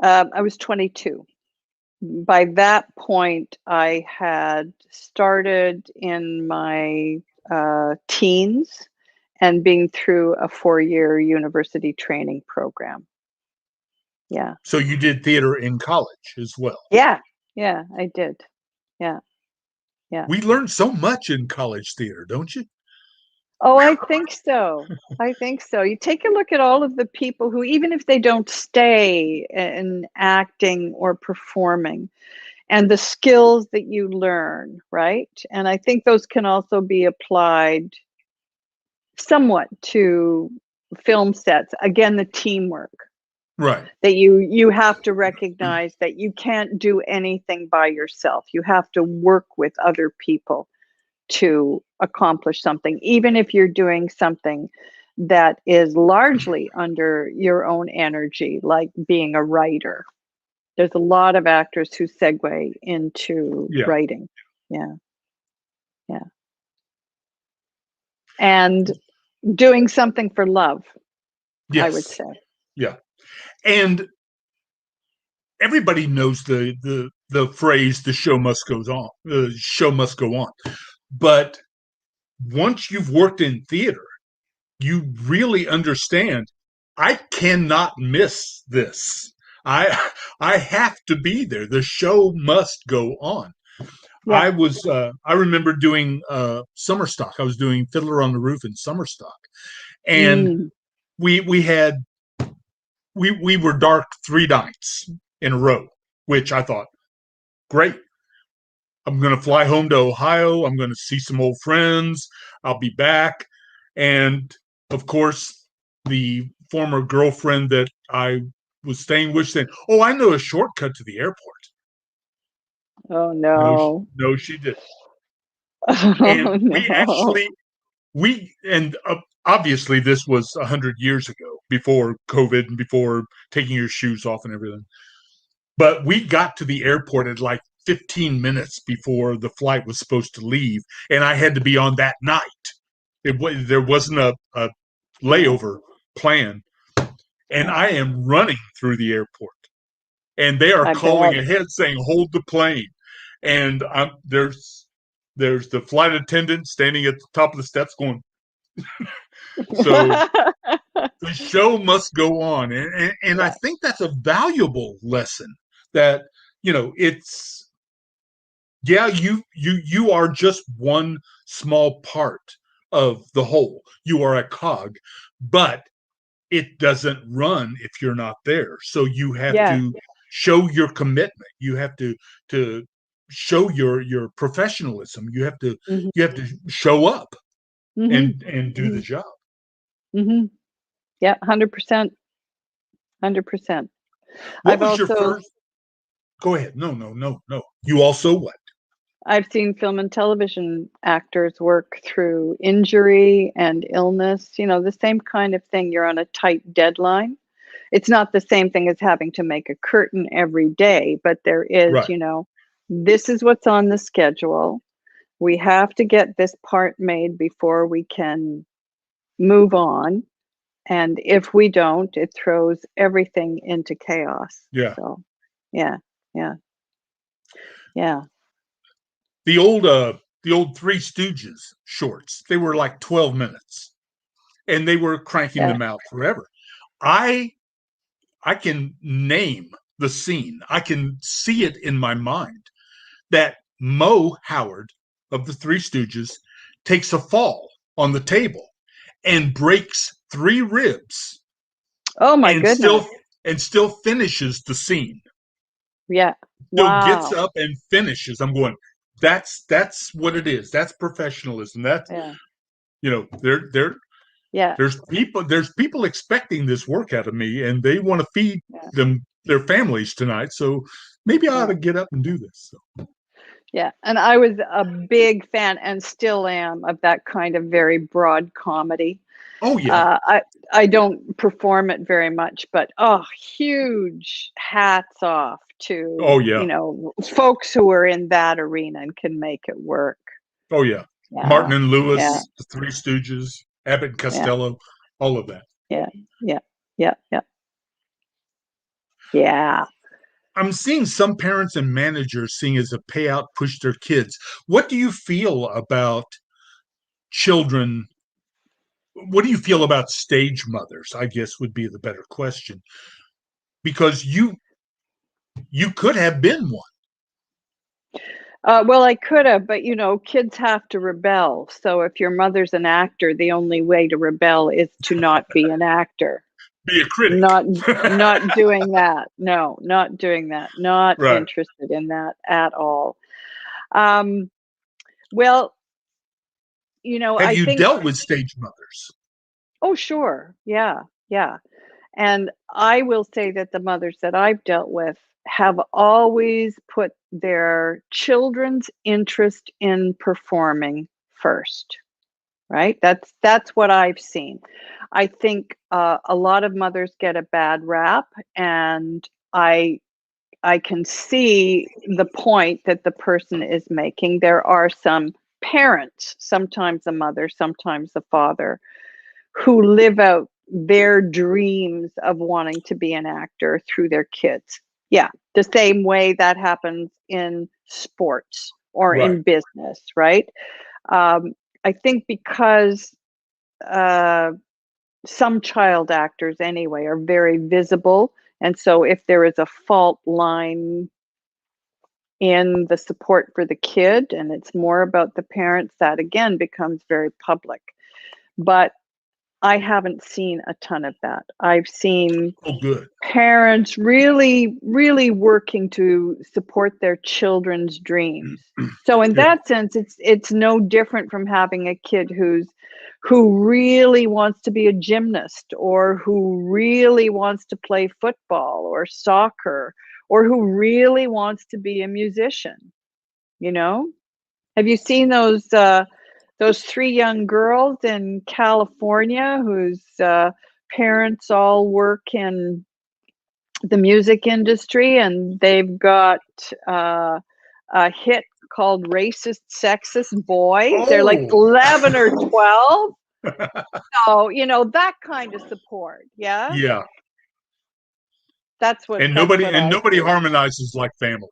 I was 22. By that point, I had started in my teens and being through a 4-year university training program. Yeah. So you did theater in college as well? Yeah. Yeah, I did. Yeah. Yeah. We learned so much in college theater, don't you? Oh, I think so. I think so. You take a look at all of the people who, even if they don't stay in acting or performing, and the skills that you learn, right? And I think those can also be applied somewhat to film sets. Again, the teamwork, Right. That you have to recognize that you can't do anything by yourself. You have to work with other people to accomplish something, even if you're doing something that is largely under your own energy, like being a writer. There's a lot of actors who segue into Yeah. writing. Yeah. Yeah. And doing something for love, Yes. I would say. Yeah. And everybody knows the phrase "the show must goes on." The show must go on. But once you've worked in theater, you really understand. I cannot miss this. I have to be there. The show must go on. Yeah. I remember doing summer stock. I was doing Fiddler on the Roof in summer stock, and we were dark 3 nights in a row, which I thought, great. I'm going to fly home to Ohio. I'm going to see some old friends. I'll be back. And of course, the former girlfriend that I was staying with said, "Oh, I know a shortcut to the airport." Oh No, no. she didn't. Oh And no. and obviously this was 100 years ago, before COVID and before taking your shoes off and everything. But we got to the airport at like 15 minutes before the flight was supposed to leave, and I had to be on that night. There wasn't a layover plan, and I am running through the airport, and they are I calling bet. ahead saying, "Hold the plane," and there's the flight attendant standing at the top of the steps going. So the show must go on, and I think that's a valuable lesson. That it's you are just one small part of the whole. You are a cog, but it doesn't run if you're not there. So you have Yeah. to show your commitment. You have to show your professionalism. You have to show up Mhm. and do the job. Mhm. Yeah, 100%. 100%. What I've was your also first? Go ahead. No. You also what? I've seen film and television actors work through injury and illness, the same kind of thing. You're on a tight deadline. It's not the same thing as having to make a curtain every day, but there is, Right. this is what's on the schedule. We have to get this part made before we can move on. And if we don't, it throws everything into chaos. Yeah. So, yeah, yeah, yeah. The old Three Stooges shorts. They were like 12 minutes, and they were cranking Yeah. them out forever. I can name the scene. I can see it in my mind that Mo Howard of the Three Stooges takes a fall on the table and breaks 3 ribs Oh my and goodness. still finishes the scene. Yeah. Still Wow. gets up and finishes. I'm going, that's what it is. That's professionalism. That's Yeah. Yeah. there's people expecting this work out of me, and they want to feed their families tonight. So maybe I ought to get up and do this. So. Yeah. And I was a big fan, and still am, of that kind of very broad comedy. Oh yeah. I don't perform it very much, but huge hats off to folks who are in that arena and can make it work. Oh yeah. Yeah. Martin and Lewis, Yeah. the Three Stooges, Abbott and Costello, all of that. Yeah. Yeah. Yeah. Yeah. Yeah. I'm seeing some parents and managers seeing as a payout push their kids. What do you feel about children? What do you feel about stage mothers? I guess would be the better question, because you could have been one. Well, I could have, but kids have to rebel. So if your mother's an actor, the only way to rebel is to not be an actor. Be a critic. Not doing that. No, not doing that. Not Right. interested in that at all. Well, have I you think. dealt with stage mothers? Oh, sure. Yeah, yeah. And I will say that the mothers that I've dealt with have always put their children's interest in performing first, right? That's what I've seen. I think a lot of mothers get a bad rap, and I can see the point that the person is making. There are some parents, sometimes the mother, sometimes the father, who live out their dreams of wanting to be an actor through their kids. Yeah, the same way that happens in sports or Right. in business, right? I think because some child actors, anyway, are very visible. And so if there is a fault line in the support for the kid and it's more about the parents, that again becomes very public. But I haven't seen a ton of that. I've seen Oh, good. parents really, really working to support their children's dreams. So in Yeah. that sense, it's no different from having a kid who really wants to be a gymnast, or who really wants to play football or soccer, or who really wants to be a musician. You know, have you seen those 3 young girls in California whose parents all work in the music industry, and they've got a hit called Racist Sexist Boy? They're like Oh. 11 or 12. So, you know, that kind of support. Yeah. Yeah. That's what And nobody I see. harmonizes like family.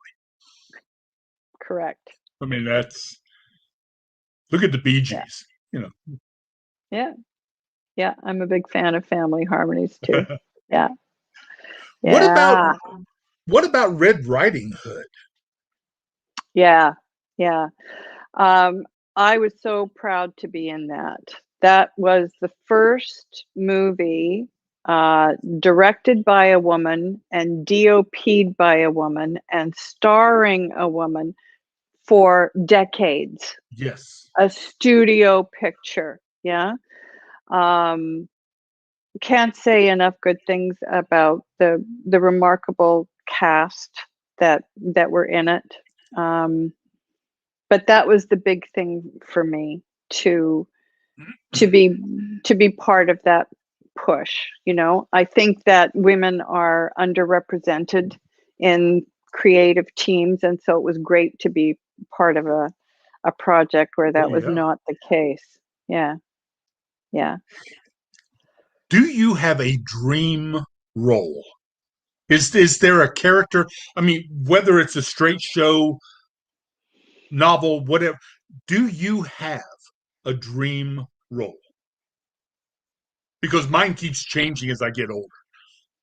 Correct. I mean, look at the Bee Gees, you know. Yeah. Yeah. I'm a big fan of family harmonies too. Yeah. What Yeah. about Red Riding Hood? Yeah. Yeah. I was so proud to be in that. That was the first movie directed by a woman and DOP'd by a woman and starring a woman for decades. Yes. A studio picture. Yeah. Can't say enough good things about the remarkable cast that were in it. But that was the big thing for me to be part of that push. You know, I think that women are underrepresented in creative teams, and so it was great to be part of a project where that was Yeah. not the case. Yeah. Yeah. Do you have a dream role? Is there a character? I mean, whether it's a straight show, novel, whatever, do you have a dream role? Because mine keeps changing as I get older.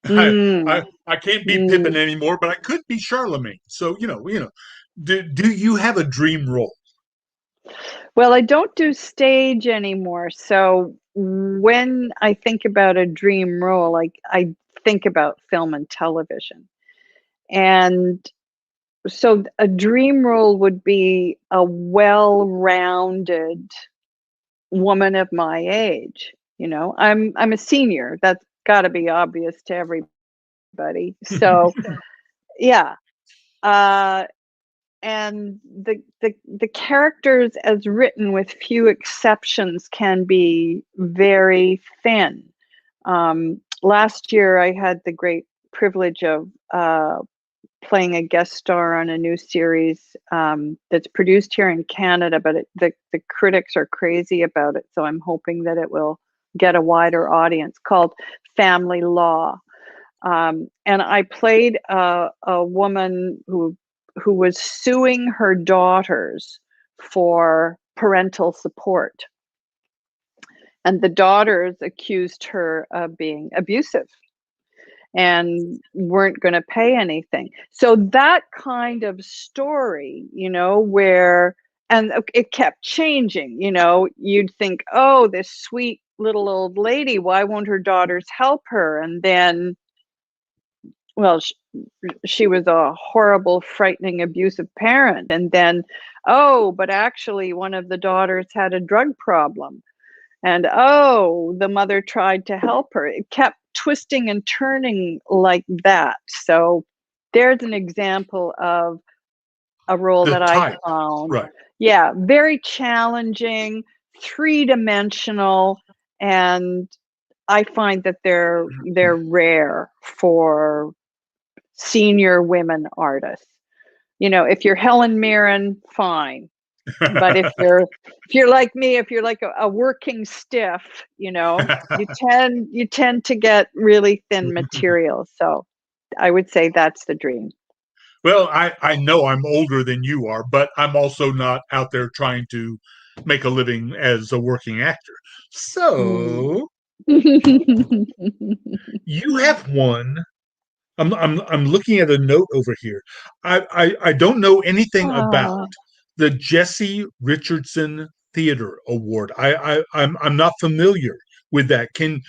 Mm, I can't be mm. Pippin anymore, but I could be Charlemagne. So you know, do you have a dream role? Well, I don't do stage anymore. So when I think about a dream role, I think about film and television. And so a dream role would be a well-rounded woman of my age. You know, I'm a senior. That's got to be obvious to everybody. So yeah. And the characters as written, with few exceptions, can be very thin. Last year I had the great privilege of playing a guest star on a new series that's produced here in Canada, but the critics are crazy about it, so I'm hoping that it will get a wider audience, called Family Law. And I played a woman who was suing her daughters for parental support. And the daughters accused her of being abusive and weren't going to pay anything. So that kind of story, you know, where, and it kept changing, you know, you'd think, oh, this sweet little old lady, why won't her daughters help her? And then, well, she was a horrible, frightening, abusive parent. And then, oh, but actually one of the daughters had a drug problem. And oh, the mother tried to help her. It kept twisting and turning like that. So there's an example of a role The that I type, found. right? Yeah, very challenging, three-dimensional, and I find that they're rare for senior women artists. You know, if you're Helen Mirren, fine. But if you're like me, if you're like a working stiff, you know, you tend to get really thin material. So I would say that's the dream. Well, I know I'm older than you are, but I'm also not out there trying to make a living as a working actor. So you have one. I'm looking at a note over here. I don't know anything about Oh, the Jesse Richardson Theater Award. I'm not familiar with that. Can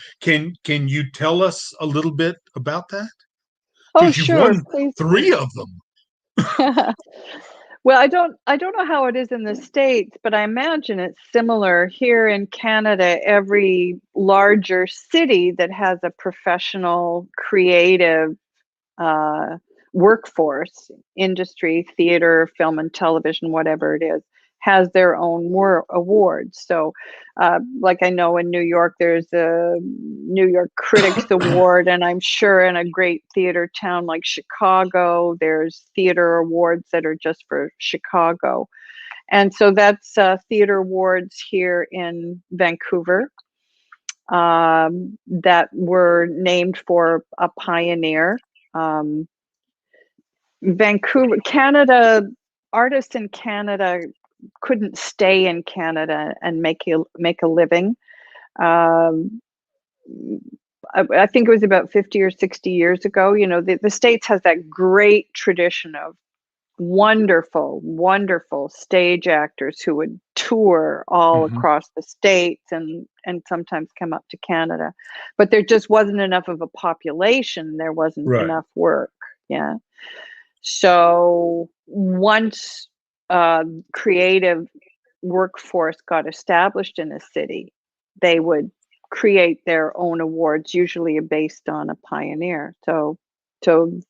you tell us a little bit about that? oh, Because you've sure, won please. 3 of them. Well, I don't know how it is in the States, but I imagine it's similar here in Canada. Every larger city that has a professional, creative workforce, industry, theater, film and television, whatever it is, has their own awards. So, like I know in New York, there's a New York Critics Award, and I'm sure in a great theater town like Chicago, there's theater awards that are just for Chicago. And so that's theater awards here in Vancouver that were named for a pioneer. Vancouver, Canada, artists in Canada couldn't stay in Canada and make a living. Um, I think it was about 50 or 60 years ago. You know, the States has that great tradition of wonderful, wonderful stage actors who would tour all Mhm. across the States and sometimes come up to Canada. But there just wasn't enough of a population. There wasn't Right. enough work. Yeah. So once creative workforce got established in a city, they would create their own awards, usually based on a pioneer. So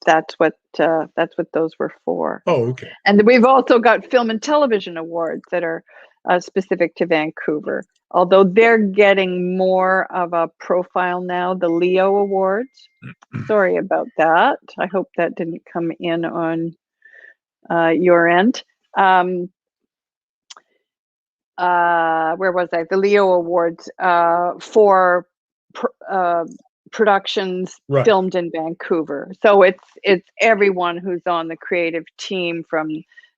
that's what those were for. Oh, okay. And we've also got film and television awards that are specific to Vancouver, although they're getting more of a profile now, the Leo Awards. Sorry about that. I hope that didn't come in on your end. Where was I? The Leo Awards for productions Right. filmed in Vancouver. So it's everyone who's on the creative team, from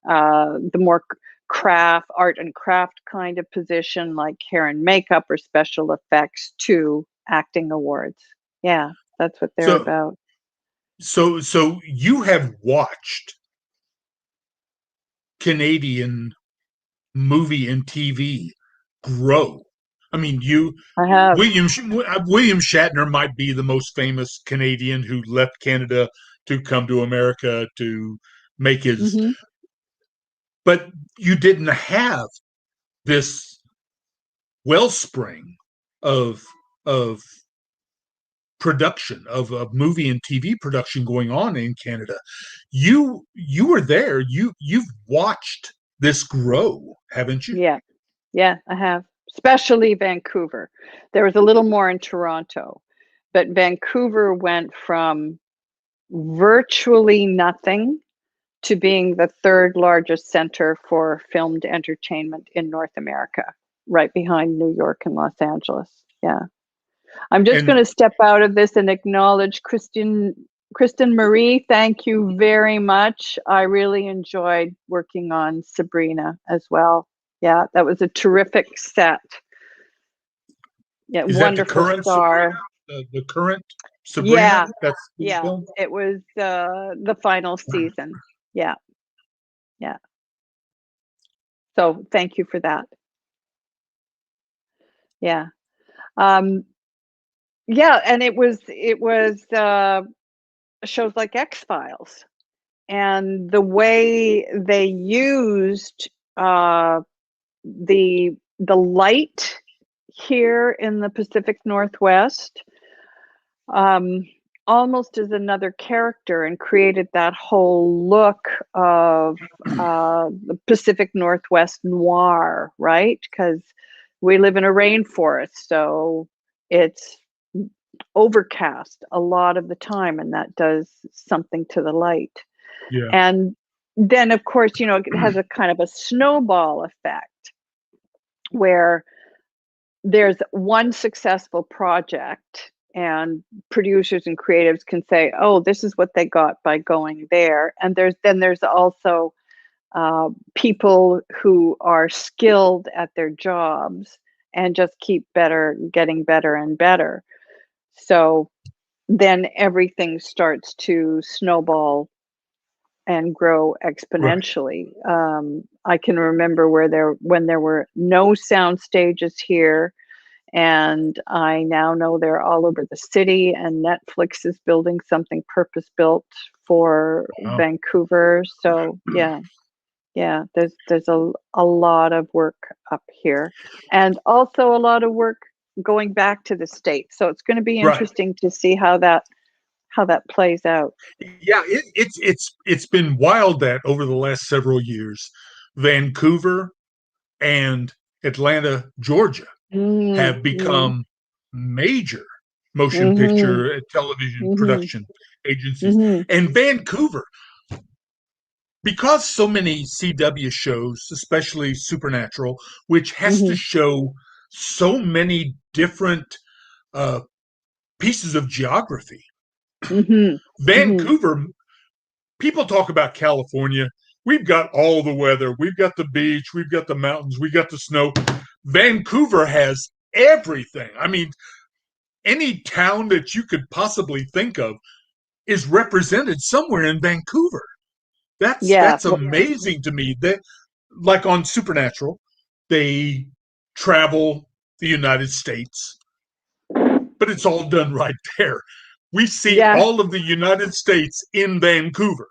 the more art and craft kind of position like hair and makeup or special effects, to acting awards. Yeah, that's what they're about. So you have watched Canadian movie and TV grow. I mean, I have. William Shatner might be the most famous Canadian who left Canada to come to America to make his. Mm-hmm. But you didn't have this wellspring of production of movie and TV production going on in Canada. You were there. You've watched this grow, haven't you? Yeah, I have. Especially Vancouver. There was a little more in Toronto, but Vancouver went from virtually nothing to being the third largest center for filmed entertainment in North America, right behind New York and Los Angeles. Yeah. I'm just going to step out of this and acknowledge Kristen Marie. Thank you very much. I really enjoyed working on Sabrina as well. Yeah, that was a terrific set. Yeah, Is wonderful that star. The current Sabrina? Yeah, it was the final season. Yeah. So thank you for that. Yeah. Yeah, and it was shows like X-Files, and the way they used the light here in the Pacific Northwest, almost as another character, and created that whole look of the Pacific Northwest noir, right? Because we live in a rainforest, so it's overcast a lot of the time, and that does something to the light. Yeah. And then, of course, you know, it has a kind of a snowball effect where there's one successful project and producers and creatives can say, oh, this is what they got by going there. And there's also people who are skilled at their jobs and just keep getting better and better. So then everything starts to snowball and grow exponentially. I can remember when there were no sound stages here, and I now know they're all over the city, and Netflix is building something purpose-built for Wow. Vancouver. So yeah, there's a lot of work up here, and also a lot of work going back to the States. So it's going to be Right. interesting to see how that plays out. Yeah, it's been wild that over the last several years, Vancouver and Atlanta, Georgia, have become major motion picture television production agencies. And Vancouver, because so many CW shows, especially Supernatural, which has to show so many different pieces of geography. Vancouver, people talk about California. We've got all the weather. We've got the beach. We've got the mountains. We've got the snow. Vancouver has everything. I mean, any town that you could possibly think of is represented somewhere in Vancouver. That's amazing to me. That, like on Supernatural, they travel the United States, but it's all done right there. We see all of the United States in Vancouver.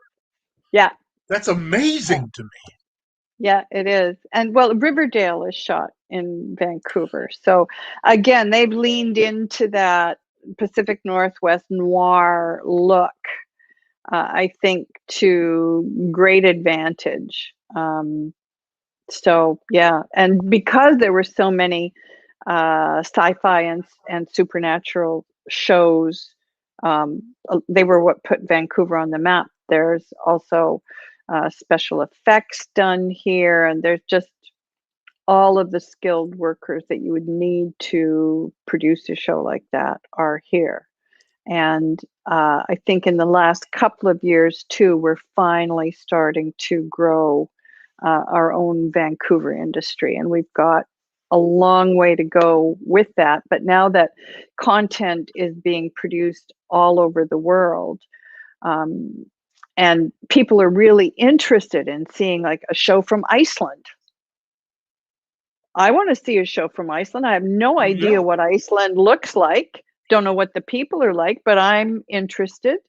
Yeah. That's amazing to me. Yeah, it is. And well, Riverdale is shot in Vancouver. So again, they've leaned into that Pacific Northwest noir look, I think, to great advantage. So yeah, and because there were so many sci-fi and supernatural shows, they were what put Vancouver on the map. There's also special effects done here, and there's just all of the skilled workers that you would need to produce a show like that are here. And I think in the last couple of years too, we're finally starting to grow our own Vancouver industry, and we've got a long way to go with that. But now that content is being produced all over the world, and people are really interested in seeing like a show from Iceland. I want to see a show from Iceland. I have no idea what Iceland looks like. Don't know what the people are like, but I'm interested.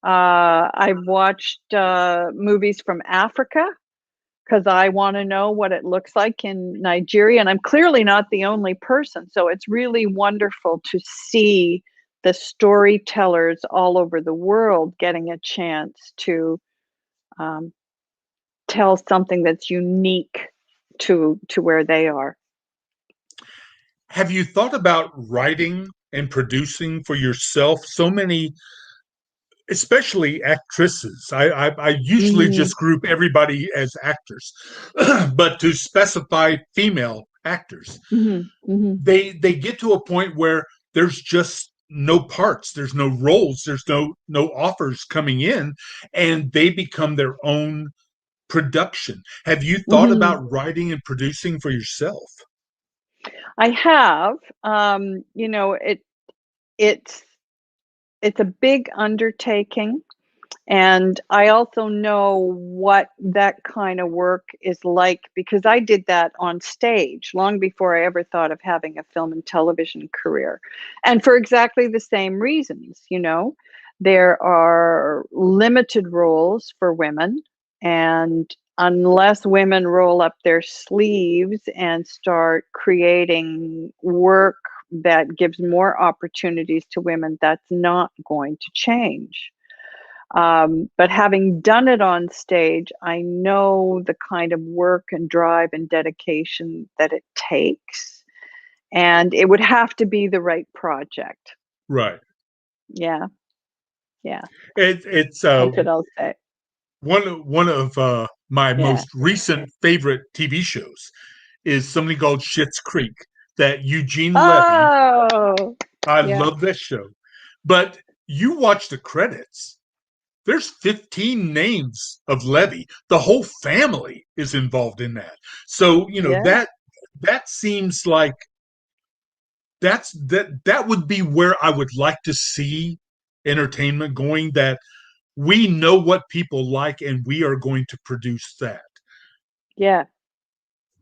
I've watched movies from Africa because I want to know what it looks like in Nigeria. And I'm clearly not the only person. So it's really wonderful to see the storytellers all over the world getting a chance to tell something that's unique to where they are. Have you thought about writing and producing for yourself? So many, especially actresses. I usually just group everybody as actors, but to specify female actors, they get to a point where there's just no parts, there's no roles, there's no offers coming in, and they become their own production. Have you thought about writing and producing for yourself? I have. You know, it's a big undertaking, and I also know what that kind of work is like because I did that on stage long before I ever thought of having a film and television career, and for exactly the same reasons. You know, there are limited roles for women, and unless women roll up their sleeves and start creating work that gives more opportunities to women, that's not going to change. But having done it on stage, I know the kind of work and drive and dedication that it takes. And it would have to be the right project. Right. Yeah. Yeah. It's That's what I'll say. one of my Yeah. most recent favorite TV shows is something called Schitt's Creek that Eugene Levy. Oh, I yeah. love that show. But you watch the credits. There's 15 names of Levy. The whole family is involved in that. So, Yeah. that seems like that would be where I would like to see entertainment going, that we know what people like and we are going to produce that. Yeah.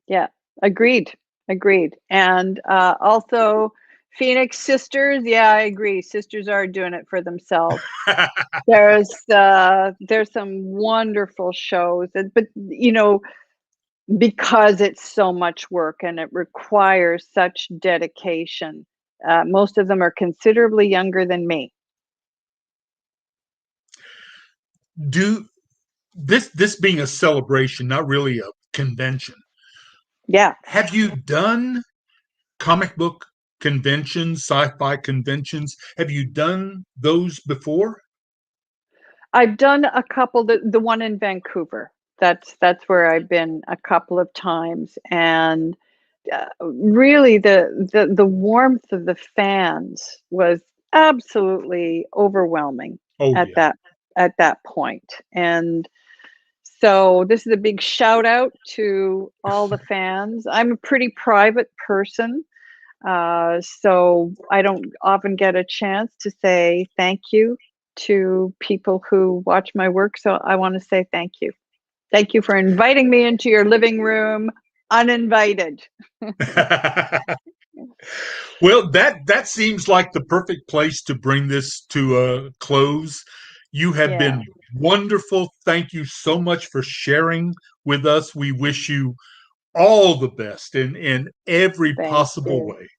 Yeah. Agreed. And also Phoenix Sisters. Yeah, I agree. Sisters are doing it for themselves. There's some wonderful shows, but because it's so much work and it requires such dedication, most of them are considerably younger than me. Do this being a celebration, not really a convention. Yeah. Have you done comic book conventions, sci-fi conventions? Have you done those before? I've done a couple. The one in Vancouver. That's where I've been a couple of times, and really the warmth of the fans was absolutely overwhelming at that point. And so this is a big shout out to all the fans. I'm a pretty private person, so I don't often get a chance to say thank you to people who watch my work. So I want to say thank you. Thank you for inviting me into your living room uninvited. Well, that seems like the perfect place to bring this to a close. You have been wonderful. Thank you so much for sharing with us. We wish you all the best in every possible way.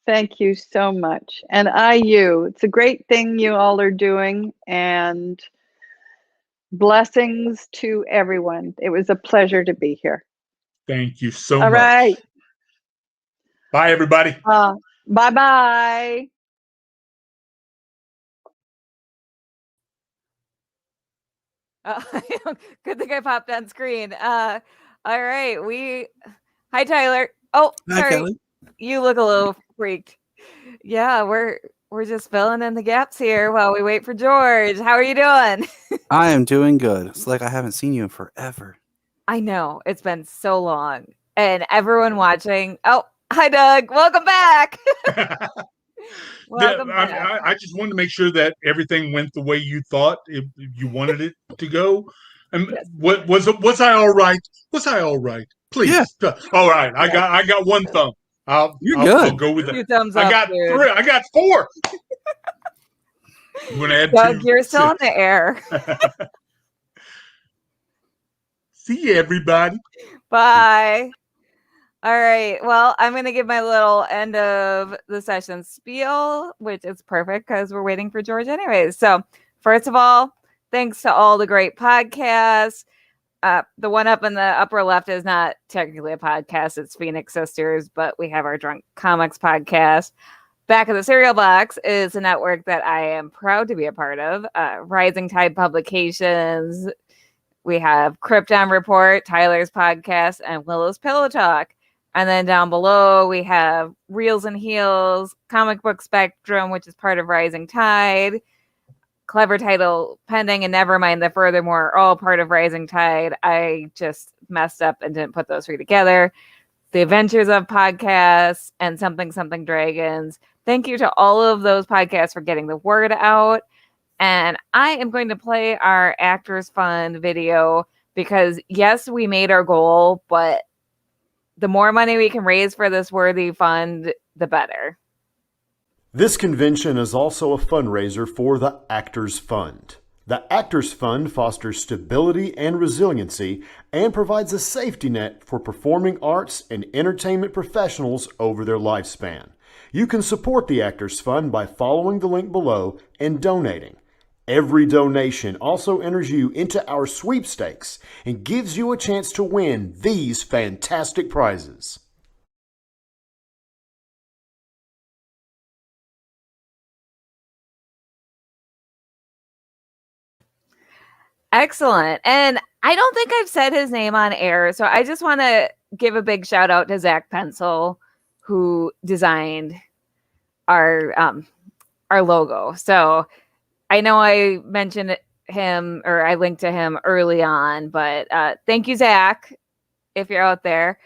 Thank you so much. And it's a great thing you all are doing, and blessings to everyone. It was a pleasure to be here. Thank you so much. All right. Bye, everybody. Bye-bye. Good thing I popped on screen. All right. Hi, Tyler. Oh, Hi, sorry. Kelly. You look a little freaked. Yeah, we're just filling in the gaps here while we wait for George. How are you doing? I am doing good. It's like I haven't seen you in forever. I know. It's been so long. And everyone watching. Oh, hi, Doug. Welcome back. Welcome back. I just wanted to make sure that everything went the way you thought you wanted it to go. And Yes. Was I all right? Was I all right? Please. Yeah. All right. I got one thumb. You're good. I'll go with that. 2 thumbs up. I got dude. 3. I got 4. I'm gonna add Doug, 2. you're still in the air. See you, everybody. Bye. All right. Well, I'm going to give my little end of the session spiel, which is perfect because we're waiting for George anyways. So, first of all, thanks to all the great podcasts. The one up in the upper left is not technically a podcast. It's Phoenix Sisters, but we have our Drunk Comics podcast. Back of the Cereal Box is a network that I am proud to be a part of. Rising Tide Publications. We have Krypton Report, Tyler's podcast, and Willow's Pillow Talk. And then down below, we have Reels and Heels, Comic Book Spectrum, which is part of Rising Tide, Clever Title Pending, and Nevermind the Furthermore are all part of Rising Tide. I just messed up and didn't put those 3 together. The Adventures of Podcasts and Something Something Dragons. Thank you to all of those podcasts for getting the word out. And I am going to play our Actors Fund video because, yes, we made our goal, but the more money we can raise for this worthy fund, the better. This convention is also a fundraiser for the Actors Fund. The Actors Fund fosters stability and resiliency and provides a safety net for performing arts and entertainment professionals over their lifespan. You can support the Actors Fund by following the link below and donating. Every donation also enters you into our sweepstakes and gives you a chance to win these fantastic prizes. Excellent. And I don't think I've said his name on air, so I just want to give a big shout out to Zach Pencil, who designed our logo. So I know I mentioned him, or I linked to him early on, but thank you, Zach, if you're out there.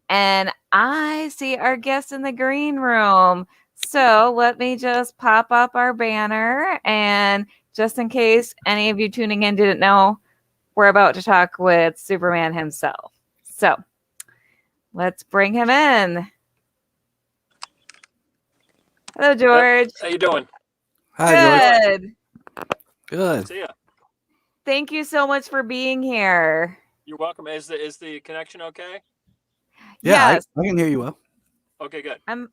And I see our guest in the green room. So let me just pop up our banner, and just in case any of you tuning in didn't know, we're about to talk with Superman himself. So let's bring him in. Hello, George. How you doing? Hi, George. Good. Good. See ya. Thank you so much for being here. You're welcome. Is the connection okay? Yeah, Yes, I can hear you well. Okay, good. I'm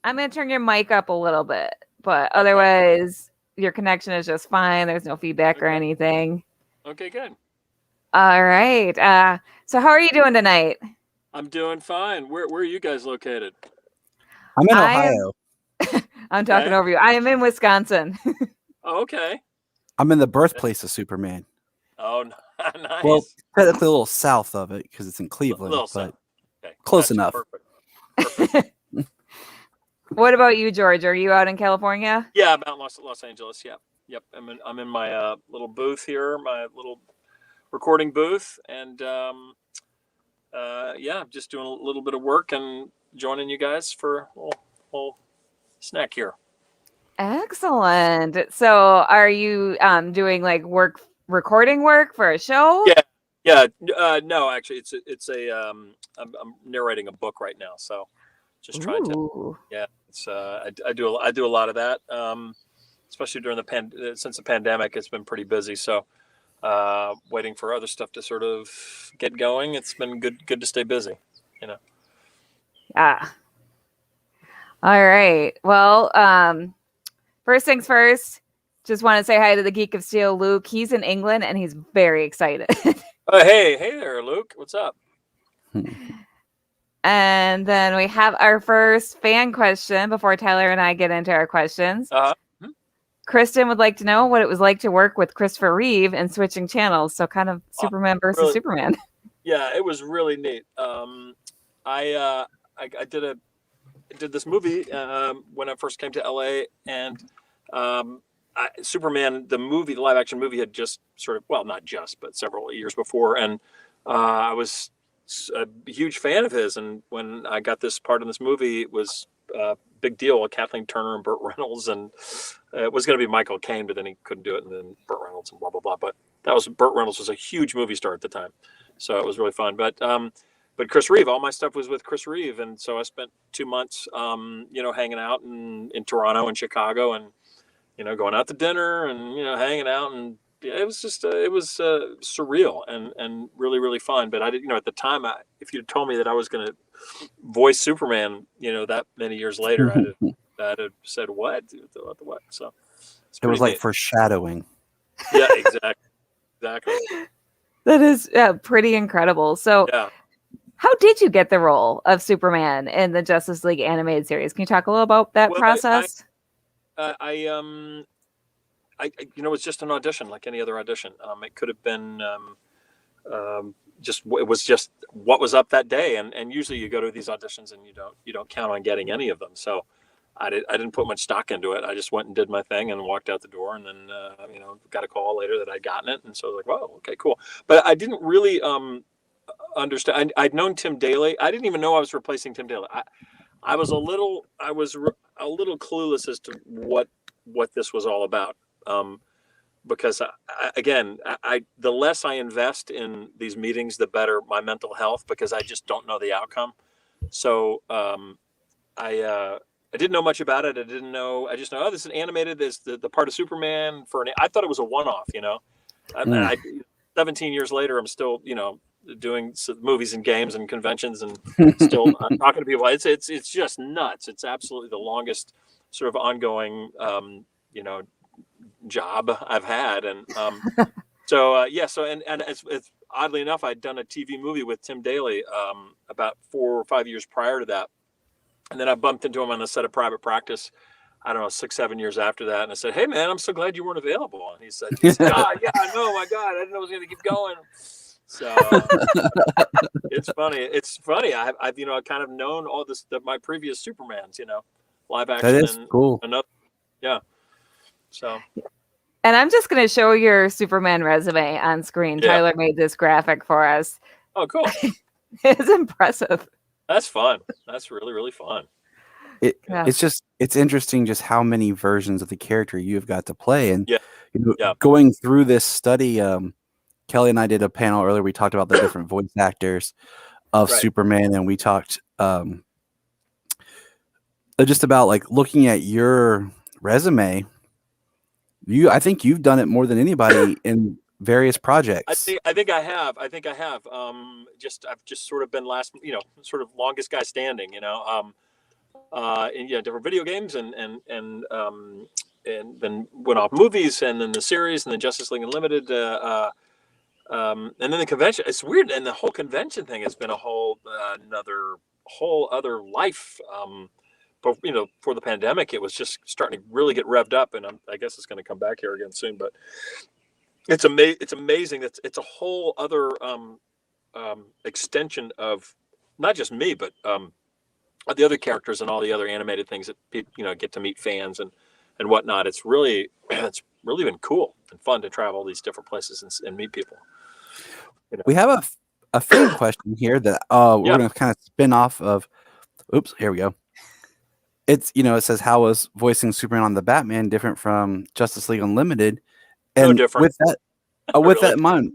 gonna turn your mic up a little bit, but otherwise your connection is just fine. There's no feedback or Okay. anything. Okay, good. All right. So how are you doing tonight? I'm doing fine. Where are you guys located? I'm in I am- Ohio. I'm talking Okay. over you. I am in Wisconsin. Oh, okay. I'm in the birthplace of Superman. Oh, nice. Well, technically a little south of it because it's in Cleveland, Little but south. Okay. close Gotcha. enough. Perfect. What about you, George? Are you out in California? Yeah, about Los Angeles. Yep. I'm in my little booth here, my little recording booth, and yeah, just doing a little bit of work and joining you guys for a little snack here. Excellent. So are you doing like recording work for a show? Yeah. No, actually, it's a I'm narrating a book right now, so just trying to. Ooh. Yeah, it's I do a lot of that, especially during since the pandemic. It's been pretty busy, so waiting for other stuff to sort of get going. It's been good to stay busy, you know. Yeah. All right. Well, first things first, just want to say hi to the Geek of Steel, Luke. He's in England and he's very excited. Hey there, Luke. What's up? And then we have our first fan question before Tyler and I get into our questions. Kristen would like to know what it was like to work with Christopher Reeve and switching channels. So kind of Superman versus really? Superman. Yeah, it was really neat. I did this movie when I first came to LA, and Superman, the live action movie, had just sort of, well, not just, but several years before, and I was a huge fan of his. And when I got this part in this movie, it was a big deal. Kathleen Turner and Burt Reynolds, and it was going to be Michael Caine, but then he couldn't do it, and then Burt Reynolds and blah blah blah. But Burt Reynolds was a huge movie star at the time, so it was really fun. But Chris Reeve, all my stuff was with Chris Reeve, and so I spent 2 months, hanging out in Toronto and Chicago, and going out to dinner and hanging out, and it was just surreal and really really fun. But I did, at the time, if you'd told me that I was going to voice Superman, that many years later, I'd have said what? What? So It was like neat. foreshadowing. Yeah, exactly. That is pretty incredible. So Yeah. how did you get the role of Superman in the Justice League animated series? Can you talk a little about that process? It was just an audition like any other audition. It could have been it was just what was up that day, and usually you go to these auditions and you don't count on getting any of them. So I didn't put much stock into it. I just went and did my thing and walked out the door, and then got a call later that I'd gotten it, and so I was like, "Whoa, okay, cool." But I didn't really understand. I'd known Tim Daly. I didn't even know I was replacing Tim Daly. I was a little clueless as to what this was all about. Because the less I invest in these meetings, the better my mental health, because I just don't know the outcome. So didn't know much about it. I just know, oh, this is animated. This the part of Superman I thought it was a one-off, you know. I 17 years later, I'm still, you know, doing movies and games and conventions and still talking to people. It's just nuts. It's absolutely the longest sort of ongoing, you know, job I've had. And so it's oddly enough, I'd done a TV movie with Tim Daly about 4 or 5 years prior to that. And then I bumped into him on the set of Private Practice, I don't know, 6, 7 years after that. And I said, hey, man, I'm so gled you weren't available. And he said, God, yeah, I know, my God, I didn't know I was going to keep going. So it's funny. I've you know, kind of known all this, my previous Supermans, you know, live action. That is cool. Another, yeah. So. And I'm just going to show your Superman resume on screen. Yeah. Tyler made this graphic for us. Oh, cool. It's impressive. That's fun. That's really, really fun. It's interesting just how many versions of the character you've got to play. And you know, going through this study, Kelly and I did a panel earlier. We talked about the different voice actors of Superman, and we talked just about like looking at your resume. I think you've done it more than anybody in various projects. I think I have. I've just sort of been sort of longest guy standing, you know. And different video games and then went off movies and then the series and then Justice League Unlimited and then the convention. It's weird, and the whole convention thing has been a whole other life. But you know, for the pandemic, it was just starting to really get revved up, and I guess it's going to come back here again soon. But it's amazing. It's a whole other extension of not just me, but the other characters and all the other animated things that people, you know, get to meet fans and whatnot. It's really been cool and fun to travel these different places and meet people. You know. We have a fan question here that we're going to kind of spin off of. Oops, here we go. It's, you know, it says, how was voicing Superman on the Batman different from Justice League Unlimited? And no different. With that, with that in mind,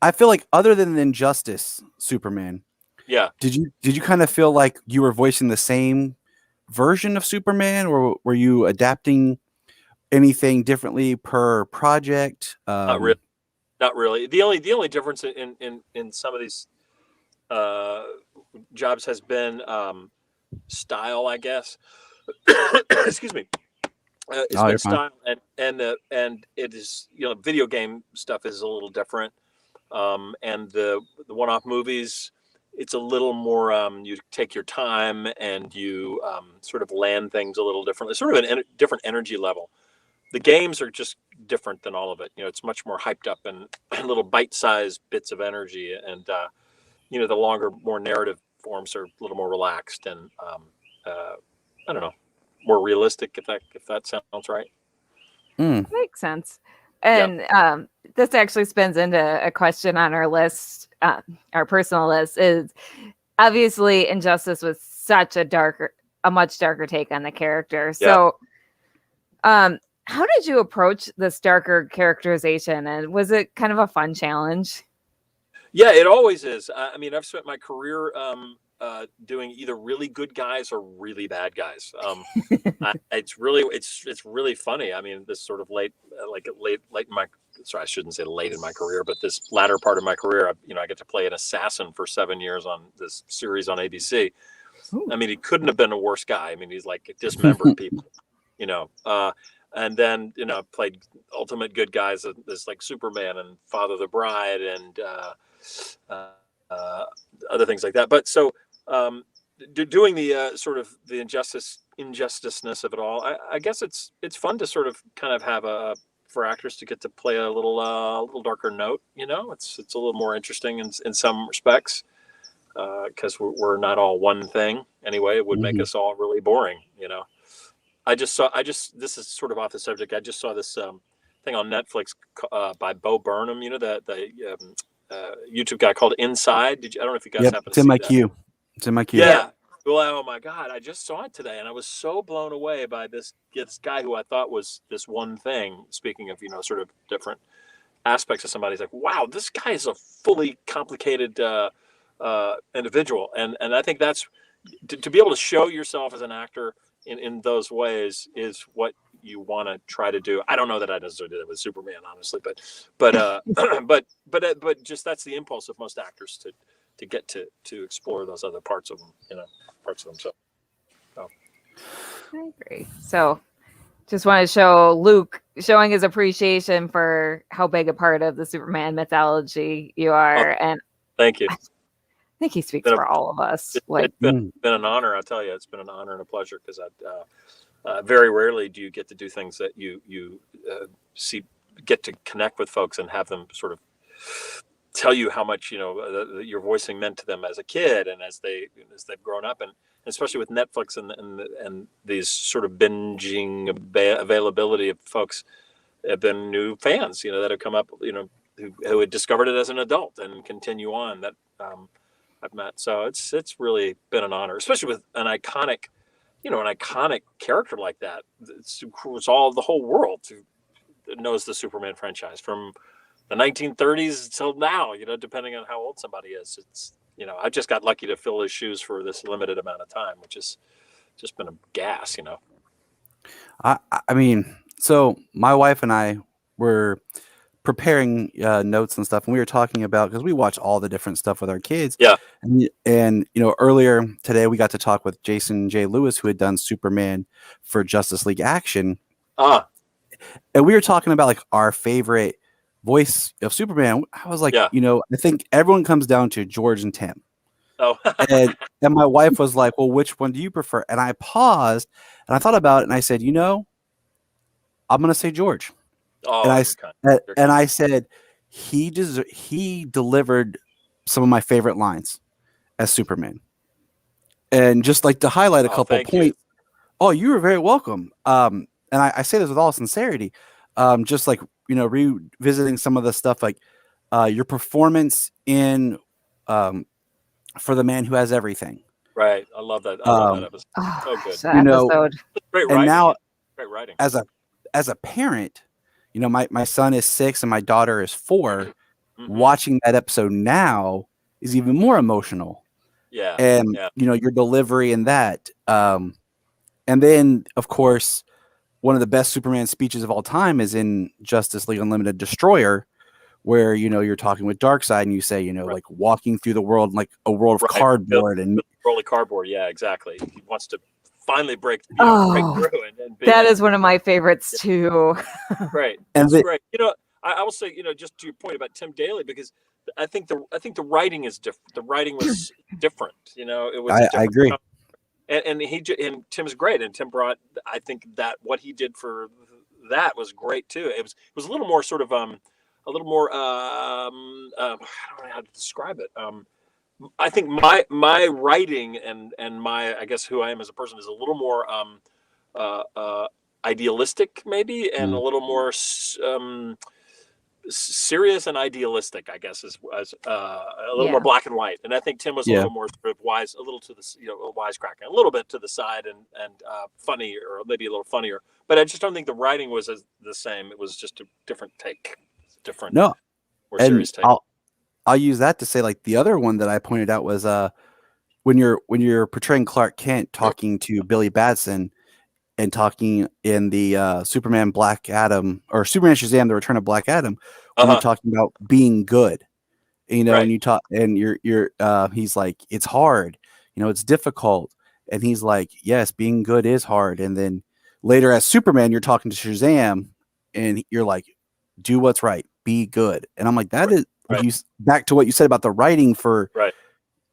I feel like other than the Injustice Superman, did you kind of feel like you were voicing the same version of Superman, or were you adapting anything differently per project? Not really. The only difference in some of these jobs has been style, I guess. Excuse me. It's been style, and it is, you know, video game stuff is a little different, and the one-off movies, it's a little more you take your time and you sort of land things a little differently, sort of a different energy level. The games are just different than all of it. You know, it's much more hyped up and little bite-sized bits of energy, and you know, the longer, more narrative forms are a little more relaxed and I don't know, more realistic, if that sounds right. Makes sense. And this actually spins into a question on our list, our personal list. Is obviously Injustice was such a much darker take on the character. So how did you approach this darker characterization, and was it kind of a fun challenge? Yeah, it always is. I mean, I've spent my career doing either really good guys or really bad guys. It's really funny. I mean, this sort of late in my, sorry, I shouldn't say late in my career, but this latter part of my career, I get to play an assassin for 7 years on this series on ABC. Ooh. I mean, he couldn't have been a worse guy. I mean, he's like dismembered people, you know. And then, you know, played ultimate good guys as like Superman and Father of the Bride and other things like that. But so doing the sort of the injusticeness of it all, I guess it's fun to sort of kind of have for actors to get to play a little darker note. You know, it's a little more interesting in some respects because we're not all one thing anyway. It would make us all really boring, you know. This is sort of off the subject. I just saw this thing on Netflix by Bo Burnham, you know, the YouTube guy called Inside. I don't know if you guys happen to see that. It's in my queue. Yeah. Well, oh my God, I just saw it today, and I was so blown away by this guy who I thought was this one thing. Speaking of, you know, sort of different aspects of somebody, he's like, wow, this guy is a fully complicated individual, and I think that's to be able to show yourself as an actor in those ways is what you want to try to do. I don't know that I necessarily did it with Superman, honestly, but but just that's the impulse of most actors to get to explore those other parts of them, parts of themselves. So. I agree. So just want to show Luke showing his appreciation for how big a part of the Superman mythology you are. And thank you. I think he speaks for all of us. It's been an honor. I'll tell you, it's been an honor and a pleasure because very rarely do you get to do things that you get to connect with folks and have them sort of tell you how much your voicing meant to them as a kid and as they've grown up, and especially with Netflix and these sort of binging availability of folks have been new fans that have come up who had discovered it as an adult and continue on that I've met. So it's really been an honor, especially with an iconic character like that. It's all the whole world knows the Superman franchise from the 1930s till now, depending on how old somebody is. It's, I just got lucky to fill his shoes for this limited amount of time, which has just been a gas, I mean, so my wife and I were preparing notes and stuff, and we were talking about, because we watch all the different stuff with our kids. Yeah. And earlier today we got to talk with Jason J. Lewis, who had done Superman for Justice League Action. And we were talking about like our favorite voice of Superman. I was like, I think everyone comes down to George and Tim. Oh. and my wife was like, well, which one do you prefer? And I paused and I thought about it and I said, I'm going to say George. Oh, and I said, he delivered some of my favorite lines as Superman. And just like to highlight a couple points. You. Oh, you were very welcome. And I say this with all sincerity. Just like, revisiting some of the stuff, like your performance in For the Man Who Has Everything. Right. I love that. I love that episode. So good. Episode. Great writing. And now, great writing. As a parent, my son is 6 and my daughter is 4. Mm-hmm. Watching that episode now is even more emotional. Yeah. And, your delivery in that. And then, of course, one of the best Superman speeches of all time is in Justice League Unlimited Destroyer, where, you're talking with Darkseid and you say, like walking through the world, like a world of cardboard and rolling cardboard. Yeah, exactly. He wants to finally break through. And that is one of my favorites too. Great. That's great. I will say, just to your point about Tim Daly, because I think the writing is different. The writing was different. It was. I agree. And Tim's great, and Tim brought. I think that what he did for that was great too. It was a little more sort of I don't know how to describe it. I think my writing and my, I guess, who I am as a person is a little more idealistic maybe, and a little more serious and idealistic, I guess, is a little more black and white. And I think Tim was a little more sort of wise, a little to the wisecracking, a little bit to the side and funny, or maybe a little funnier. But I just don't think the writing was the same. It was just a different take, more serious take. I'll use that to say, like, the other one that I pointed out was when you're portraying Clark Kent talking to Billy Batson and talking in the Superman Black Adam or Superman Shazam: The Return of Black Adam, when you're talking about being good, and you talk and you're he's like, it's hard, it's difficult, and he's like, yes, being good is hard. And then later as Superman, you're talking to Shazam and you're like, do what's right, be good. And I'm like, that is back to what you said about the writing for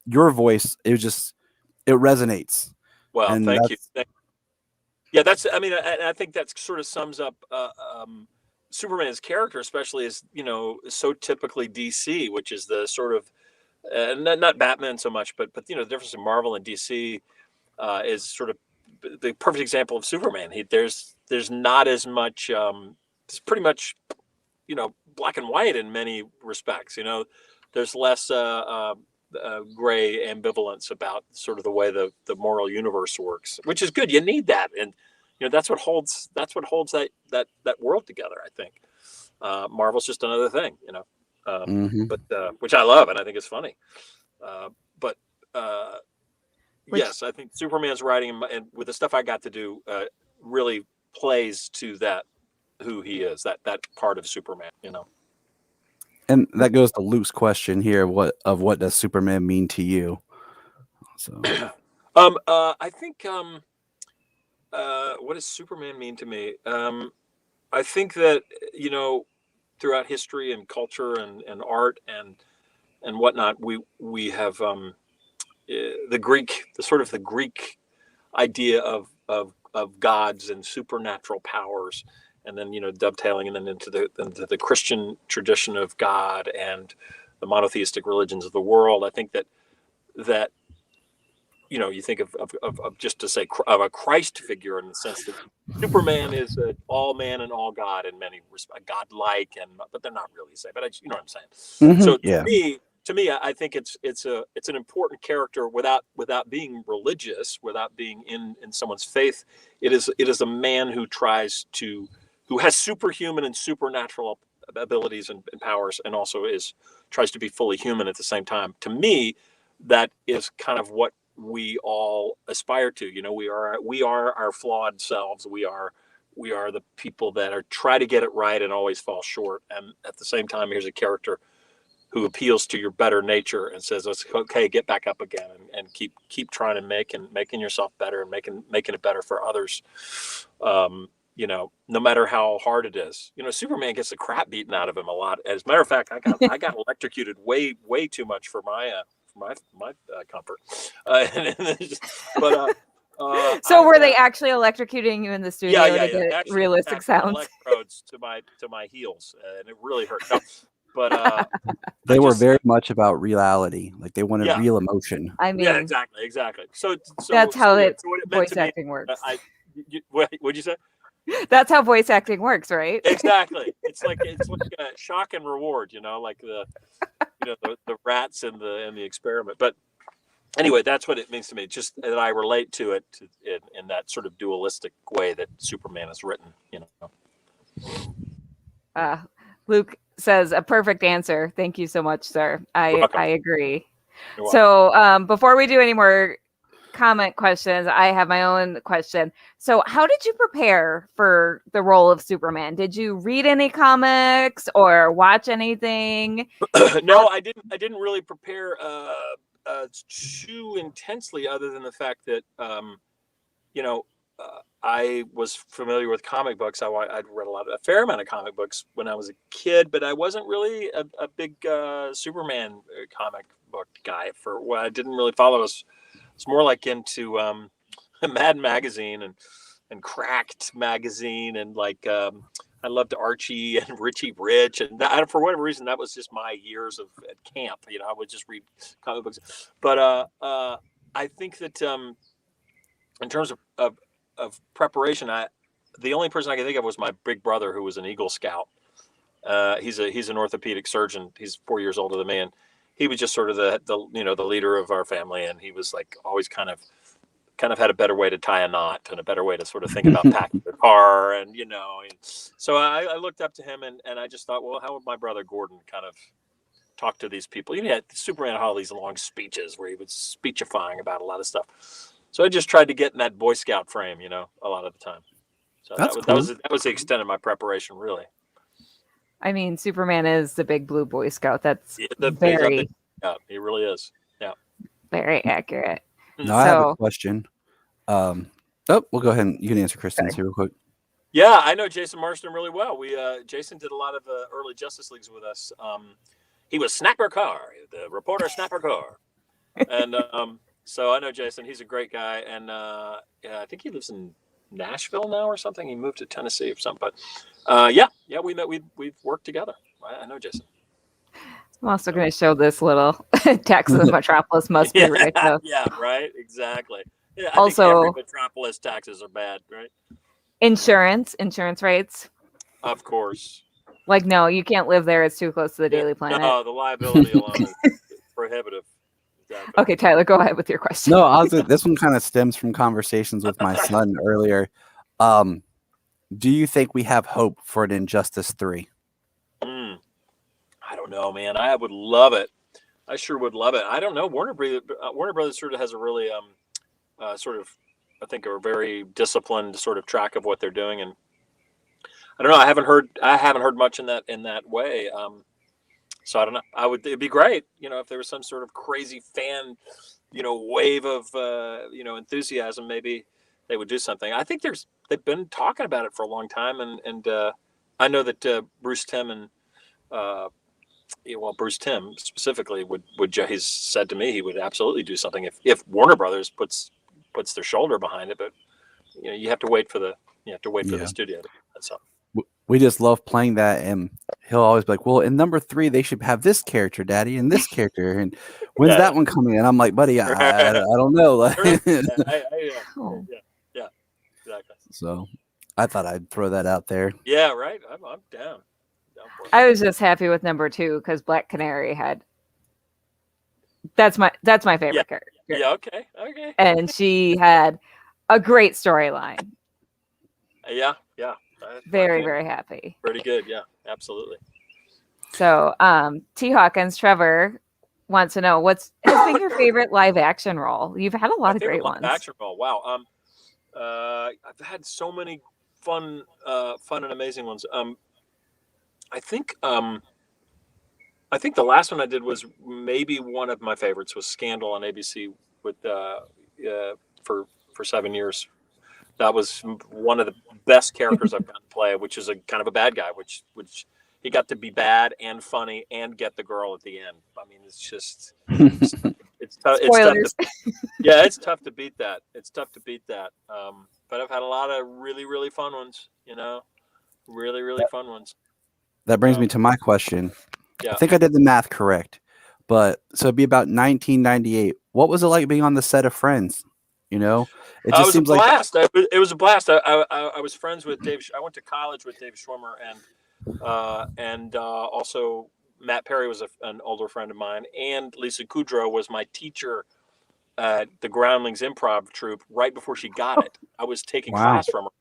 your voice. It resonates. Well, and thank you. Yeah, I think that sort of sums up Superman's character, especially as, so typically DC, which is the sort of, not Batman so much, but the difference in Marvel and DC is sort of the perfect example of Superman. There's not as much, it's pretty much, black and white in many respects. There's less gray ambivalence about sort of the way the moral universe works, which is good. You need that, and that's what holds that world together, I think. Marvel's just another thing, but which I love and I think is funny. But yes, I think Superman's writing and with the stuff I got to do really plays to that who he is, that part of Superman, you know. And that goes to Luke's question here: what does Superman mean to you? So, I think what does Superman mean to me? I think that, you know, throughout history and culture and art and whatnot, we have the Greek idea of gods and supernatural powers, and then, you know, dovetailing and then into the Christian tradition of God and the monotheistic religions of the world. I think that you know, you think of just to say of a Christ figure in the sense that Superman is an all man and all God in many respects, godlike, but they're not really the same. But you know what I'm saying. So yeah. to me, I think it's an important character without being religious, without being in someone's faith. It is a man who has superhuman and supernatural abilities and powers, and also tries to be fully human at the same time. To me, that is kind of what we all aspire to. You know, we are our flawed selves. We are the people that try to get it right and always fall short. And at the same time, here's a character who appeals to your better nature and says, "It's okay, get back up again and keep trying to making yourself better and making it better for others." You know, no matter how hard it is. You know, Superman gets the crap beaten out of him a lot. As a matter of fact, I got electrocuted way too much for my comfort. So were they actually electrocuting you in the studio to get actually, realistic sounds? Electrodes to my heels, and it really hurt. No, but they were very much about reality. Like they wanted Yeah. real emotion. I mean, yeah, exactly. So that's how what it meant voice to me, acting works. what'd you say? That's how voice acting works, right? Exactly. It's like a shock and reward, you know, like the rats in the experiment. But anyway, that's what it means to me. Just that I relate to it in that sort of dualistic way that Superman is written, you know. Luke says a perfect answer. Thank you so much, sir. I agree. You're So before we do any more comment questions, I have my own question. So how did you prepare for the role of Superman? Did you read any comics or watch anything? No, I didn't really prepare too intensely, other than the fact that you know, I was familiar with comic books. I'd read a fair amount of comic books when I was a kid, but I wasn't really a big Superman comic book guy. I didn't really follow us. It's more like into Mad Magazine and Cracked Magazine, and like I loved Archie and Richie Rich, and for whatever reason, that was just my years at camp. You know, I would just read comic books. But I think that in terms of preparation, the only person I could think of was my big brother, who was an Eagle Scout. He's an orthopedic surgeon. He's 4 years older than me, and he was just sort of the leader of our family, and he was like always kind of had a better way to tie a knot and a better way to sort of think about packing the car, and you know. And so I looked up to him, and I just thought, well, how would my brother Gordon kind of talk to these people? You know, Superman had all these long speeches where he was speechifying about a lot of stuff. So I just tried to get in that Boy Scout frame, you know, a lot of the time. So that was the extent of my preparation, really. I mean, Superman is the big blue Boy Scout. That's He really is. Yeah. Very accurate. No, I have a question. We'll go ahead and you can answer Kristen's here real quick. Yeah, I know Jason Marsden really well. Jason did a lot of early Justice Leagues with us. He was Snapper Carr, the reporter Snapper Carr. And so I know Jason. He's a great guy. And I think he lives in Nashville now or something. He moved to Tennessee or something. But we met. We've worked together. I know Jason. I'm also going to show this little Texas Metropolis must be right. Yeah, right. Exactly. Yeah, I also, think every Metropolis taxes are bad, right? Insurance rates. Of course. Like, no, you can't live there. It's too close to the Daily Planet. No, the liability alone is prohibitive. Exactly. Okay, Tyler, go ahead with your question. No, this one kind of stems from conversations with my son earlier. Do you think we have hope for an Injustice 3? I don't know, man. I would love it. I sure would love it. I don't know. Warner Brothers sort of has a really sort of, I think, are very disciplined, sort of track of what they're doing. And I don't know. I haven't heard much in that way. So I don't know. It'd be great, if there was some sort of crazy fan, wave of, enthusiasm. Maybe they would do something. I think they've been talking about it for a long time, and I know that Bruce Timm and Bruce Timm specifically would he's said to me he would absolutely do something if Warner Brothers puts their shoulder behind it. But you have to wait for the studio. That's all. We just love playing that, and he'll always be like, well, in number 3 they should have this character, Daddy, and this character, and when's that one coming in? I'm like, buddy, I don't know. Yeah, exactly. So I thought I'd throw that out there. Yeah, right. I'm down. I was just happy with number 2 because Black Canary had. That's my favorite character. Yeah. Okay. And she had a great storyline. Yeah. Very, very happy. Pretty good. Yeah, absolutely. So, T. Hawkins, Trevor wants to know has been your favorite live action role? You've had a lot of great ones. Action role. Wow. I've had so many fun and amazing ones. I think the last one I did was maybe one of my favorites was Scandal on ABC with for 7 years. That was one of the best characters I've gotten to play, which is a kind of a bad guy, which he got to be bad and funny and get the girl at the end. I mean, it's just it's tough. It's tough to beat that. But I've had a lot of really, really fun ones. Really, really fun ones. That brings me to my question. Yeah. I think I did the math correct, but so it'd be about 1998. What was it like being on the set of Friends? It just seems like it was a blast. I was friends with Dave. I went to college with Dave Schwimmer, and also Matt Perry was an older friend of mine, and Lisa Kudrow was my teacher at the Groundlings Improv Troupe right before she got it. I was taking class from her,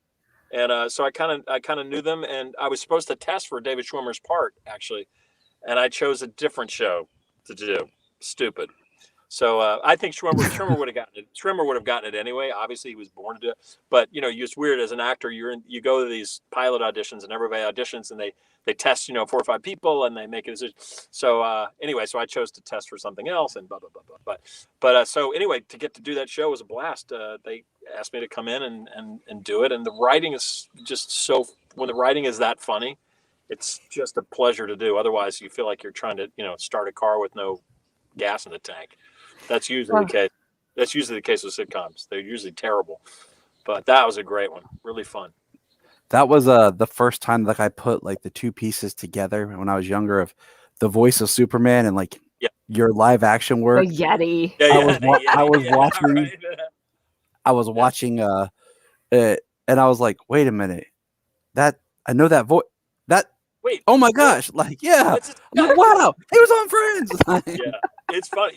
and so I kind of knew them, and I was supposed to test for David Schwimmer's part actually, and I chose a different show to do. Stupid. So I think Schwimmer would have gotten it. Schwimmer would have gotten it anyway. Obviously, he was born to do it. But it's weird as an actor. You go to these pilot auditions, and everybody auditions, and they test 4 or 5 people, and they make a decision. So anyway, so I chose to test for something else, and blah blah blah blah. But so anyway, to get to do that show was a blast. They asked me to come in and do it, and the writing is just so. When the writing is that funny, it's just a pleasure to do. Otherwise, you feel like you're trying to start a car with no gas in the tank. That's usually the case. That's usually the case with sitcoms. They're usually terrible, but that was a great one. Really fun. That was the first time that I put like the 2 pieces together when I was younger of the voice of Superman and like your live action work. The Yeti. I was watching it, and I was like, wait a minute, that I know that voice. Wait. Oh my gosh! Like, yeah. I'm like, wow, he was on Friends. Yeah, it's fun.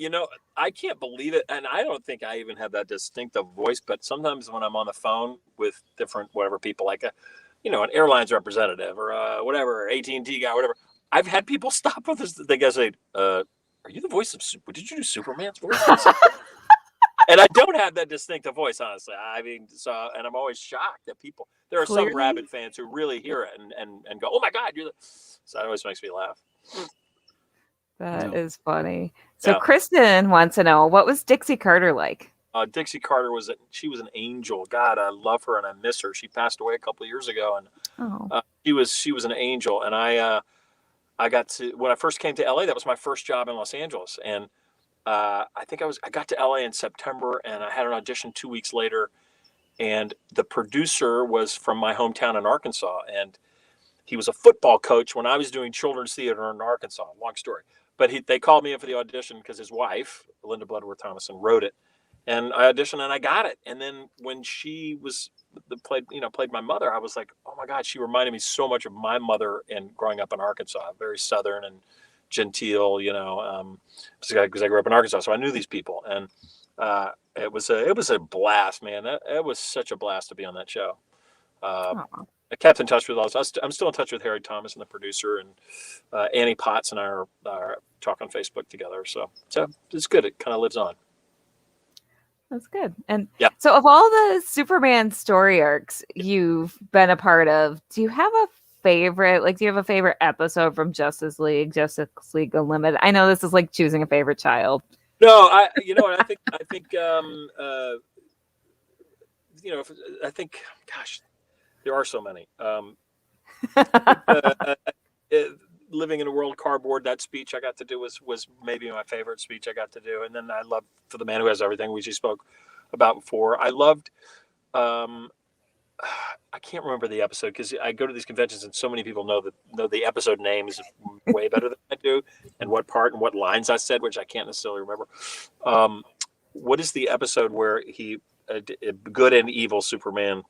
I can't believe it, and I don't think I even have that distinctive voice. But sometimes when I'm on the phone with different people, like an airlines representative or whatever, AT&T guy, whatever, I've had people stop with us. They guys say, "Are you the voice of? Did you do Superman's voice?" And I don't have that distinctive voice, honestly. I mean, and I'm always shocked that people. There are some rabid fans who really hear it and go, "Oh my God, you're the." So that always makes me laugh. That is funny. So Kristen wants to know, what was Dixie Carter like? Dixie Carter she was an angel. God, I love her and I miss her. She passed away a couple of years ago, and she was an angel. And I got to when I first came to LA. That was my first job in Los Angeles, and I think I got to LA in September, and I had an audition 2 weeks later, and the producer was from my hometown in Arkansas, and he was a football coach when I was doing children's theater in Arkansas. Long story, but they called me in for the audition because his wife, Linda Bloodworth Thomason, wrote it, and I auditioned and I got it. And then when she played my mother, I was like, oh my God, she reminded me so much of my mother and growing up in Arkansas, very Southern and genteel, because I grew up in Arkansas, so I knew these people, and it was a blast, man. It was such a blast to be on that show. I kept in touch with I'm still in touch with Harry Thomas and the producer, and Annie Potts and I are talk on Facebook together. So it's good. It kind of lives on. That's good. And Yeah. so, of all the Superman story arcs you've been a part of, do you have a favorite? Like, do you have a favorite episode from Justice League Unlimited? I know this is like choosing a favorite child. No, you know what, I think, you know, I think, gosh, there are so many. Living in a World Cardboard, that speech I got to do was maybe my favorite speech I got to do. And then I loved For the Man Who Has Everything, which you spoke about before. I loved, I can't remember the episode because I go to these conventions and so many people know the episode names way better than I do, and what part and what lines I said, which I can't necessarily remember. What is the episode where he, good and evil Superman,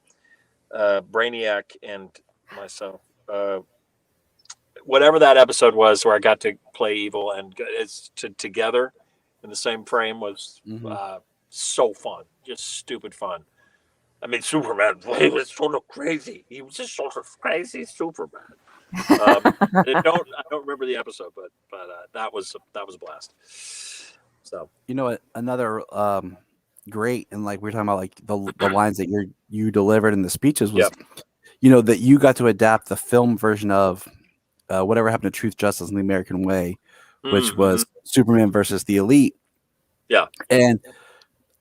Brainiac and myself, whatever that episode was where I got to play evil and it's together in the same frame was so fun, just stupid fun. I mean, Superman, he was sort of crazy. He was just sort of crazy Superman. I don't remember the episode, but that was a blast. So You know what? Another great, and like we were talking about, like the lines that you delivered in the speeches was, you know, that you got to adapt the film version of Whatever Happened to Truth, Justice, and the American Way, which was Superman versus the Elite. Yeah. And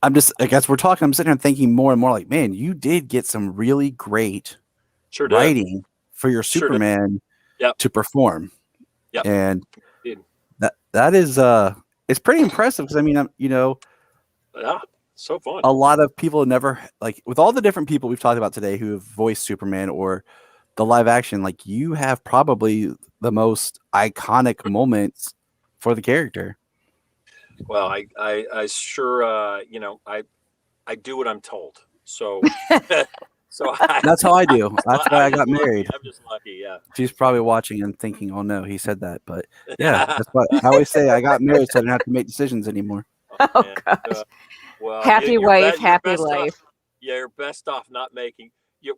I'm just, I guess I'm sitting here thinking more and more like, man, you did get some really great writing for your Superman to perform. Yep. And that is, it's pretty impressive because I mean, you know, so fun. A lot of people never, like, with all the different people we've talked about today who have voiced Superman or the live action, like, you have probably the most iconic moments for the character. Well, I sure, you know, I do what I'm told. So, that's how I do. That's why I got married. I'm just lucky. Yeah. She's probably watching and thinking, "Oh no, he said that." But yeah, that's what I always say. I got married, so I didn't have to make decisions anymore. Oh gosh. Well, happy wife, happy life. You're best off not making. You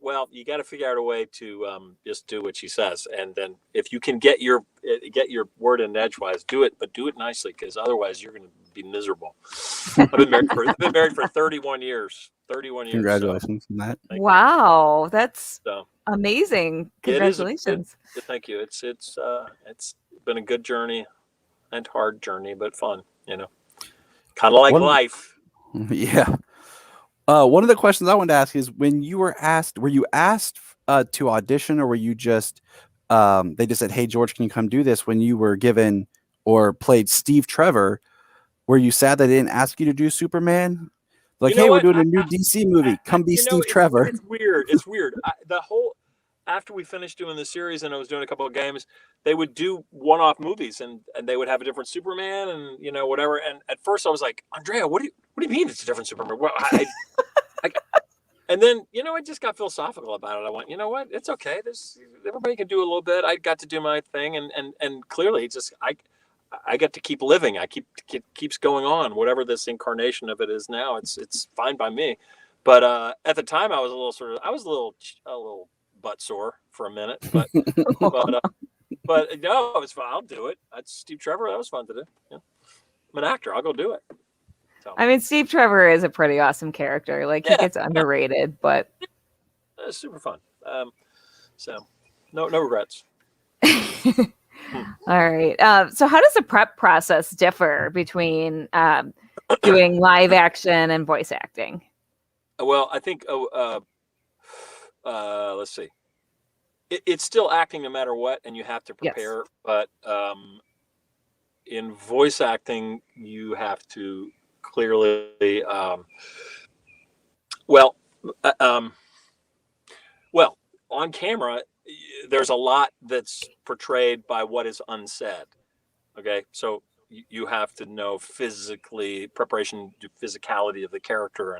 got to figure out a way to just do what she says, and then if you can get your word in edgewise, do it, but do it nicely, because otherwise you're going to be miserable. I've been married for 31 years. 31 years. Congratulations on that. Wow, that's amazing. Congratulations. Thank you. It's been a good journey and hard journey, but fun. You know, kind of like life. Yeah. One of the questions I wanted to ask is, when you were asked to audition, or were you just, they just said, "Hey, George, can you come do this?" When you were given or played Steve Trevor, were you sad they didn't ask you to do Superman? Like, hey, we're doing a new DC movie. Come be Steve Trevor. It's weird. After we finished doing the series and I was doing a couple of games, they would do one-off movies and they would have a different Superman and, you know, whatever. And at first I was like, Andrea, what do you mean it's a different Superman? Well, and then, you know, I just got philosophical about it. I went, you know what? It's okay. Everybody can do a little bit. I got to do my thing. And clearly it's just, I get to keep living. Keeps going on. Whatever this incarnation of it is now, it's fine by me. But at the time I was a little butt sore for a minute, but no, it was fun. I'll do it. That's Steve Trevor. That was fun to do. Yeah. I'm an actor. I'll go do it. So. I mean, Steve Trevor is a pretty awesome character. Like, he gets underrated, but it's super fun. So no regrets. All right. So how does the prep process differ between doing live action and voice acting? Well, I think, let's see. It's still acting no matter what, and you have to prepare. Yes. But in voice acting, you have to clearly, well, on camera, there's a lot that's portrayed by what is unsaid. Okay, so you have to know preparation, physicality of the character,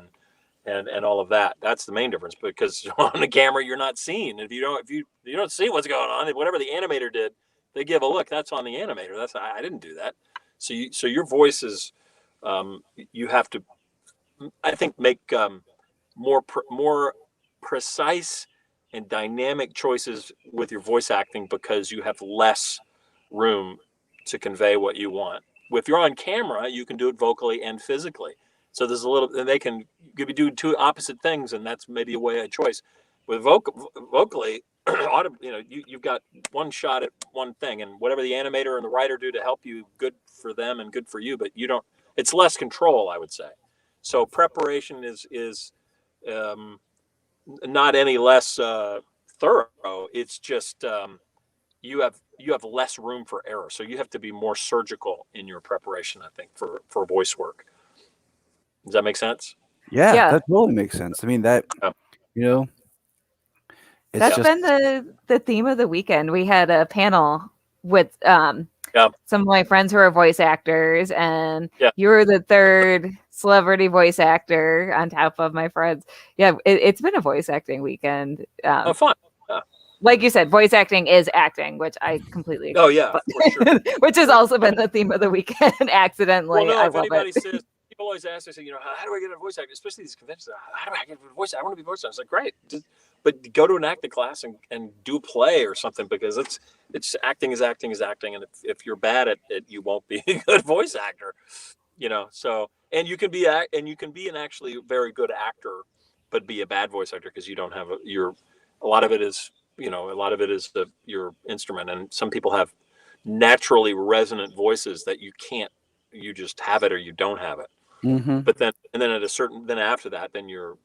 and all of that. That's the main difference, because on the camera you're not seen. If you don't see what's going on, whatever the animator did, they give a look. That's on the animator. I didn't do that. So your voice is, you have to, I think, make more precise and dynamic choices with your voice acting, because you have less room to convey what you want. If you're on camera, you can do it vocally and physically. So there's a little, and you could be doing two opposite things, and that's maybe a way of choice. With vocally, you've got one shot at one thing, and whatever the animator and the writer do to help you, good for them and good for you. But you don't. It's less control, I would say. So preparation is not any less thorough. It's just you have less room for error, so you have to be more surgical in your preparation, I think, for voice work. Does that make sense? Yeah, that totally makes sense. I mean, that, you know, that's been the theme of the weekend. We had a panel with some of my friends who are voice actors, and you were the third celebrity voice actor on top of my friends. Yeah, it's been a voice acting weekend. Fun. Like you said, voice acting is acting, which I completely agree. Oh yeah, for sure. Which has also been the theme of the weekend. Accidentally, well, no, I if love anybody it. says, people always ask me, how do I get a voice actor? Especially these conventions. How do I get a voice actor? I want to be a voice actor. It's like, great, but go to an acting class and do a play or something, because it's acting is acting is acting, and if you're bad at it, you won't be a good voice actor. So and you can be an actually very good actor, but be a bad voice actor because you don't have a lot of it is your instrument, and some people have naturally resonant voices that you just have it or you don't have it. Mm-hmm. But then after that, then you're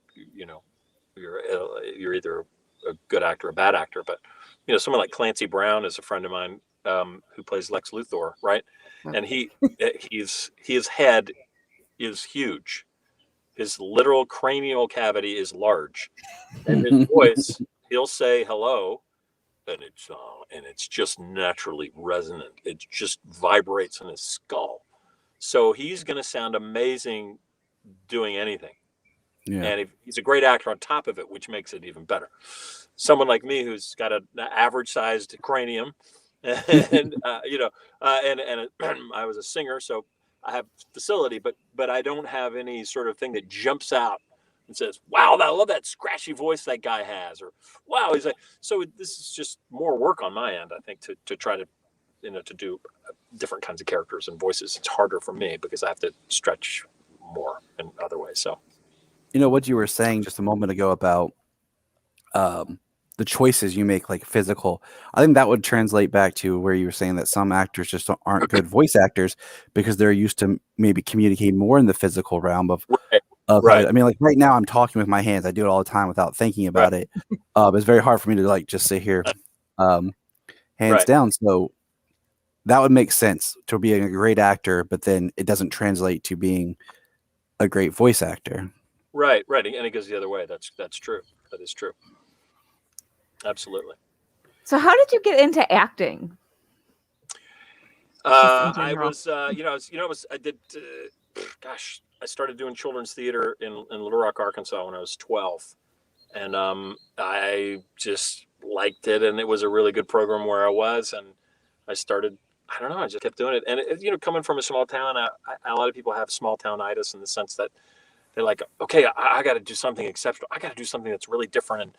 either a good actor or a bad actor. But someone like Clancy Brown is a friend of mine who plays Lex Luthor, right? And his head is huge. His literal cranial cavity is large, and his voice, he'll say hello, and it's just naturally resonant. It just vibrates in his skull. So he's going to sound amazing doing anything. Yeah. And he's a great actor on top of it, which makes it even better. Someone like me who's got an average-sized cranium, and I was a singer, so I have facility, but I don't have any sort of thing that jumps out and says, "Wow, I love that scratchy voice that guy has," or "Wow, he's like." So this is just more work on my end, I think, to try to to do different kinds of characters and voices. It's harder for me because I have to stretch more in other ways. So, what you were saying just a moment ago about the choices you make, like physical, I think that would translate back to where you were saying that some actors just aren't good voice actors because they're used to maybe communicating more in the physical realm of right. I mean, like right now I'm talking with my hands. I do it all the time without thinking about it. It's very hard for me to like just sit here hands down. So that would make sense to being a great actor, but then it doesn't translate to being a great voice actor. Right. And it goes the other way. That's true. That is true. Absolutely. So how did you get into acting? I started doing children's theater in Little Rock, Arkansas when I was 12. And I just liked it, and it was a really good program where I was, and I started, I don't know, I just kept doing it. And coming from a small town, a lot of people have small townitis in the sense that they're like, okay, I got to do something exceptional. I got to do something that's really different.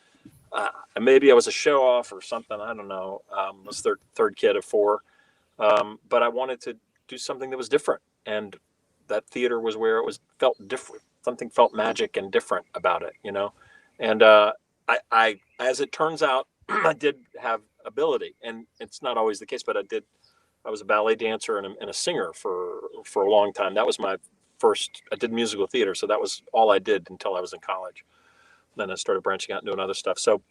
And maybe I was a show off or something. I don't know. I was third kid of four. But I wanted to do something that was different. And that theater was where felt different. Something felt magic and different about it, And I as it turns out, I did have ability, and it's not always the case, but I was a ballet dancer and a singer for a long time. That was my first. I did musical theater, so that was all I did until I was in college. Then I started branching out and doing other stuff. So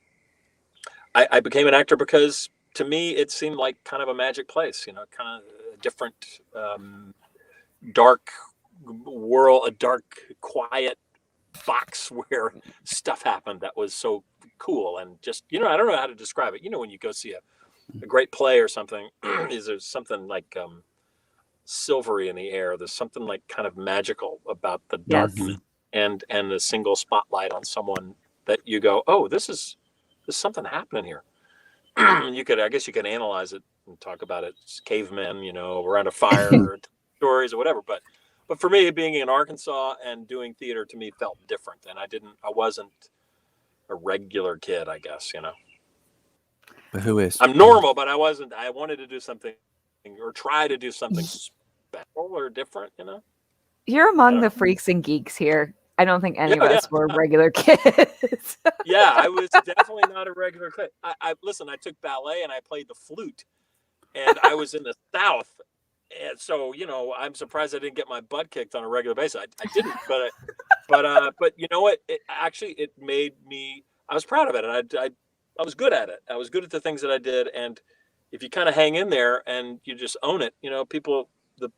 I became an actor because to me it seemed like kind of a magic place, kind of a different, dark world, a dark, quiet box where stuff happened that was so cool. And just, I don't know how to describe it. When you go see a great play or something, is there something like silvery in the air? There's something like kind of magical about the darkness and the single spotlight on someone that you go, oh, there's something happening here. I guess you could analyze it and talk about it. It's cavemen, around a fire, stories or whatever. But for me, being in Arkansas and doing theater to me felt different. And I wasn't a regular kid, I guess, But who is? I'm normal, but I wasn't. I wanted to do something or try to do something special or different, You're among the freaks and geeks here. I don't think any of Yeah, us were regular kids. Yeah, I was definitely not a regular kid. Listen, I took ballet and I played the flute, and I was in the South, and so I'm surprised I didn't get my butt kicked on a regular basis. I didn't, but you know what? It made me. I was proud of it, and I was good at it. I was good at the things that I did, and if you kind of hang in there and you just own it, the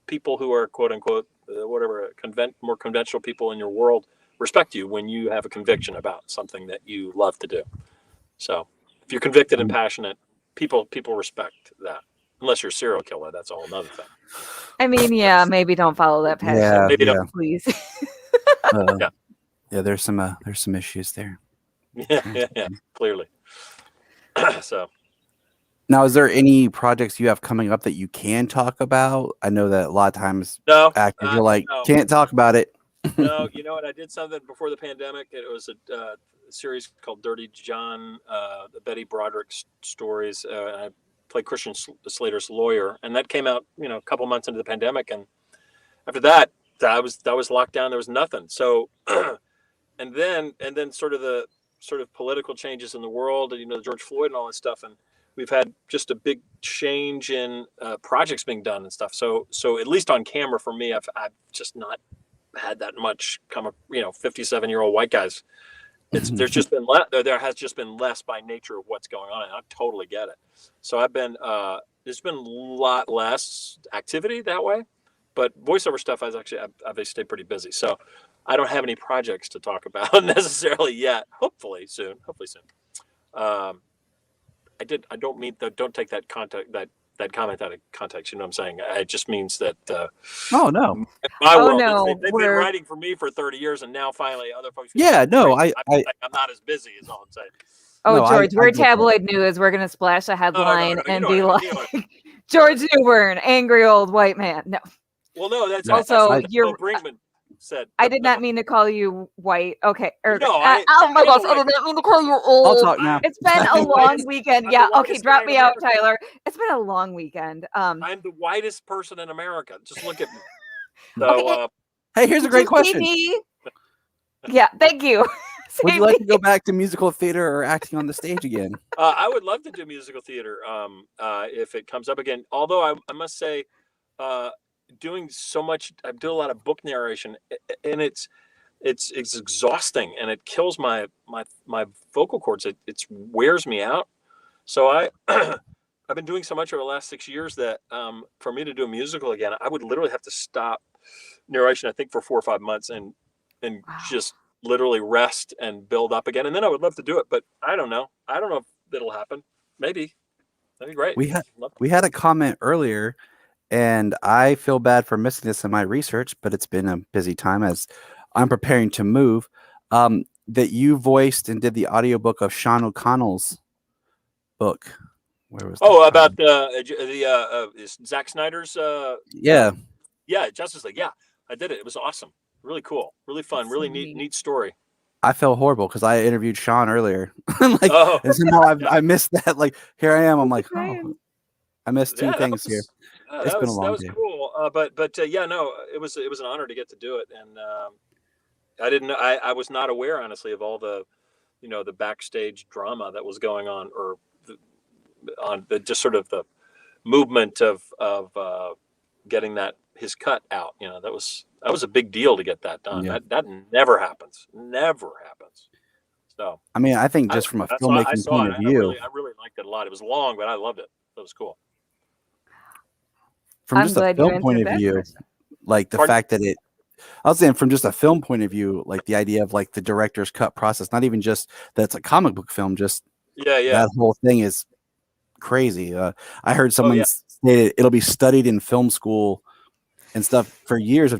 people who are quote unquote whatever more conventional people in your world respect you when you have a conviction about something that you love to do. So if you're convicted and passionate, people respect that. Unless you're a serial killer, that's a whole nother thing. I mean, yeah, maybe don't follow that passion. Maybe yeah. don't. Please. Yeah, there's some issues there. Yeah, clearly. So Now, is there any projects you have coming up that you can talk about? I know that a lot of times no, actors are like, no. can't talk about it. No, you know what? I did something before the pandemic. It was a series called Dirty John, the Betty Broderick stories. I played Christian Slater's lawyer, and that came out, a couple months into the pandemic. And after that, I was locked down. There was nothing. So, and then sort of political changes in the world, and George Floyd and all that stuff, and we've had just a big change in projects being done and stuff. So at least on camera for me, I've just not had that much 57-year-old white guys. There's just been there has just been less by nature of what's going on, and I totally get it. So there's been a lot less activity that way, but voiceover stuff I've stayed pretty busy. So I don't have any projects to talk about necessarily yet. Hopefully soon. Don't take that comment out of context. You know what I'm saying? It just means that Oh no. my world, no, they've been writing for me for 30 years, and now finally other folks. Yeah, no, I'm not as busy is all I'm saying. Oh, No, George, I we're get that. tabloid news. We're gonna splash a headline no, and you be know like, what I mean. George Newbern, angry old white man. No, Well, no, that's Also, that's you're- what Brinkman said. I did not mean to call you white. Okay. No, oh my gosh, I did not mean to call you I'll old. talk now. It's been a I'm the long whitest- weekend. I'm Yeah. the Okay. whitest Drop guy me in out, America. Tyler. It's been a long weekend. I'm the whitest person in America. Just look at me. So, Okay. Hey, here's a great Just see question. me. Yeah. Thank you. Would See you like me. to go back to musical theater or acting on the stage again? I would love to do musical theater if it comes up again. Although I must say, doing so much, I do a lot of book narration, and it's exhausting, and it kills my vocal cords. It wears me out. So I've been doing so much over the last 6 years that for me to do a musical again, I would literally have to stop narration, I think, for 4 or 5 months and just literally rest and build up again. And then I would love to do it, but I don't know. I don't know if it'll happen. Maybe. That'd be great. We had a comment earlier, and I feel bad for missing this in my research, but it's been a busy time as I'm preparing to move. That you voiced and did the audiobook of Sean O'Connell's book. Where was that about from? Zack Snyder's Yeah. Justice League. Yeah, I did it. It was awesome. Really cool. Really fun. That's Really so neat story. I felt horrible because I interviewed Sean earlier. And somehow I missed that. Like, here I am. I'm like, oh, I missed two things here. It's been a long day. That was cool. But yeah, no, it was an honor to get to do it. And I didn't know, I was not aware, honestly, of all the, the backstage drama that was going on, or just sort of the movement of getting his cut out. That was a big deal to get that done. Yeah. That never happens. Never happens. So I mean, I think just from a filmmaking point of view, I really liked it a lot. It was long, but I loved it. It was cool. From I'm just a glad you film answered point of that view, question. like the Pardon? fact that I was saying from just a film point of view, like the idea of like the director's cut process, not even just that it's a comic book film, just Yeah. that whole thing is crazy. I heard someone yeah. say it'll be studied in film school and stuff for years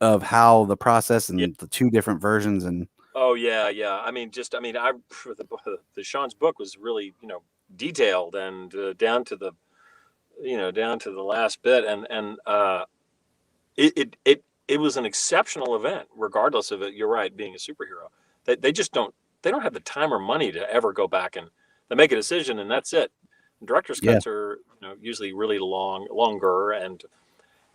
of how the process and the two different versions and. Oh yeah. The Sean's book was really, detailed and down to the last bit, and it was an exceptional event, regardless of it. You're right, being a superhero, they just don't have the time or money to ever go back and they make a decision and that's it. Director's cuts are usually really longer, and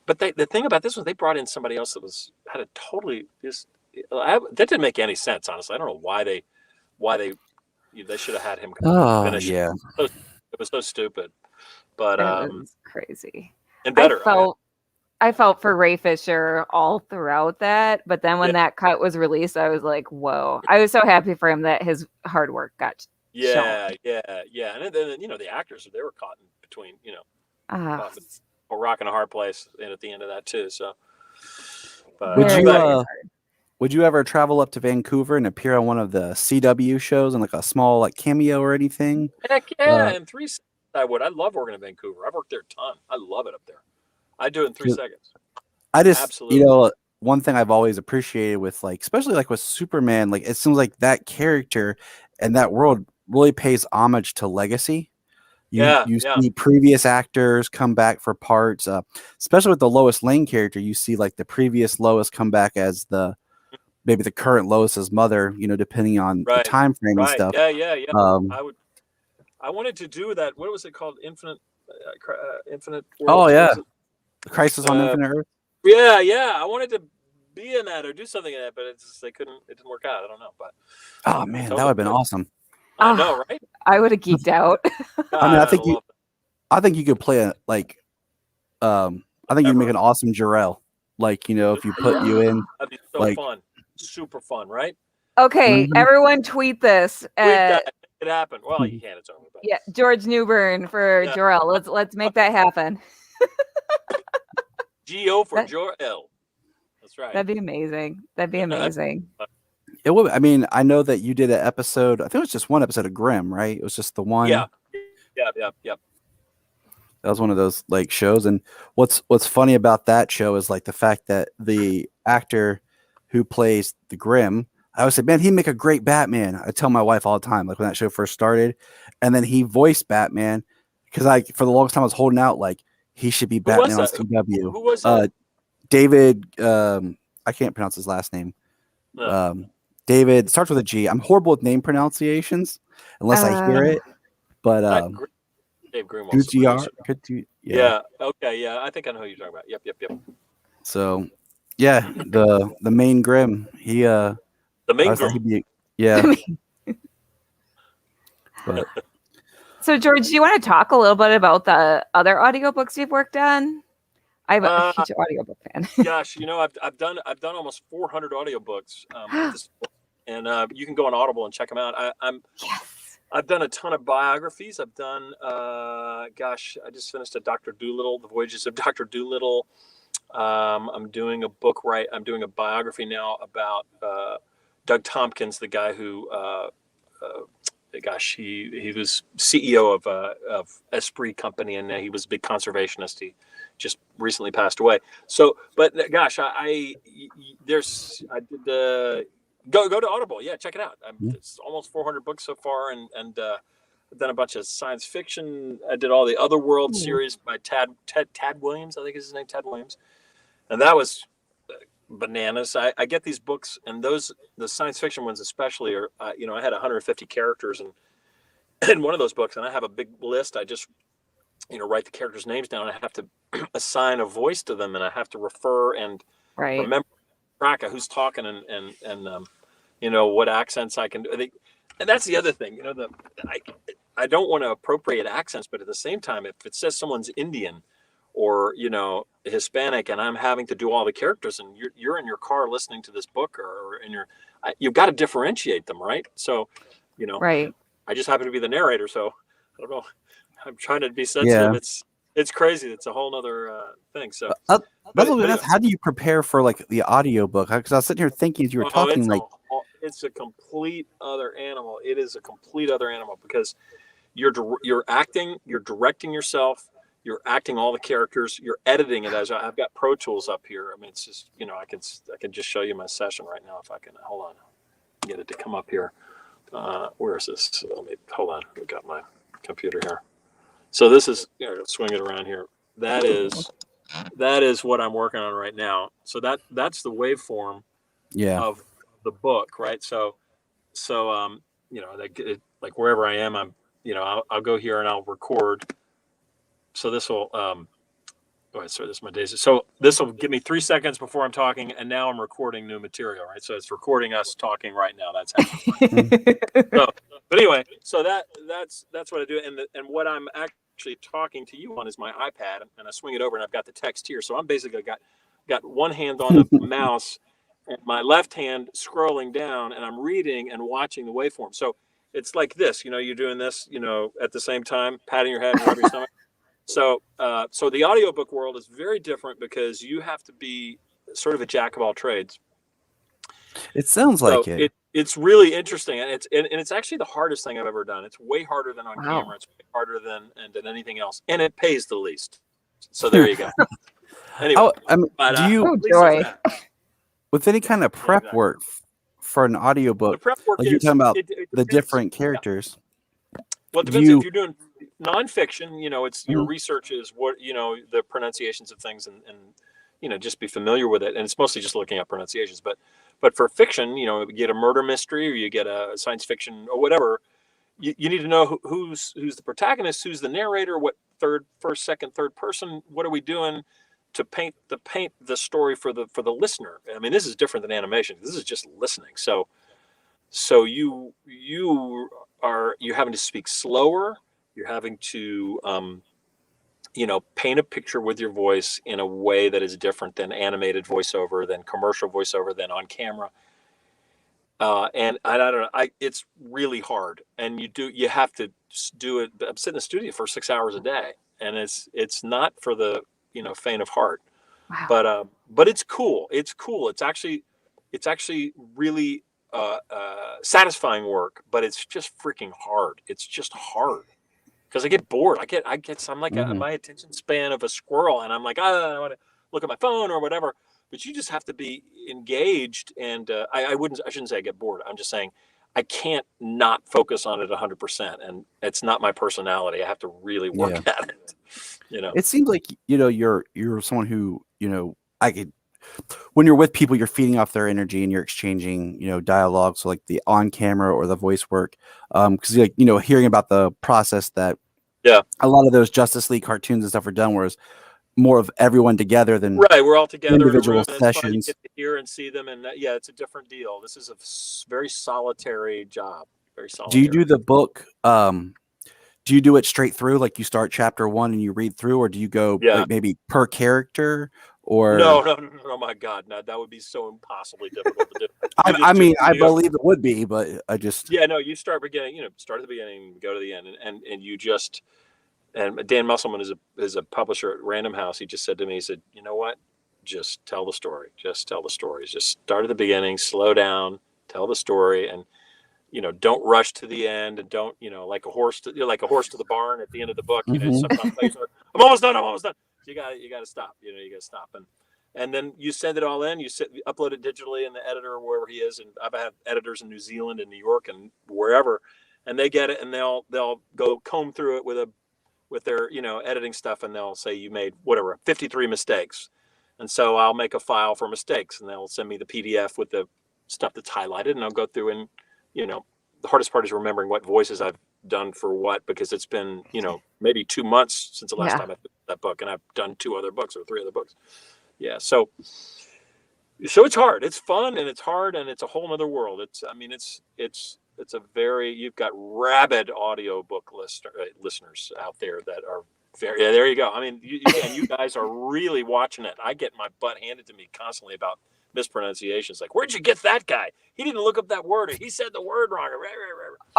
But the thing about this was they brought in somebody else that had a totally that didn't make any sense, honestly. I don't know why they should have had him finish. yeah. It was so stupid, but It was crazy. and better. I felt for Ray Fisher all throughout that, but then when that cut was released, I was like, "Whoa!" I was so happy for him that his hard work got shown. Yeah. And then the actors, they were caught in between, caught in a rock and a hard place, and at the end of that too. So, would you ever travel up to Vancouver and appear on one of the CW shows and like a small like cameo or anything? Heck yeah! In 3 seconds, I would. I love working in Vancouver. I've worked there a ton. I love it up there. I do it in 3 seconds. I just, absolutely. One thing I've always appreciated with especially with Superman, it seems like that character and that world really pays homage to legacy. You see previous actors come back for parts, especially with the Lois Lane character. You see the previous Lois come back as maybe the current Lois's mother, depending on the time frame and stuff. Yeah. I wanted to do that. What was it called? Infinite World? Oh yeah. Crisis on Infinite Earth. Yeah. I wanted to be in that or do something in that, but it didn't work out. I don't know, but oh man, that would have been awesome. I know, right? I would have geeked out. I think you could play I think you'd make an awesome Jarrell. If you put you in, that'd be so fun, super fun, right? Okay, everyone tweet this. Tweet that. It happened. Well, you can't. It's over. But. Yeah, George Newbern for Jarrell. Let's make that happen. G-O for Jor-El. That's right. That'd be amazing. It would. I mean, I know that you did an episode. I think it was just one episode of Grimm, right? It was just the one. Yeah. That was one of those shows. And what's funny about that show is the fact that the actor who plays the Grimm, I always say, man, he'd make a great Batman. I tell my wife all the time, when that show first started, and then he voiced Batman because for the longest time I was holding out he should be Batman on CW. Who was that? David. I can't pronounce his last name. No. David starts with a G. I'm horrible with name pronunciations unless I hear it. But Dave Greenwald. Yeah. Okay. Yeah. I think I know who you're talking about. Yep. So, yeah, the main Grimm. He the main Grimm. Yeah. But. So, George, do you want to talk a little bit about the other audiobooks you've worked on? I'm a huge audiobook fan. Gosh, I've done almost 400 audiobooks, and you can go on Audible and check them out. I've done a ton of biographies. I've done, I just finished a Dr. Dolittle, The Voyages of Dr. Dolittle. I'm doing a book I'm doing a biography now about Doug Tompkins, the guy who. He was CEO of Esprit Company, and he was a big conservationist. He just recently passed away. So, but gosh, I did go to Audible. Yeah, check it out. It's almost 400 books so far, and I've done a bunch of science fiction. I did all the Otherworld series by Tad Williams. I think is his name, Tad Williams, and that was bananas. I get these books, and the science fiction ones especially are I had 150 characters in one of those books, and I have a big list. I just write the characters' names down. I have to assign a voice to them, and I have to refer and remember track of who's talking and what accents I can do. And that's the other thing. I don't want to appropriate accents, but at the same time, if it says someone's Indian or Hispanic, and I'm having to do all the characters, and you're in your car listening to this book, or you've got to differentiate them, right? So, right. I just happen to be the narrator, so I don't know. I'm trying to be sensitive. Yeah. It's crazy. It's a whole other thing. So, how do you prepare for the audiobook? Because I was sitting here thinking as you were talking, it's a complete other animal. It is a complete other animal because you're acting, you're directing yourself. You're acting all the characters. You're editing it as I've got Pro Tools up here. I mean, it's just I can just show you my session right now if I can. Hold on, get it to come up here. Where is this? Let me hold on. I've got my computer here. So this is swing it around here. That is what I'm working on right now. So that's the waveform of the book, right? So like wherever I am, I'm I'll go here and I'll record. So this will Oh, sorry, this is my daisy. So this will give me 3 seconds before I'm talking, and now I'm recording new material, right? So it's recording us talking right now. That's happening. So, but anyway, so that's what I do, and what I'm actually talking to you on is my iPad, and I swing it over, and I've got the text here. So I'm basically got one hand on the mouse, and my left hand scrolling down, and I'm reading and watching the waveform. So it's like this, you're doing this, at the same time, patting your head and rubbing your stomach. So, so the audiobook world is very different because you have to be sort of a jack of all trades. It sounds like it. It's really interesting, and it's actually the hardest thing I've ever done. It's way harder than on camera. It's way harder than anything else, and it pays the least. So there you go. Anyway, do you with any kind of prep work for an audiobook? The prep work like you're talking about the different characters. Yeah. Well, it depends if you're doing nonfiction. It's your research is what the pronunciations of things, and just be familiar with it. And it's mostly just looking up pronunciations. But for fiction, you get a murder mystery or you get a science fiction or whatever. You need to know who's the protagonist, who's the narrator, what first, second, third person. What are we doing to paint the story for the listener? I mean, this is different than animation. This is just listening. So you're having to speak slower. You're having to paint a picture with your voice in a way that is different than animated voiceover, than commercial voiceover, than on camera. And I don't know, it's really hard, and you have to do it. I'm sitting in the studio for 6 hours a day, and it's not for the faint of heart. Wow. But it's cool. It's cool. It's actually really satisfying work, but it's just freaking hard. It's just hard because I get bored. I'm like my attention span of a squirrel, and I'm like, I want to look at my phone or whatever. But you just have to be engaged, and I shouldn't say I get bored. I'm just saying I can't not focus on it 100%, and it's not my personality. I have to really work at it. It seems like you're someone who when you're with people, you're feeding off their energy and you're exchanging dialogue. So like the on camera or the voice work, because hearing about the process that a lot of those Justice League cartoons and stuff are done, whereas more of everyone together than we're all together individual in a room, sessions. you get to hear and see them, and it's a different deal. This is a very solitary job. Very solitary. Do you do the book? Do you do it straight through, like you start chapter 1 and you read through, or do you go like maybe per character? Or no, my God, no, that would be so impossibly difficult to do. I believe it would be, but I just you start beginning, start at the beginning, go to the end, and you just. And Dan Musselman is a publisher at Random House. He just said to me, he said, you know what? Just tell the story. Just tell the stories. Just start at the beginning, slow down, tell the story, and don't rush to the end, and don't like a horse to the barn at the end of the book. Sometimes I'm almost done. So you got to stop. You got to stop, and then you send it all in. You upload it digitally in the editor wherever he is, and I've had editors in New Zealand and New York and wherever, and they get it, and they'll go comb through it with their editing stuff, and they'll say you made 53 mistakes, and so I'll make a file for mistakes, and they'll send me the PDF with the stuff that's highlighted, and I'll go through, and the hardest part is remembering what voices I've done for what, because it's been maybe 2 months since the last time I did that book, and I've done 2 other books or 3 other books. So it's hard. It's fun, and it's hard, and it's a whole other world. It's a very, you've got rabid audiobook listeners out there that are very, there you go. I mean, you guys are really watching it. I get my butt handed to me constantly about mispronunciations. Like, where'd you get that guy? He didn't look up that word, or he said the word wrong.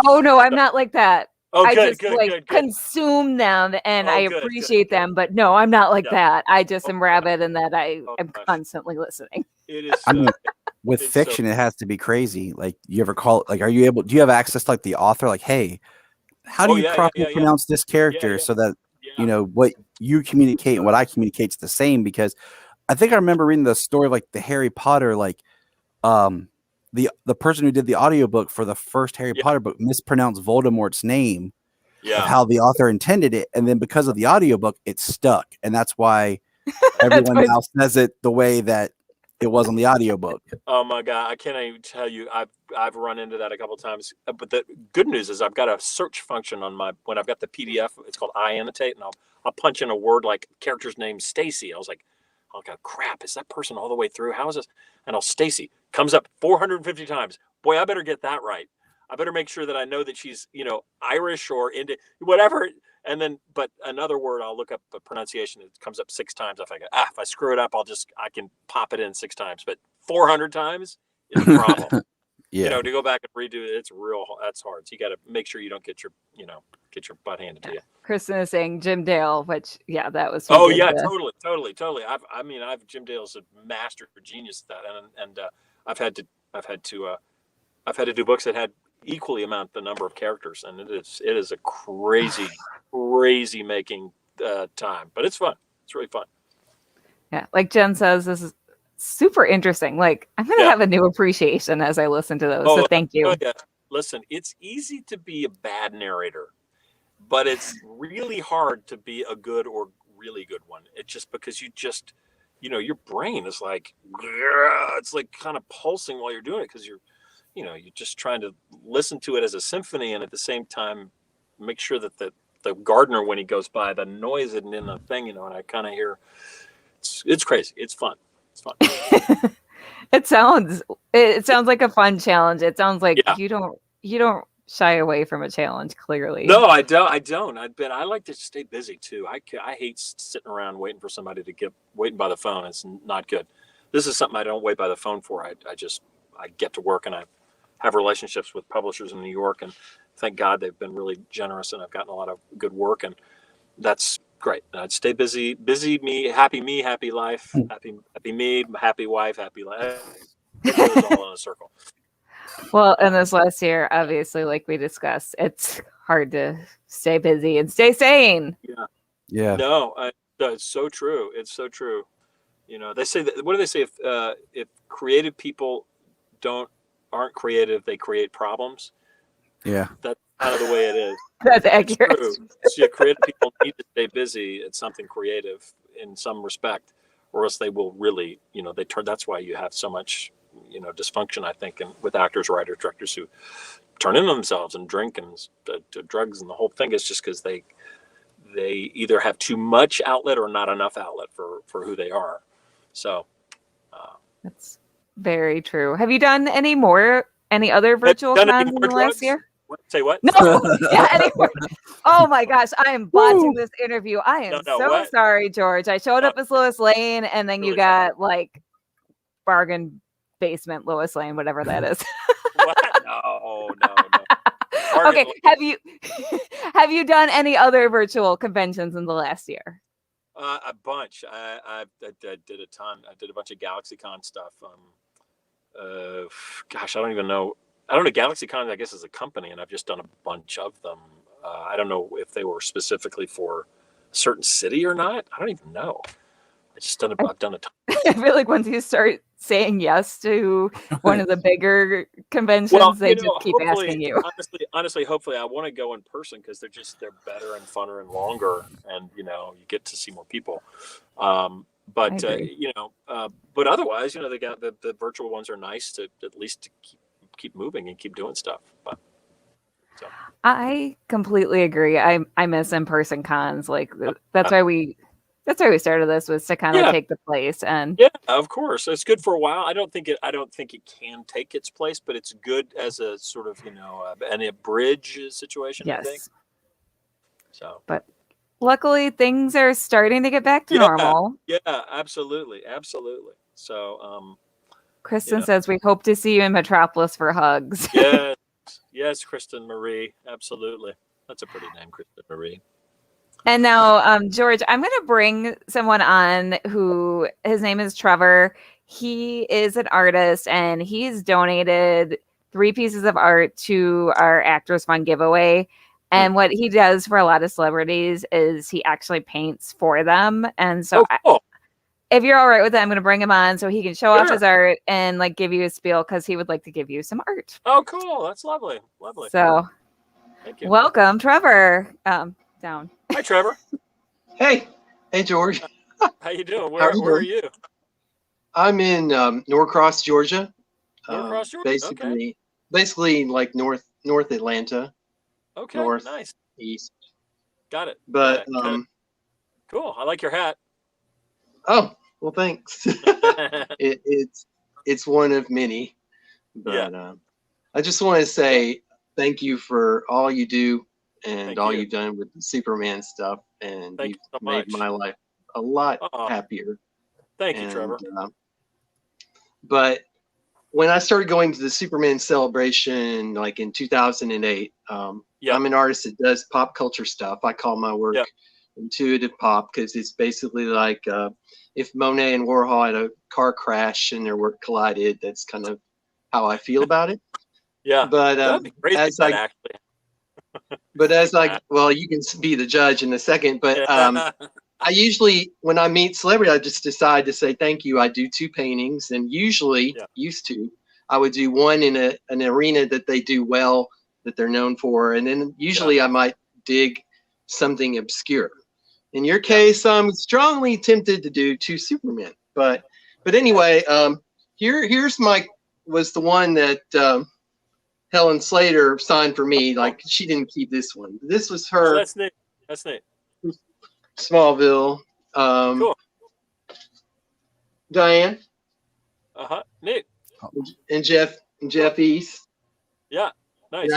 Oh, no, I'm not like that. Oh, I good, just good. consume them, and I appreciate them. But no, I'm not like that. I just am rabid in that I am constantly listening. It is. I mean, with fiction, it has to be crazy. Like, you ever call? Like, do you have access to like the author? Like, hey, how do you properly pronounce this character so that what you communicate and what I communicate is the same? Because I think I remember reading the story of like the Harry Potter, like the person who did the audiobook for the first Harry Potter book mispronounced Voldemort's name of how the author intended it, and then because of the audiobook, it stuck, and that's why everyone now says it the way that it was on the audiobook. Oh my God, I can't even tell you. I've run into that a couple of times. But the good news is I've got a search function on when I've got the PDF. It's called iAnnotate, and I'll punch in a word like character's name Stacy. I was like, oh God, crap! Is that person all the way through? How is this? And Stacy comes up 450 times. Boy, I better get that right. I better make sure that I know that she's Irish or Indian, whatever. And then, but another word, I'll look up the pronunciation. It comes up 6 times. If I screw it up, I can pop it in 6 times. But 400 times is a problem. Yeah. To go back and redo it, that's hard. So you got to make sure you don't get your butt handed to you. Kristen is saying Jim Dale, which that was. Oh yeah, totally. Jim Dale's a master genius at that, and I've had to do books that had equally amount the number of characters, and it is a crazy making time, but it's fun. It's really fun. Yeah, like Jen says, this is super interesting. Like I'm gonna have a new appreciation as I listen to those. So thank you. Yeah. Listen, it's easy to be a bad narrator, but it's really hard to be a good or really good one. It's just because your brain is like, it's like kind of pulsing while you're doing it because you're just trying to listen to it as a symphony, and at the same time make sure that the gardener, when he goes by, the noise isn't in the thing, and I kind of hear it's crazy. It's fun. It sounds like a fun challenge. It sounds like you don't shy away from a challenge, clearly. No, I don't. I like to stay busy too. I hate sitting around waiting for somebody to waiting by the phone. It's not good. This is something I don't wait by the phone for. I get to work, and I have relationships with publishers in New York, and thank God they've been really generous, and I've gotten a lot of good work, and that's great. And I'd stay busy, me, happy life, happy me, happy wife, happy life. It goes all in a circle. Well, in this last year, obviously, like we discussed, it's hard to stay busy and stay sane. Yeah. No, it's so true. It's so true. They say that. What do they say? If creative people aren't creative, they create problems. Yeah. That's kind of the way it is. That's accurate. True. So creative people need to stay busy at something creative in some respect, or else they will really, that's why you have so much, dysfunction, I think, and with actors, writers, directors who turn in themselves and drink and drugs, and the whole thing is just because they either have too much outlet or not enough outlet for who they are. So that's very true. Have you done any other virtual cons in the last year? Say what? No. Anymore. Oh my gosh, I am botching this interview. I am sorry, George. I showed up as Lois Lane, and then you got like bargain basement Lois Lane, whatever that is. What? No. Okay, have you done any other virtual conventions in the last year? A bunch. I did a ton. I did a bunch of GalaxyCon stuff. Gosh, I don't even know. I don't know. GalaxyCon, I guess, is a company, and I've just done a bunch of them. I don't know if they were specifically for a certain city or not. I don't even know. I've done a ton. I feel like once you start saying yes to one of the bigger conventions, they just keep asking you. Honestly, hopefully, I want to go in person because they're better and funner and longer, and you get to see more people. But otherwise, they got the virtual ones are nice to at least keep moving and keep doing stuff. But I completely agree. I miss in-person cons. Like that's why we started this, was to kind of take the place. And of course, it's good for a while. I don't think it can take its place, but it's good as a sort of a bridge situation. Yes. I think. So, but luckily things are starting to get back to normal. Yeah, absolutely. So, Kristen says we hope to see you in Metropolis for hugs. Yes, Kristen Marie, absolutely. That's a pretty name, Kristen Marie. And now, George, I'm going to bring someone on who, his name is Trevor. He is an artist, and he's donated 3 pieces of art to our Actors Fund giveaway. And what he does for a lot of celebrities is he actually paints for them. And so if you're all right with it, I'm going to bring him on so he can show off his art and like give you a spiel, because he would like to give you some art. Oh, cool. That's lovely. So thank you. Welcome, Trevor. Down. Hi, Trevor. Hey, George. How you doing? Where are you? I'm in Norcross, Georgia. Norcross, Georgia. Okay. Basically like North Atlanta, Okay. north Nice. east. Got it. But Got it. Cool. I like your hat. Oh, well, thanks. It's one of many. But I just want to say thank you for all you do and all you've done with the Superman stuff, and you've made my life a lot happier. Thank you, Trevor. But when I started going to the Superman celebration, like in 2008, I'm an artist that does pop culture stuff. I call my work intuitive pop because it's basically like if Monet and Warhol had a car crash and their work collided. That's kind of how I feel about it. Yeah, but that'd be great actually. But as well, you can be the judge in a second. But I usually, when I meet celebrity, I just decide to say thank you. I do 2 paintings, and usually I would do one in an arena that they do well, that they're known for, and then usually I might dig something obscure. In your case, I'm strongly tempted to do 2 Supermen. But anyway, here's was the one that Helen Slater signed for me. Like, she didn't keep this one. This was her. Oh, that's neat. That's neat. Smallville. Cool. Diane. Neat. And Jeff East. Yeah. Nice. And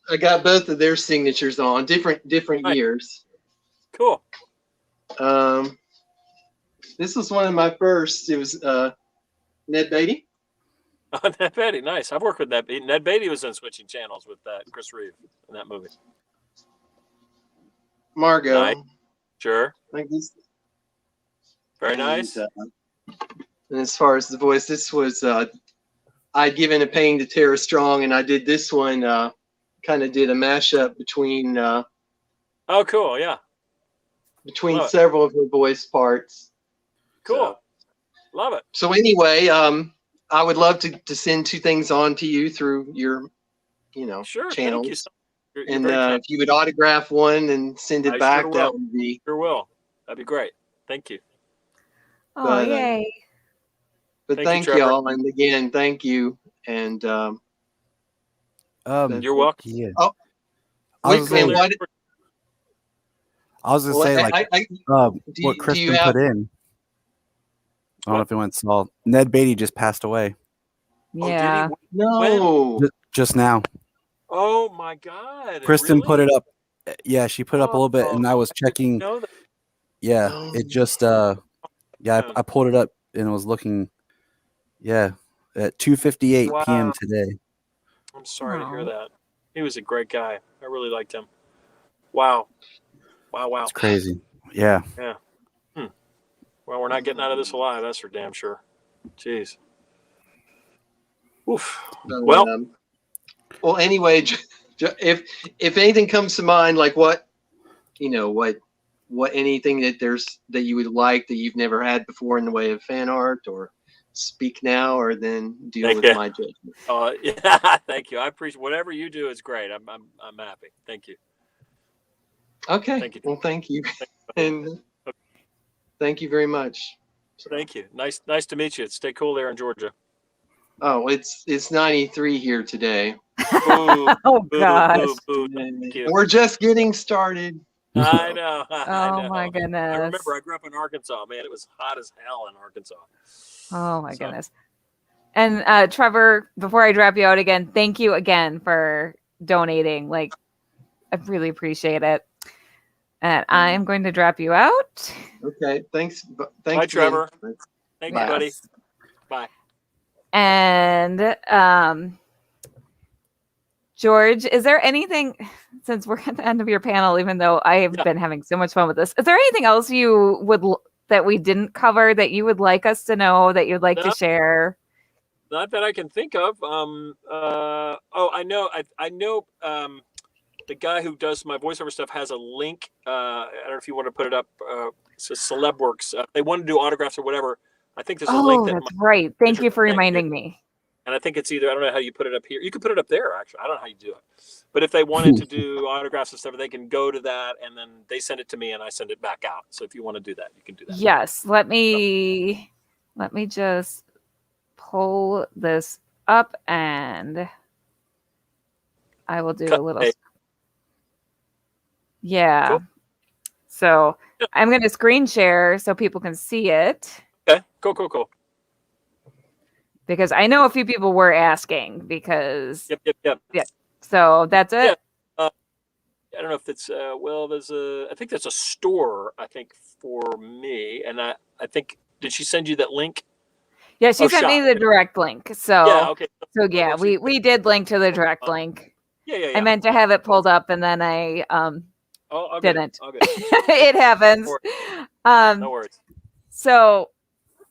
I got both of their signatures on different years. Cool. This was one of my first. It was Ned Beatty. Oh, Ned Beatty, nice. I've worked with Ned Beatty. Ned Beatty was in Switching Channels with Chris Reeve in that movie. Margot. Nice. Sure. Like this. Very nice. And as far as the voice, this was I'd given a painting to Tara Strong, and I did this one. Kind of did a mashup between. Oh, cool! Yeah. Between several of her voice parts. Cool. Love it. So anyway, I would love to send 2 things on to you through your, sure, channels. Thank you so much. And if you would autograph one and send it back, that would be. Sure will. That'd be great. Thank you. Oh, yay. But thank y'all. And again, thank you. And you're welcome. Yeah. Oh, I was going to say, what Kristen put in. I don't know if anyone saw. Ned Beatty just passed away. Yeah. No. Just now. Oh my God. Kristen put it up. Yeah, she put it up a little bit, and I was checking. Yeah, it just. I pulled it up and it was looking. Yeah, at 2:58 p.m. today. I'm sorry to hear that. He was a great guy. I really liked him. Wow. It's crazy. Yeah. Yeah. Well, we're not getting out of this alive. That's for damn sure. Jeez. Oof. Well, anyway, if anything comes to mind, like what anything that you would like that you've never had before in the way of fan art, or speak now, or then deal with my judgment. Yeah, thank you. I appreciate whatever you do is great. I'm happy. Thank you. Okay. Thank you. Well, thank you. And thank you very much. Thank you. Nice to meet you. Stay cool there in Georgia. Oh, it's 93 here today. Boo, oh gosh. Boo. We're just getting started. I know. Oh my goodness. I remember I grew up in Arkansas. Man, it was hot as hell in Arkansas. Oh my goodness. And Trevor, before I drop you out again, thank you again for donating. Like, I really appreciate it. And I am going to drop you out. Okay. Thanks. Bye, Trevor. Thank you, buddy. Bye. And George, is there anything, since we're at the end of your panel, even though I have been having so much fun with this, is there anything else you would that we didn't cover that you would like us to know, that you'd like to share? Not that I can think of. I know. The guy who does my voiceover stuff has a link. I don't know if you want to put it up. It says Celebworks. They want to do autographs or whatever. I think there's a link. That's right. Thank you for reminding me. And I think it's either, I don't know how you put it up here. You can put it up there, actually. I don't know how you do it. But if they wanted to do autographs and stuff, they can go to that, and then they send it to me, and I send it back out. So if you want to do that, you can do that. Yes. Let me Let me just pull this up and I will do a little. Yeah. Cool. So I'm going to screen share so people can see it. Okay. Cool. Because I know a few people were asking because. Yep. Yeah. So that's it. Yeah. I don't know if it's I think there's a store, I think, for me. And I think, did she send you that link? Yeah, she sent me the direct link. So yeah, okay. So yeah, we did link to the direct link. Yeah. I meant to have it pulled up and then I didn't. All good. It happens. No worries. So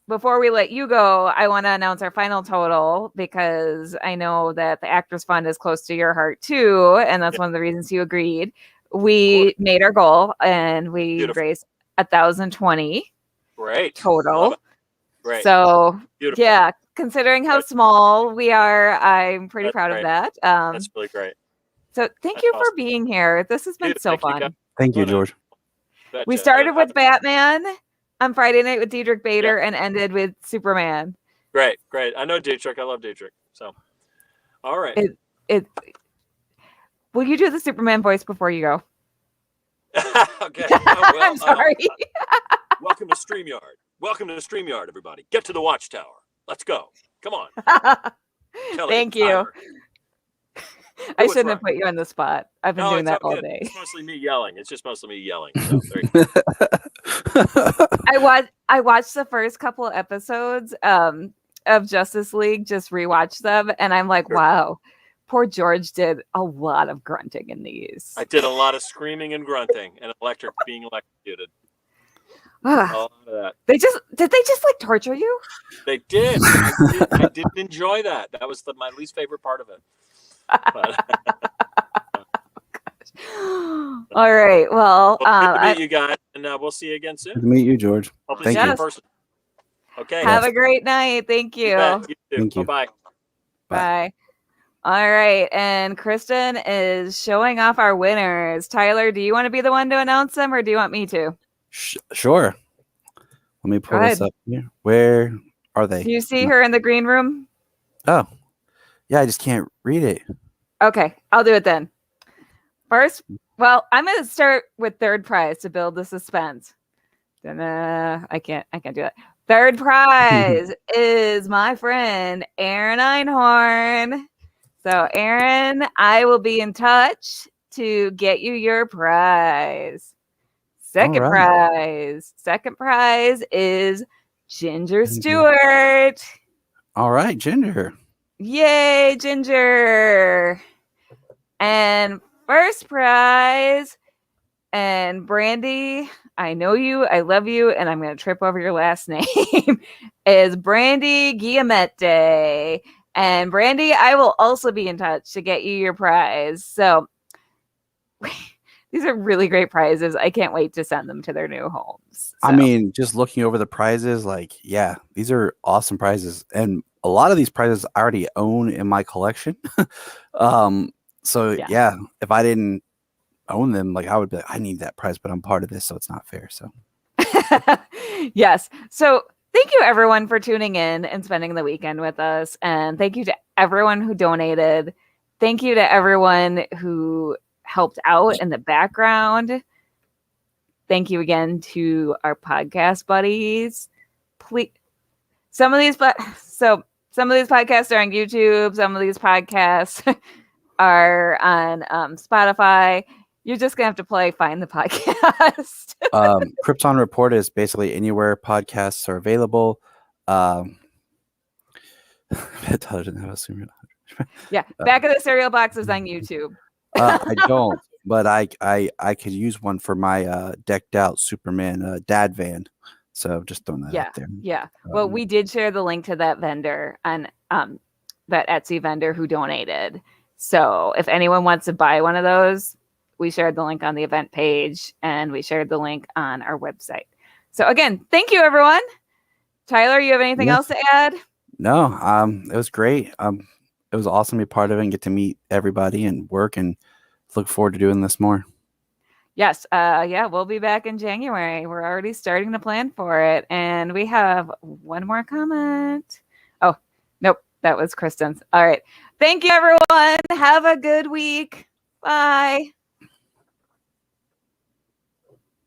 before we let you go, I want to announce our final total because I know that the Actors Fund is close to your heart too, and that's one of the reasons you agreed. We made our goal and we raised $1,020 Great total. Great. So beautiful. Yeah, considering how small we are, I'm pretty proud of that. That's really great. So thank you for being here. This has been so fun. Thank you, George. We started with Batman on Friday night with Diedrich Bader and ended with Superman. Great. I know Diedrich. I love Diedrich. So, all right. Will you do the Superman voice before you go? Okay. Oh, well, I'm sorry. Welcome to StreamYard, everybody. Get to the Watchtower. Let's go. Come on. Thank you. I shouldn't have put you on the spot. I've been doing that all day. It's mostly me yelling. It's just mostly me yelling. So there you go. I watched the first couple episodes of Justice League, just rewatched them, and I'm like, wow, poor George did a lot of grunting in these. I did a lot of screaming and grunting and being electrocuted. A lot of that. Did they just like torture you? They did. I didn't enjoy that. That was my least favorite part of it. All right. Well, good to meet you guys, and we'll see you again soon. Good to meet you, George. Hopefully see you in person. Okay. Have a great night. Thank you. Thank you. Bye. Bye. All right. And Kristen is showing off our winners. Tyler, do you want to be the one to announce them or do you want me to? Sure. Let me pull this up here. Where are they? Do you see her in the green room? Oh, yeah. I just can't read it. Okay. I'll do it then. First, well, I'm going to start with third prize to build the suspense. I can't do that. Third prize is my friend Aaron Einhorn. So, Aaron, I will be in touch to get you your prize. Second prize is Ginger Stewart. All right, Ginger. Yay, Ginger. And first prize, and Brandy, I know you, I love you, and I'm going to trip over your last name, is Brandy Guillemette. And Brandy, I will also be in touch to get you your prize. So these are really great prizes. I can't wait to send them to their new homes. So. I mean, just looking over the prizes, these are awesome prizes. And a lot of these prizes I already own in my collection. So if I didn't own them, I would be like, I need that prize, but I'm part of this, so it's not fair. So yes. So thank you everyone for tuning in and spending the weekend with us. And thank you to everyone who donated. Thank you to everyone who helped out in the background. Thank you again to our podcast buddies. Please, some of these podcasts are on YouTube. Some of these podcasts are on Spotify. You're just gonna have to find the podcast. Krypton Report is basically anywhere podcasts are available. Yeah, Back of the Cereal Box is on YouTube. I don't, but I could use one for my decked out Superman dad van. So just throwing that out there. Yeah. Well, we did share the link to that vendor on that Etsy vendor who donated. So if anyone wants to buy one of those, we shared the link on the event page and we shared the link on our website. So again, thank you everyone. Tyler, you have anything else to add? No, it was great. It was awesome to be part of it and get to meet everybody and work and look forward to doing this more. Yes. Yeah, we'll be back in January. We're already starting to plan for it. And we have one more comment. Oh, nope. That was Kristen's. All right. Thank you, everyone. Have a good week. Bye.